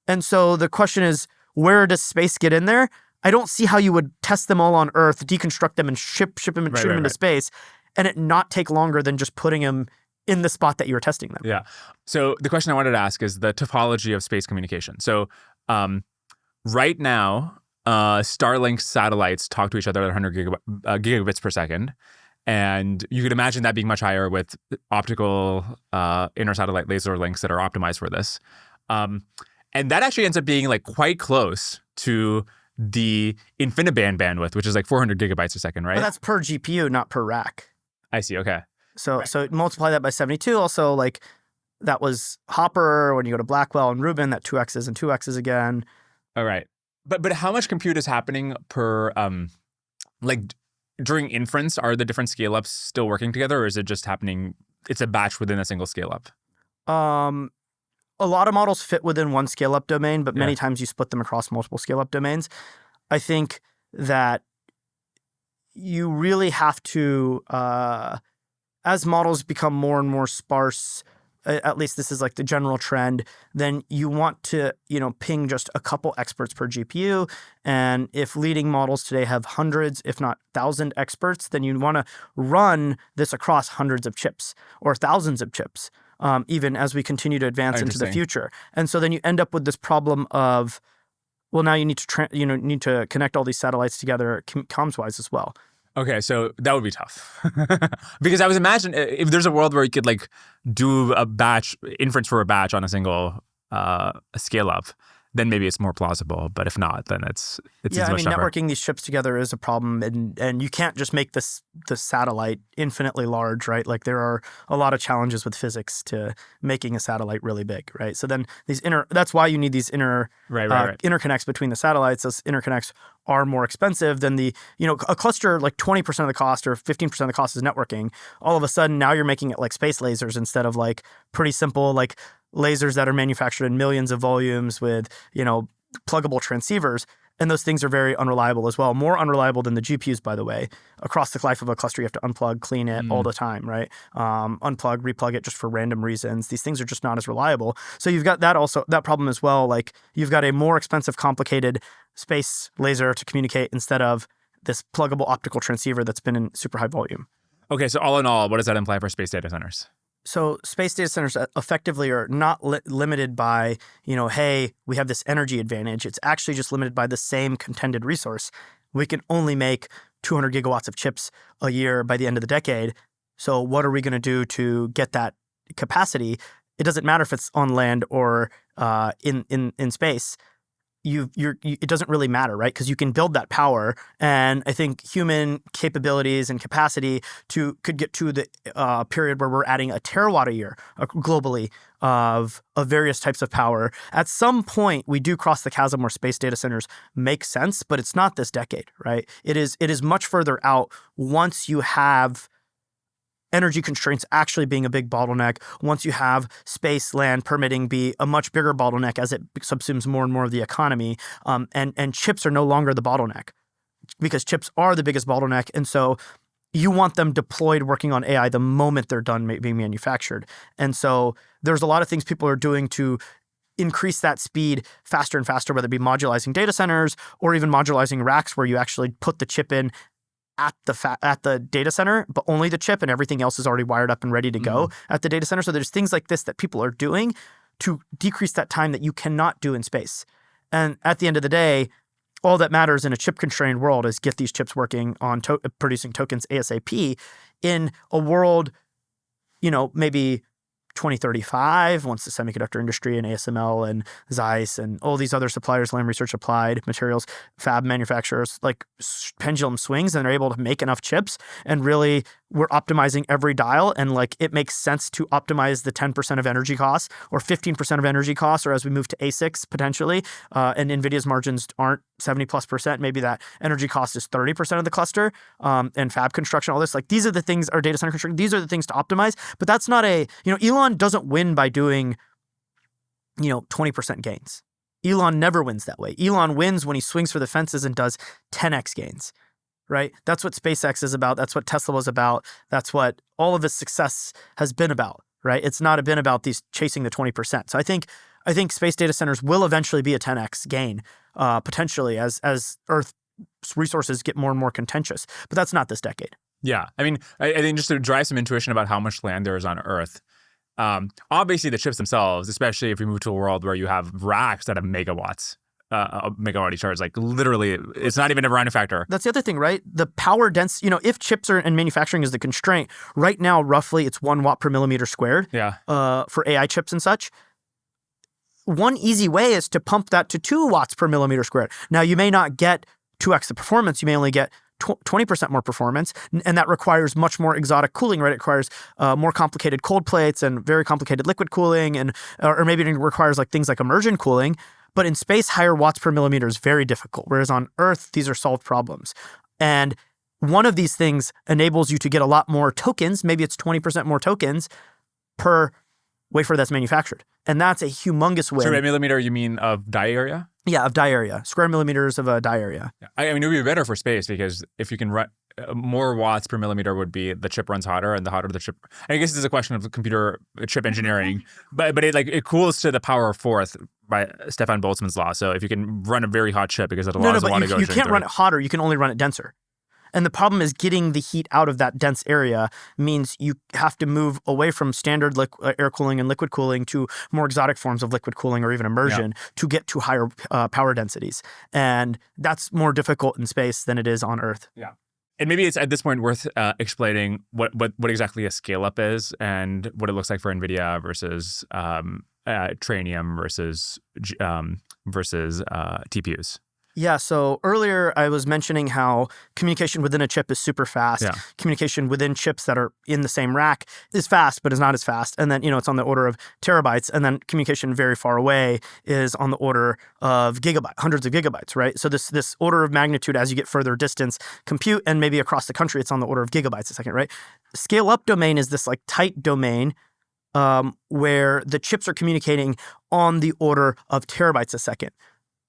And so the question is, where does space get in there? I don't see how you would test them all on Earth, deconstruct them, and ship them and shoot them into space, and it not take longer than just putting them in the spot that you were testing them. Yeah. So the question I wanted to ask is the topology of space communication. So right now, Starlink satellites talk to each other at 100 gigabits per second. And you could imagine that being much higher with optical inter-satellite laser links that are optimized for this. And that actually ends up being quite close to the InfiniBand bandwidth, which is 400 gigabytes a second, right? But that's per GPU, not per rack. I see. Okay. So multiply that by 72. Also, that was Hopper. When you go to Blackwell and Rubin, that 2x's and 2x's again. All right. But how much compute is happening per during inference? Are the different scale-ups still working together, or is it just happening? It's a batch within a single scale-up. A lot of models fit within one scale-up domain, but many times you split them across multiple scale-up domains. I think that you really have to, as models become more and more sparse, at least this is the general trend, then you want to, ping just a couple experts per GPU. And if leading models today have hundreds, if not 1,000 experts, then you want to run this across hundreds of chips or thousands of chips. Even as we continue to advance into the future. And so then you end up with this problem of, well, now you need to need to connect all these satellites together comms-wise as well. Okay, so that would be tough. Because I was imagining if there's a world where you could do a batch inference for a batch on a single scale up, then maybe it's more plausible. But if not, then it's much tougher. Networking these chips together is a problem, and you can't just make the satellite infinitely large, right? There are a lot of challenges with physics to making a satellite really big, right? So then that's why you need these interconnects between the satellites. Those interconnects are more expensive than a cluster 20% of the cost or 15% of the cost is networking. All of a sudden now you're making it space lasers instead of pretty simple lasers that are manufactured in millions of volumes with, pluggable transceivers. And those things are very unreliable as well. More unreliable than the GPUs, by the way. Across the life of a cluster, you have to unplug, clean it all the time, right? Unplug, replug it just for random reasons. These things are just not as reliable. So you've got that problem as well. You've got a more expensive, complicated space laser to communicate instead of this pluggable optical transceiver that's been in super high volume. Okay, so all in all, what does that imply for space data centers? So space data centers effectively are not limited by, hey, we have this energy advantage. It's actually just limited by the same contended resource. We can only make 200 gigawatts of chips a year by the end of the decade. So what are we going to do to get that capacity, it doesn't matter if it's on land or in space. It doesn't really matter, right? Because you can build that power, and I think human capabilities and capacity could get to the period where we're adding a terawatt a year globally of various types of power. At some point, we do cross the chasm where space data centers make sense, but it's not this decade, right? It is much further out once you have energy constraints actually being a big bottleneck, once you have space, land, permitting be a much bigger bottleneck as it subsumes more and more of the economy, and chips are no longer the bottleneck because chips are the biggest bottleneck. And so you want them deployed working on AI the moment they're done being manufactured. And so there's a lot of things people are doing to increase that speed faster and faster, whether it be modularizing data centers or even modularizing racks where you actually put the chip in at the data center, but only the chip and everything else is already wired up and ready to go at the data center. So there's things like this that people are doing to decrease that time that you cannot do in space. And at the end of the day, all that matters in a chip-constrained world is get these chips working on producing tokens ASAP in a world, maybe 2035, once the semiconductor industry and ASML and Zeiss and all these other suppliers, Lam Research Applied, materials, fab manufacturers, like pendulum swings and they're able to make enough chips, and really we're optimizing every dial, and like it makes sense to optimize the 10% of energy costs or 15% of energy costs, or as we move to ASICs potentially, and Nvidia's margins aren't 70+%, maybe that energy cost is 30% of the cluster, and fab construction, all this, like these are the things, or data center construction, these are the things to optimize. But that's not Elon doesn't win by doing 20% gains. Elon never wins that way. Elon wins when he swings for the fences and does 10x gains, right? That's what SpaceX is about. That's what Tesla was about. That's what all of his success has been about, right? It's not been about these chasing the 20%. So I think space data centers will eventually be a 10x gain, potentially as Earth's resources get more and more contentious. But that's not this decade. Yeah. I mean, I think just to drive some intuition about how much land there is on Earth, obviously the chips themselves, especially if we move to a world where you have racks that have megawatts, megawatt charge, like literally, it's not even a rounding factor. That's the other thing, right? The power dense, if chips are and manufacturing is the constraint, right now, roughly it's 1 watt per millimeter squared. Yeah. For AI chips and such. One easy way is to pump that to 2 watts per millimeter squared. Now, you may not get 2x the performance. You may only get 20% more performance, and that requires much more exotic cooling, right? It requires more complicated cold plates and very complicated liquid cooling, and or maybe it requires like things like immersion cooling. But in space, higher watts per millimeter is very difficult, whereas on Earth, these are solved problems. And one of these things enables you to get a lot more tokens, maybe it's 20% more tokens per wafer that's manufactured. And that's a humongous win. Square millimeter, you mean of die area? Yeah, of die area. Square millimeters of a die area. Yeah. I mean, it would be better for space because if you can run more watts per millimeter would be the chip runs hotter, and the hotter the chip. I guess it's a question of the computer chip engineering, but it cools to the power of fourth by Stefan Boltzmann's law. So if you can run a very hot chip because it allows the water to go. You can't run it hotter. You can only run it denser. And the problem is getting the heat out of that dense area means you have to move away from standard air cooling and liquid cooling to more exotic forms of liquid cooling or even immersion to get to higher power densities. And that's more difficult in space than it is on Earth. Yeah. And maybe it's at this point worth explaining what exactly a scale-up is and what it looks like for NVIDIA versus Trainium versus TPUs. Yeah, so earlier I was mentioning how communication within a chip is super fast. Yeah. Communication within chips that are in the same rack is fast, but is not as fast. And then, it's on the order of terabytes. And then communication very far away is on the order of hundreds of gigabytes, right? So this order of magnitude as you get further distance, compute, and maybe across the country, it's on the order of gigabytes a second, right? Scale-up domain is this like tight domain where the chips are communicating on the order of terabytes a second.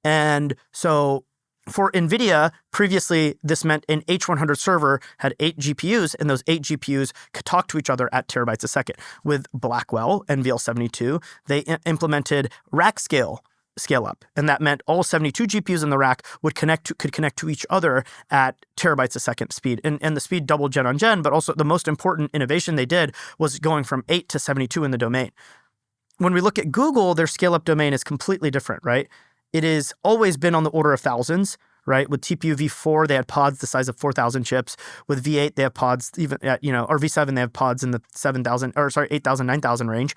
And so for NVIDIA, previously, this meant an H100 server had 8 GPUs, and those 8 GPUs could talk to each other at terabytes a second. With Blackwell, NVL72, they implemented rack scale-up, and that meant all 72 GPUs in the rack could connect to each other at terabytes a second speed. And the speed doubled gen on gen, but also the most important innovation they did was going from 8 to 72 in the domain. When we look at Google, their scale-up domain is completely different, right? It has always been on the order of thousands, right? With TPU v4, they had pods the size of 4,000 chips. With v8, they have pods even at, or v7, they have pods in the 8,000, 9,000 range.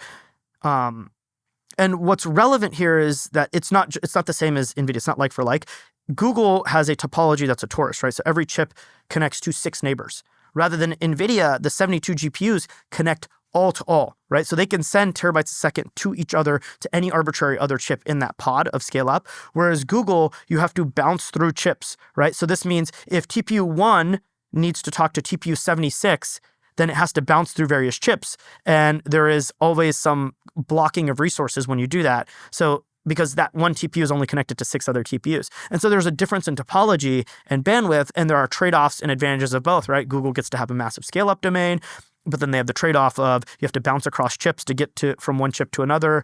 And what's relevant here is that it's not the same as NVIDIA. It's not like for like. Google has a topology that's a torus, right? So every chip connects to 6 neighbors. Rather than NVIDIA, the 72 GPUs connect all to all, right? So they can send terabytes a second to each other, to any arbitrary other chip in that pod of scale up. Whereas Google, you have to bounce through chips, right? So this means if TPU 1 needs to talk to TPU 76, then it has to bounce through various chips. And there is always some blocking of resources when you do that. So because that one TPU is only connected to 6 other TPUs. And so there's a difference in topology and bandwidth, and there are trade-offs and advantages of both, right? Google gets to have a massive scale-up domain, but then they have the trade-off of you have to bounce across chips to get from one chip to another.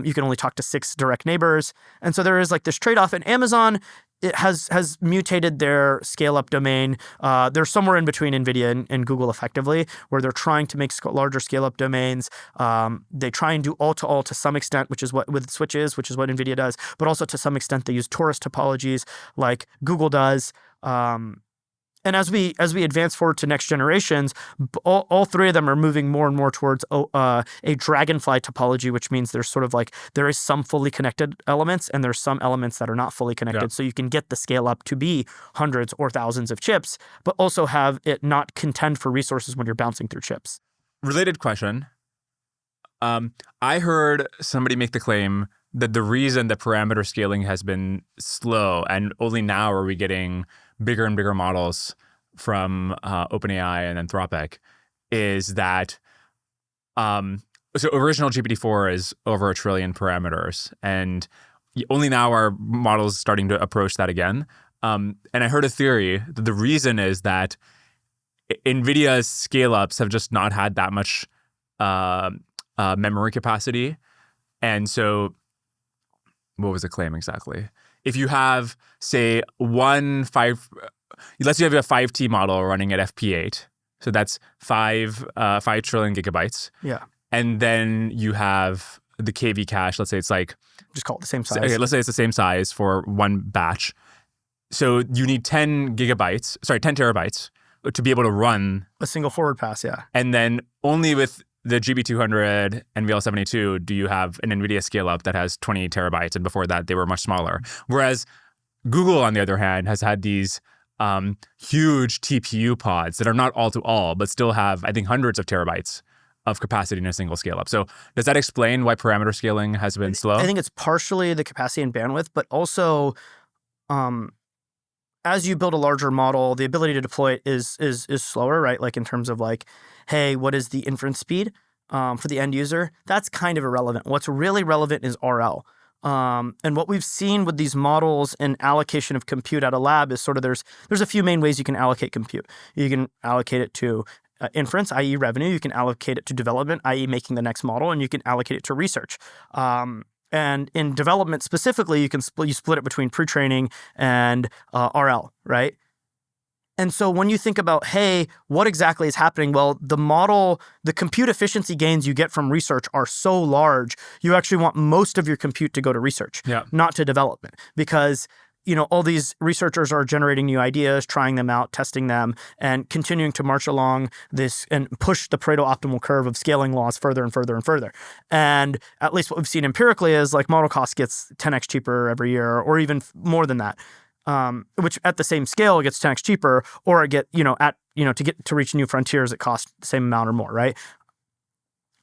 You can only talk to 6 direct neighbors. And so there is like this trade-off. And Amazon, it has mutated their scale-up domain. They're somewhere in between NVIDIA and Google effectively, where they're trying to make larger scale-up domains. They try and do all-to-all to some extent, which is what with switches, which is what NVIDIA does. But also to some extent, they use torus topologies like Google does. And as we advance forward to next generations, all 3 of them are moving more and more towards a dragonfly topology, which means there's sort of like there is some fully connected elements and there's some elements that are not fully connected. Yeah. So you can get the scale up to be hundreds or thousands of chips, but also have it not contend for resources when you're bouncing through chips. Related question. I heard somebody make the claim that the reason that parameter scaling has been slow and only now are we getting bigger and bigger models from OpenAI and Anthropic is that so original GPT-4 is over 1 trillion parameters, and only now are models starting to approach that again. And I heard a theory that the reason is that NVIDIA's scale-ups have just not had that much memory capacity. And so what was the claim exactly? If you have, say, let's say you have a 5T model running at FP8, so that's 5 trillion gigabytes. Yeah. And then you have the KV cache, let's say it's like... Just call it the same size. Okay, let's say it's the same size for one batch. So you need 10 terabytes to be able to run... a single forward pass, yeah. And then only with the GB200 and VL72 do you have an NVIDIA scale-up that has 20 terabytes, and before that they were much smaller. Whereas Google, on the other hand, has had these huge TPU pods that are not all-to-all, but still have, I think, hundreds of terabytes of capacity in a single scale-up. So does that explain why parameter scaling has been slow? I think it's partially the capacity and bandwidth, but also as you build a larger model, the ability to deploy it is slower, right? Like in terms of like, hey, what is the inference speed for the end user? That's kind of irrelevant. What's really relevant is RL. And what we've seen with these models and allocation of compute at a lab is sort of there's a few main ways you can allocate compute. You can allocate it to inference, i.e. revenue. You can allocate it to development, i.e. making the next model, and you can allocate it to research. And in development specifically, you split it between pre-training and RL, right? And so when you think about, hey, what exactly is happening? Well, the compute efficiency gains you get from research are so large, you actually want most of your compute to go to research, not to development. Because all these researchers are generating new ideas, trying them out, testing them, and continuing to march along this and push the Pareto optimal curve of scaling laws further and further and further. And at least what we've seen empirically is like model cost gets 10x cheaper every year, or even more than that. Which at the same scale gets 10x cheaper, or to reach new frontiers, it costs the same amount or more, right?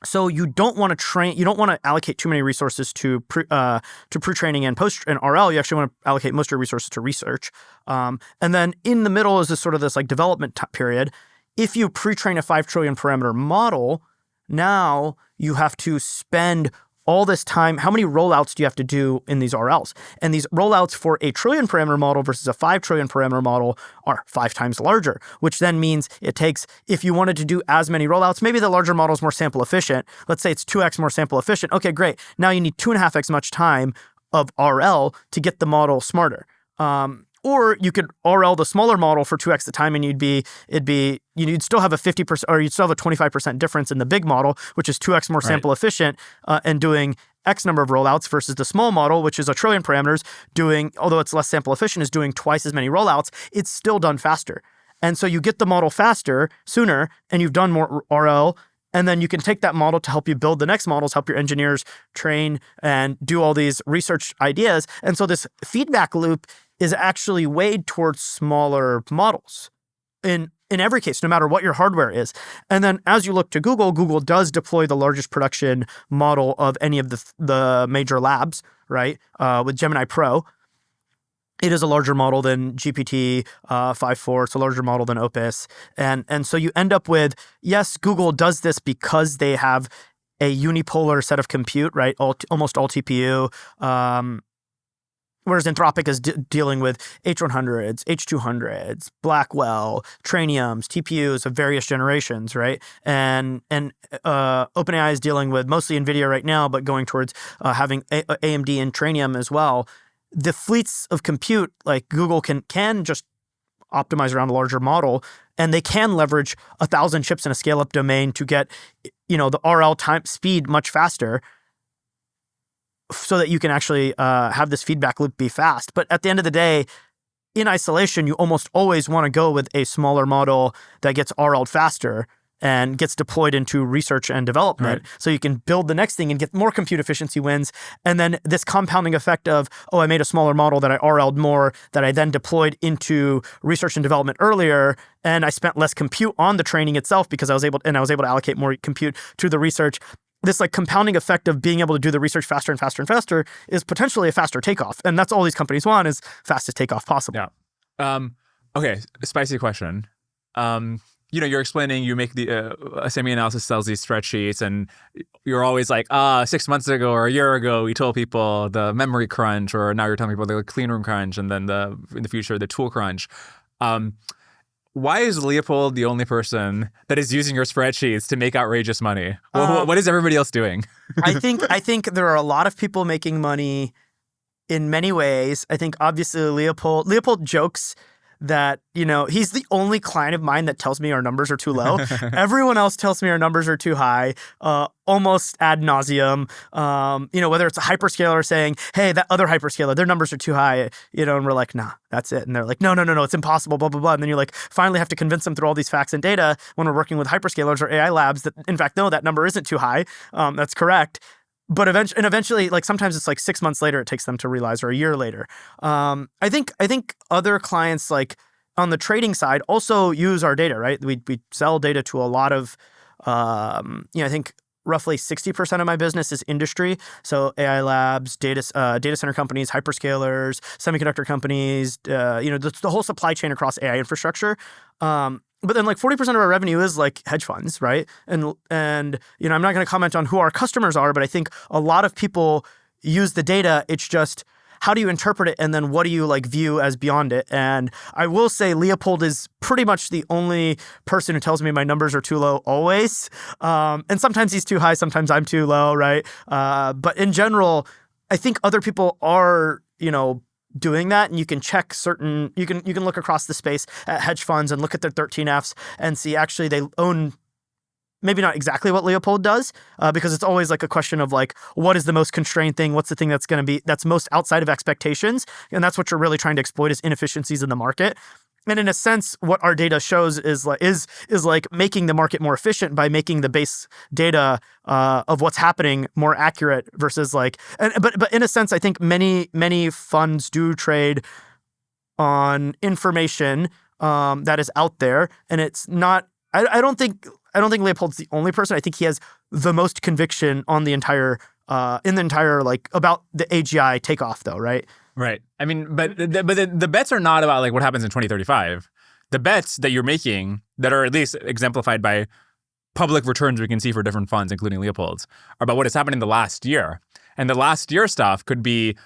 So you don't want to allocate too many resources to pre-training and post and RL. You actually want to allocate most of your resources to research. And then in the middle is this like development period. If you pre-train a 5 trillion parameter model, now you have to spend all this time. How many rollouts do you have to do in these RLs? And these rollouts for a 1 trillion parameter model versus a 5 trillion parameter model are 5 times larger, which then means it takes, if you wanted to do as many rollouts, maybe the larger model is more sample efficient. Let's say it's 2x more sample efficient. Okay, great. Now you need 2.5x much time of RL to get the model smarter. Or you could RL the smaller model for 2x the time, and you'd still have a 50%, or you'd still have a 25% difference in the big model, which is 2x more sample efficient, and doing X number of rollouts versus the small model, which is 1 trillion parameters, although it's less sample efficient, is doing twice as many rollouts. It's still done faster. And so you get the model faster, sooner, and you've done more RL, and then you can take that model to help you build the next models, help your engineers train and do all these research ideas. And so this feedback loop is actually weighed towards smaller models in every case, no matter what your hardware is. And then as you look to Google, Google does deploy the largest production model of any of the major labs, right, with Gemini Pro. It is a larger model than GPT 5.4. It's a larger model than Opus. And so you end up with, yes, Google does this because they have a unipolar set of compute, right? Almost all TPU. Whereas Anthropic is dealing with H100s, H200s, Blackwell, Trainiums, TPUs of various generations, right? And OpenAI is dealing with mostly Nvidia right now, but going towards having AMD and Trainium as well. The fleets of compute, like Google can just optimize around a larger model, and they can leverage 1,000 chips in a scale-up domain to get, the RL time speed much faster, so that you can actually have this feedback loop be fast. But at the end of the day, in isolation, you almost always want to go with a smaller model that gets RL'd faster and gets deployed into research and development. Right. So you can build the next thing and get more compute efficiency wins. And then this compounding effect of, I made a smaller model that I RL'd more, that I then deployed into research and development earlier, and I spent less compute on the training itself because I was able to allocate more compute to the research. This like compounding effect of being able to do the research faster and faster and faster is potentially a faster takeoff. And that's all these companies want, is fastest takeoff possible. Yeah. Okay, spicy question. You're explaining, you make the SemiAnalysis sells these spreadsheets, and you're always like, 6 months ago or a year ago, we told people the memory crunch, or now you're telling people the clean room crunch, and then in the future, the tool crunch. Why is Leopold the only person that is using your spreadsheets to make outrageous money? What is everybody else doing? I think there are a lot of people making money in many ways. I think obviously Leopold jokes that, he's the only client of mine that tells me our numbers are too low. Everyone else tells me our numbers are too high, almost ad nauseum. Whether it's a hyperscaler saying, hey, that other hyperscaler, their numbers are too high, and we're like, nah, that's it. And they're like, no, it's impossible, blah, blah, blah. And then you like finally have to convince them through all these facts and data when we're working with hyperscalers or AI labs that, in fact, no, that number isn't too high. That's correct. But eventually, like sometimes it's like 6 months later it takes them to realize, or a year later. I think other clients, like on the trading side, also use our data, right? We sell data to a lot of, I think roughly 60% of my business is industry. So AI labs, data center companies, hyperscalers, semiconductor companies, the whole supply chain across AI infrastructure. But then like 40% of our revenue is like hedge funds, right? And I'm not going to comment on who our customers are, but I think a lot of people use the data. It's just, how do you interpret it? And then what do you like view as beyond it? And I will say Leopold is pretty much the only person who tells me my numbers are too low always. And sometimes he's too high, sometimes I'm too low, right? But in general, I think other people are, doing that, and you can check you can look across the space at hedge funds and look at their 13Fs and see actually they own maybe not exactly what Leopold does, because it's always like a question of like, what is the most constrained thing? What's the thing that's most outside of expectations? And that's what you're really trying to exploit, is inefficiencies in the market. And in a sense, what our data shows is like making the market more efficient by making the base data of what's happening more accurate versus like. But in a sense, I think many funds do trade on information that is out there, and it's not. I don't think Leopold's the only person. I think he has the most conviction on the entire like about the AGI takeoff, though, right? Right. I mean, but the bets are not about like what happens in 2035. The bets that you're making, that are at least exemplified by public returns we can see for different funds, including Leopold's, are about what has happened in the last year. And the last year stuff could be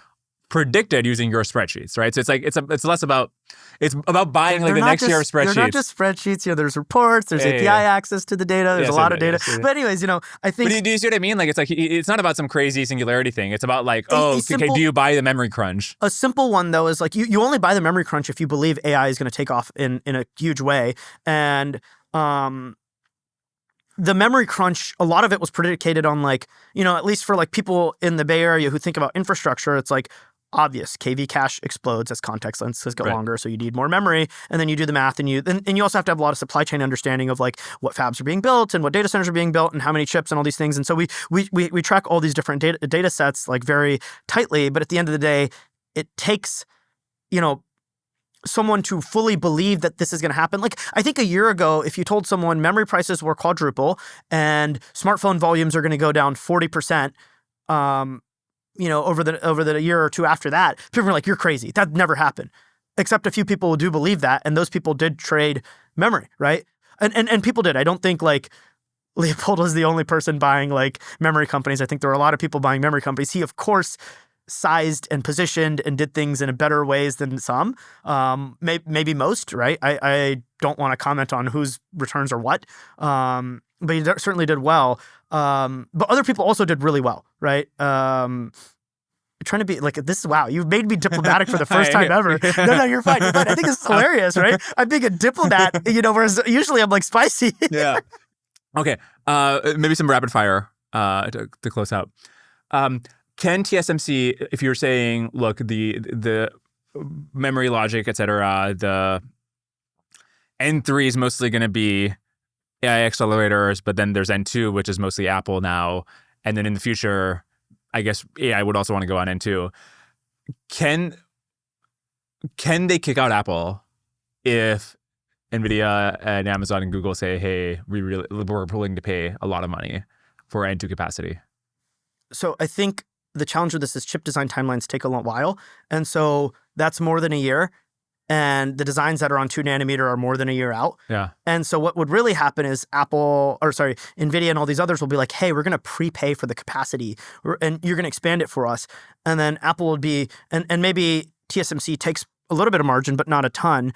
predicted using your spreadsheets, right? So it's like it's less about, it's about buying like the next year spreadsheets. They're not just spreadsheets. There's reports. There's API access to the data. There's a lot of data. But anyways, I think. But do you see what I mean? Like it's not about some crazy singularity thing. It's about like, do you buy the memory crunch? A simple one though is like you only buy the memory crunch if you believe AI is going to take off in a huge way. And the memory crunch, a lot of it was predicated on like, at least for like people in the Bay Area who think about infrastructure, it's like obvious. KV cache explodes as context lenses get longer, so you need more memory. And then you do the math, and you also have to have a lot of supply chain understanding of like what fabs are being built and what data centers are being built and how many chips and all these things. And so we track all these different data sets like very tightly. But at the end of the day, it takes, someone to fully believe that this is going to happen. Like, I think a year ago, if you told someone memory prices were quadruple and smartphone volumes are going to go down 40%, over the year or two after that, people were like, "You're crazy. That never happened." Except a few people do believe that, and those people did trade memory, right? And people did. I don't think like Leopold was the only person buying like memory companies. I think there were a lot of people buying memory companies. He, of course, sized and positioned and did things in better ways than some, maybe most, right? I don't want to comment on whose returns are what, but he certainly did well. But other people also did really well, right? Trying to be like this. Wow, you've made me diplomatic for the first time ever. No, you're fine. You're fine. I think it's hilarious, right? I'm being a diplomat, whereas usually I'm like spicy. Yeah. Okay. Maybe some rapid fire to close out. Can TSMC, if you're saying, look, the memory logic, et cetera, the N3 is mostly going to be AI accelerators, but then there's N2, which is mostly Apple now. And then in the future, I guess AI would also want to go on N2. Can they kick out Apple if Nvidia and Amazon and Google say, hey, we're willing to pay a lot of money for N2 capacity? So I think the challenge with this is chip design timelines take a long while. And so that's more than a year. And the designs that are on 2 nanometer are more than a year out. Yeah. And so what would really happen is Nvidia and all these others will be like, hey, we're going to prepay for the capacity and you're going to expand it for us. And then Apple would be, and maybe TSMC takes a little bit of margin, but not a ton.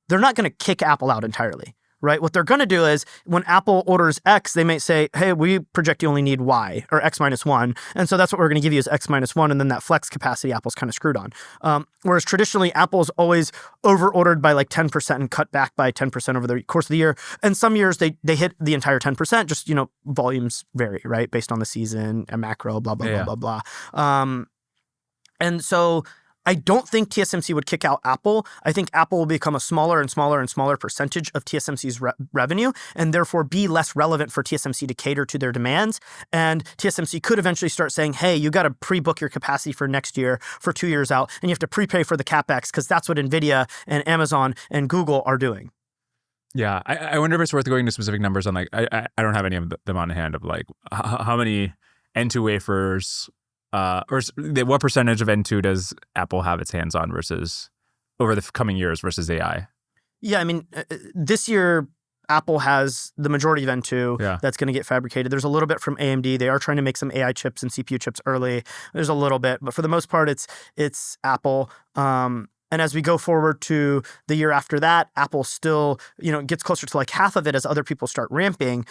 They're not going to kick Apple out entirely, right? What they're going to do is when Apple orders X, they may say, hey, we project you only need Y or X minus 1. And so that's what we're going to give you is X minus 1. And then that flex capacity Apple's kind of screwed on. Whereas traditionally, Apple's always over-ordered by like 10% and cut back by 10% over the course of the year. And some years they hit the entire 10%, just, volumes vary, right? Based on the season and macro, blah, blah, blah, blah, blah. And so I don't think TSMC would kick out Apple. I think Apple will become a smaller and smaller and smaller percentage of TSMC's revenue and therefore be less relevant for TSMC to cater to their demands. And TSMC could eventually start saying, hey, you got to pre-book your capacity for next year for 2 years out, and you have to prepay for the CapEx because that's what Nvidia and Amazon and Google are doing. Yeah. I wonder if it's worth going into specific numbers on like, I don't have any of them on hand of like how many N2 wafers what percentage of N2 does Apple have its hands on versus over the coming years versus AI? Yeah, I mean, this year, Apple has the majority of N2 that's going to get fabricated. There's a little bit from AMD. They are trying to make some AI chips and CPU chips early. There's a little bit, but for the most part, it's Apple. And as we go forward to the year after that, Apple still, gets closer to like half of it as other people start ramping.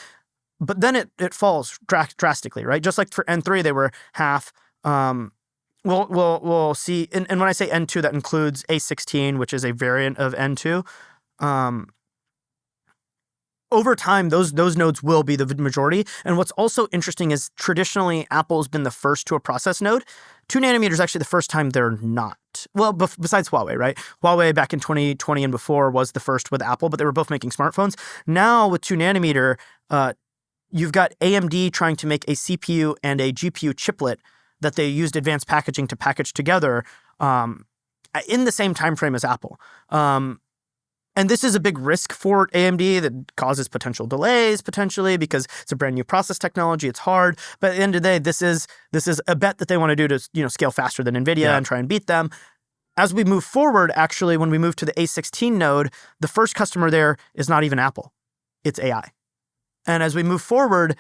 But then it falls drastically, right? Just like for N3, they were half. We'll see. And when I say N2, that includes A16, which is a variant of N2. Over time, those nodes will be the majority. And what's also interesting is traditionally, Apple's been the first to a process node. 2 nanometer is actually the first time they're not. Well, besides Huawei, right? Huawei back in 2020 and before was the first with Apple, but they were both making smartphones. Now with 2 nanometer, you've got AMD trying to make a CPU and a GPU chiplet that they used advanced packaging to package together in the same time frame as Apple. And this is a big risk for AMD that causes potential delays, potentially, because it's a brand new process technology. It's hard. But at the end of the day, this is a bet that they want to do to scale faster than NVIDIA and try and beat them. As we move forward, actually, when we move to the A16 node, the first customer there is not even Apple. It's AI. And as we move forward,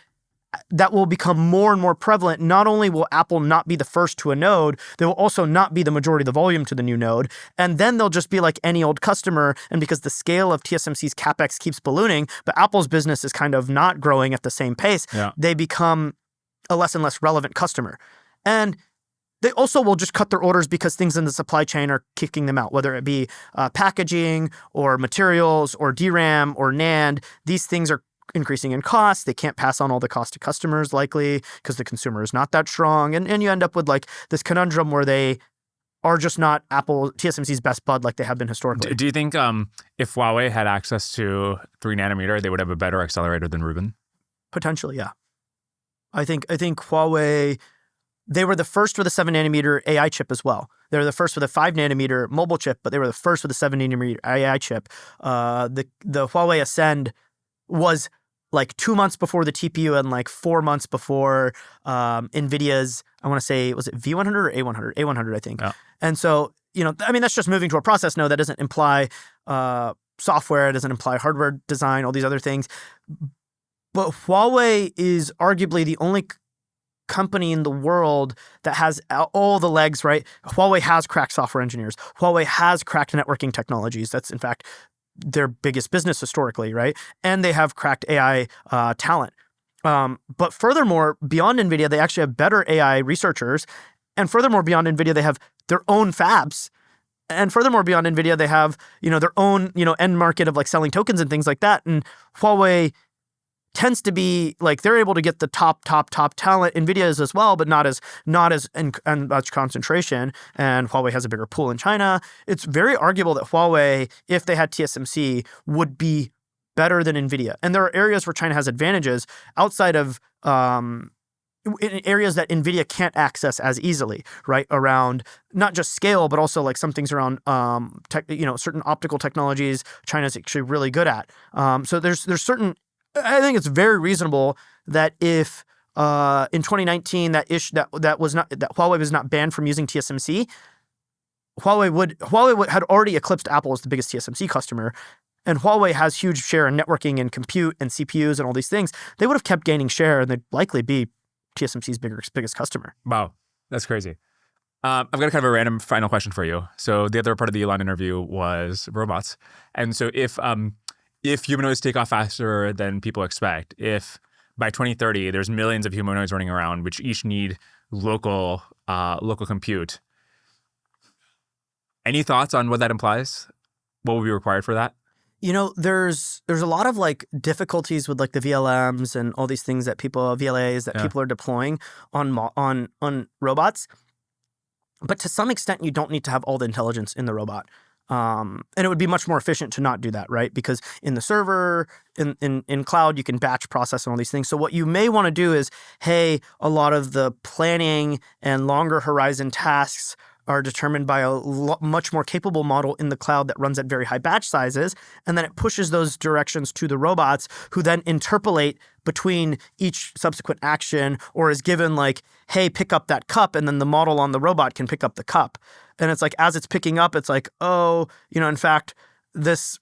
that will become more and more prevalent. Not only will Apple not be the first to a node, they will also not be the majority of the volume to the new node. And then they'll just be like any old customer. And because the scale of TSMC's CapEx keeps ballooning, but Apple's business is kind of not growing at the same pace, they become a less and less relevant customer. And they also will just cut their orders because things in the supply chain are kicking them out, whether it be packaging or materials or DRAM or NAND. These things are increasing in cost. They can't pass on all the cost to customers likely because the consumer is not that strong. And you end up with like this conundrum where they are just not TSMC's best bud like they have been historically. Do you think if Huawei had access to 3 nanometer, they would have a better accelerator than Rubin? Potentially, yeah. I think Huawei, they were the first with a 7 nanometer AI chip as well. They were the first with a 5 nanometer mobile chip, but they were the first with a 7 nanometer AI chip. The Huawei Ascend was like 2 months before the TPU and like 4 months before Nvidia's, I want to say, was it V100 or A100? A100, I think. Yeah. And so, I mean, that's just moving to a process node. That doesn't imply software. It doesn't imply hardware design, all these other things. But Huawei is arguably the only company in the world that has all the legs, right? Huawei has cracked software engineers. Huawei has cracked networking technologies. That's, in fact, their biggest business historically, right? And they have cracked AI talent. But furthermore, beyond NVIDIA, they actually have better AI researchers. And furthermore, beyond NVIDIA, they have their own fabs. And furthermore, beyond NVIDIA, they have, their own, end market of like selling tokens and things like that. And Huawei tends to be like they're able to get the top talent. NVIDIA is as well, but not as in much concentration. And Huawei has a bigger pool in China. It's very arguable that Huawei, if they had TSMC, would be better than NVIDIA. And there are areas where China has advantages outside of in areas that NVIDIA can't access as easily, right? Around not just scale, but also like some things around certain optical technologies China's actually really good at. So there's certain. I think it's very reasonable that if in 2019 that Huawei was not banned from using TSMC, Huawei had already eclipsed Apple as the biggest TSMC customer, and Huawei has huge share in networking and compute and CPUs and all these things. They would have kept gaining share, and they'd likely be TSMC's biggest customer. Wow, that's crazy. I've got kind of a random final question for you. So the other part of the Elon interview was robots, and so if humanoids take off faster than people expect, if by 2030 there's millions of humanoids running around which each need local compute, any thoughts on what that implies? What will be required for that? There's a lot of like difficulties with like the VLMs and all these things that VLAs that people are deploying on robots. But to some extent, you don't need to have all the intelligence in the robot. And it would be much more efficient to not do that, right? Because in the server, in cloud, you can batch process and all these things. So what you may want to do is, hey, a lot of the planning and longer horizon tasks are determined by a much more capable model in the cloud that runs at very high batch sizes. And then it pushes those directions to the robots who then interpolate between each subsequent action or is given like, hey, pick up that cup. And then the model on the robot can pick up the cup. And it's like, as it's picking up, it's like, oh, in fact, this,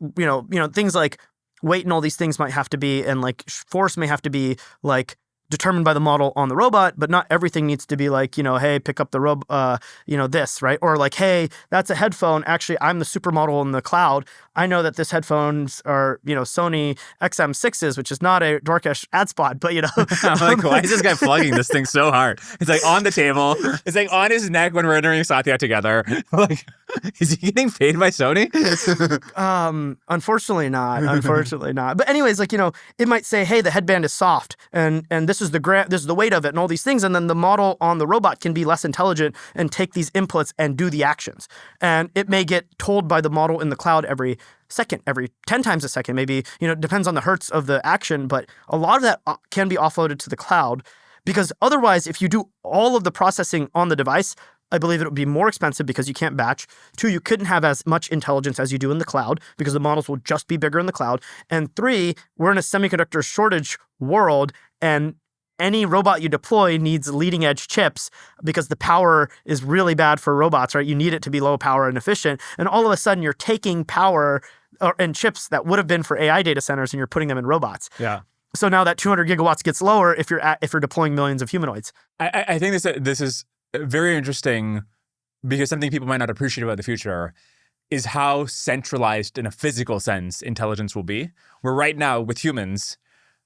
things like weight and all these things might have to be, and like force may have to be like determined by the model on the robot, but not everything needs to be like, hey, pick up the this, right? Or like, hey, that's a headphone. Actually, I'm the supermodel in the cloud. I know that this headphones are, Sony XM6s, which is not a Dorkesh ad spot, but I'm like, why is this guy plugging this thing so hard? It's like on the table. It's like on his neck when we're entering Satya together. Like, is he getting paid by Sony? Unfortunately not. But anyways, like, it might say, hey, the headband is soft and this is the weight of it and all these things. And then the model on the robot can be less intelligent and take these inputs and do the actions. And it may get told by the model in the cloud every second, every 10 times a second, maybe, it depends on the hertz of the action, but a lot of that can be offloaded to the cloud because otherwise, if you do all of the processing on the device, I believe it would be more expensive because you can't batch. 2, you couldn't have as much intelligence as you do in the cloud because the models will just be bigger in the cloud. And 3, we're in a semiconductor shortage world and any robot you deploy needs leading edge chips because the power is really bad for robots, right? You need it to be low power and efficient. And all of a sudden you're taking power and chips that would have been for AI data centers and you're putting them in robots. Yeah. So now that 200 gigawatts gets lower if you're deploying millions of humanoids. I think this is very interesting because something people might not appreciate about the future is how centralized in a physical sense intelligence will be. Where right now with humans,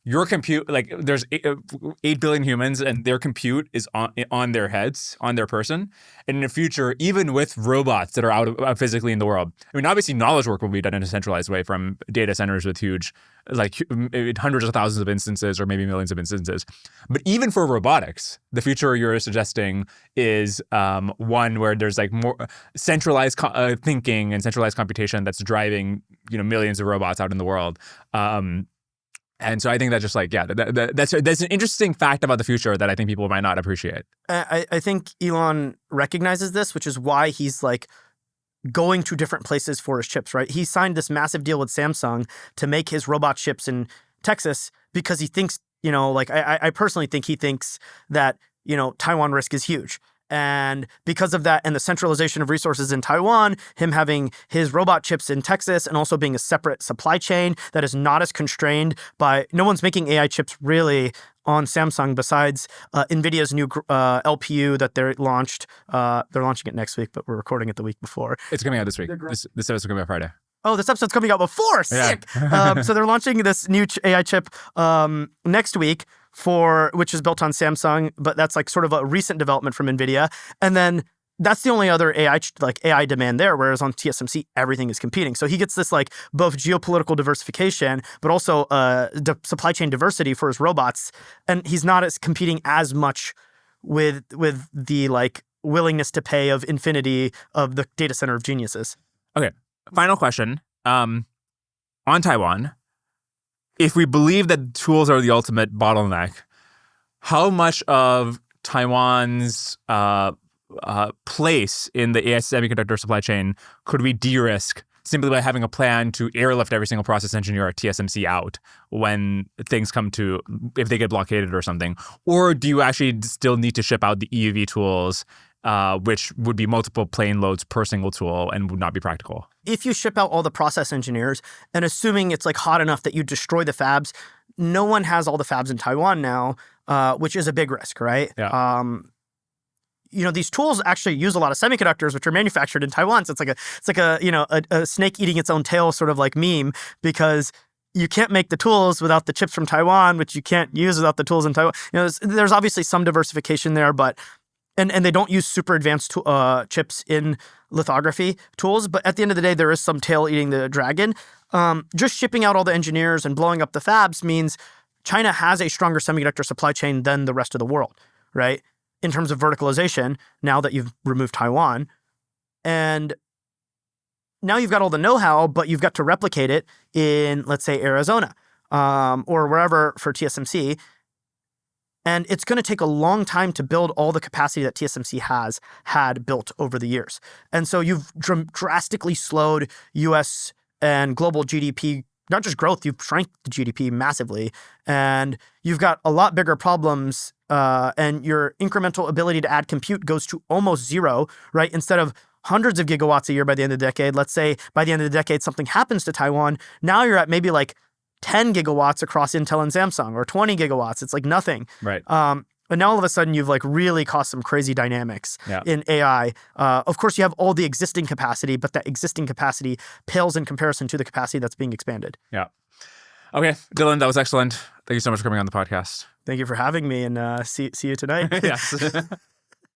your compute, like there's 8 billion humans and their compute is on their heads, on their person. And in the future, even with robots that are out physically in the world, I mean, obviously knowledge work will be done in a centralized way from data centers with huge, like hundreds of thousands of instances or maybe millions of instances. But even for robotics, the future you're suggesting is one where there's like more centralized thinking and centralized computation that's driving, millions of robots out in the world. And so I think that's just like, that's an interesting fact about the future that I think people might not appreciate. I think Elon recognizes this, which is why he's like going to different places for his chips, right? He signed this massive deal with Samsung to make his robot chips in Texas because he thinks, I personally think he thinks that, Taiwan risk is huge. And because of that and the centralization of resources in Taiwan, him having his robot chips in Texas and also being a separate supply chain that is not as constrained by, no one's making AI chips really on Samsung besides Nvidia's new LPU that they're launched. They're launching it next week, but we're recording it the week before. It's coming out this week. This episode's coming out Friday. Oh, this episode's coming out before. Sick. Yeah. So they're launching this new AI chip next week which is built on Samsung, but that's like sort of a recent development from Nvidia. And then that's the only other AI demand there, whereas on TSMC, everything is competing. So he gets this like both geopolitical diversification, but also supply chain diversity for his robots. And he's not as competing as much with the like willingness to pay of infinity of the data center of geniuses. Okay. Final question. On Taiwan, if we believe that tools are the ultimate bottleneck, how much of Taiwan's place in the AI semiconductor supply chain could we de-risk simply by having a plan to airlift every single process engineer at TSMC out when things come to, if they get blockaded or something? Or do you actually still need to ship out the EUV tools, which would be multiple plane loads per single tool and would not be practical? If you ship out all the process engineers and assuming it's like hot enough that you destroy the fabs, no one has all the fabs in Taiwan now, which is a big risk, right? Yeah. These tools actually use a lot of semiconductors, which are manufactured in Taiwan. So it's like a snake eating its own tail sort of like meme, because you can't make the tools without the chips from Taiwan, which you can't use without the tools in Taiwan. There's obviously some diversification there, but and they don't use super advanced chips in lithography tools. But at the end of the day, there is some tail eating the dragon. Just shipping out all the engineers and blowing up the fabs means China has a stronger semiconductor supply chain than the rest of the world, right? In terms of verticalization, now that you've removed Taiwan. And now you've got all the know-how, but you've got to replicate it in, let's say, Arizona or wherever for TSMC. And it's going to take a long time to build all the capacity that TSMC has had built over the years. And so you've drastically slowed US and global GDP, not just growth, you've shrank the GDP massively. And you've got a lot bigger problems, and your incremental ability to add compute goes to almost zero, right? Instead of hundreds of gigawatts a year by the end of the decade, let's say by the end of the decade, something happens to Taiwan. Now you're at maybe like 10 gigawatts across Intel and Samsung, or 20 gigawatts. It's like nothing. Right. And now all of a sudden you've like really caused some crazy dynamics in AI. Of course, you have all the existing capacity, but that existing capacity pales in comparison to the capacity that's being expanded. Yeah. Okay, Dylan, that was excellent. Thank you so much for coming on the podcast. Thank you for having me, and see you tonight. Yes.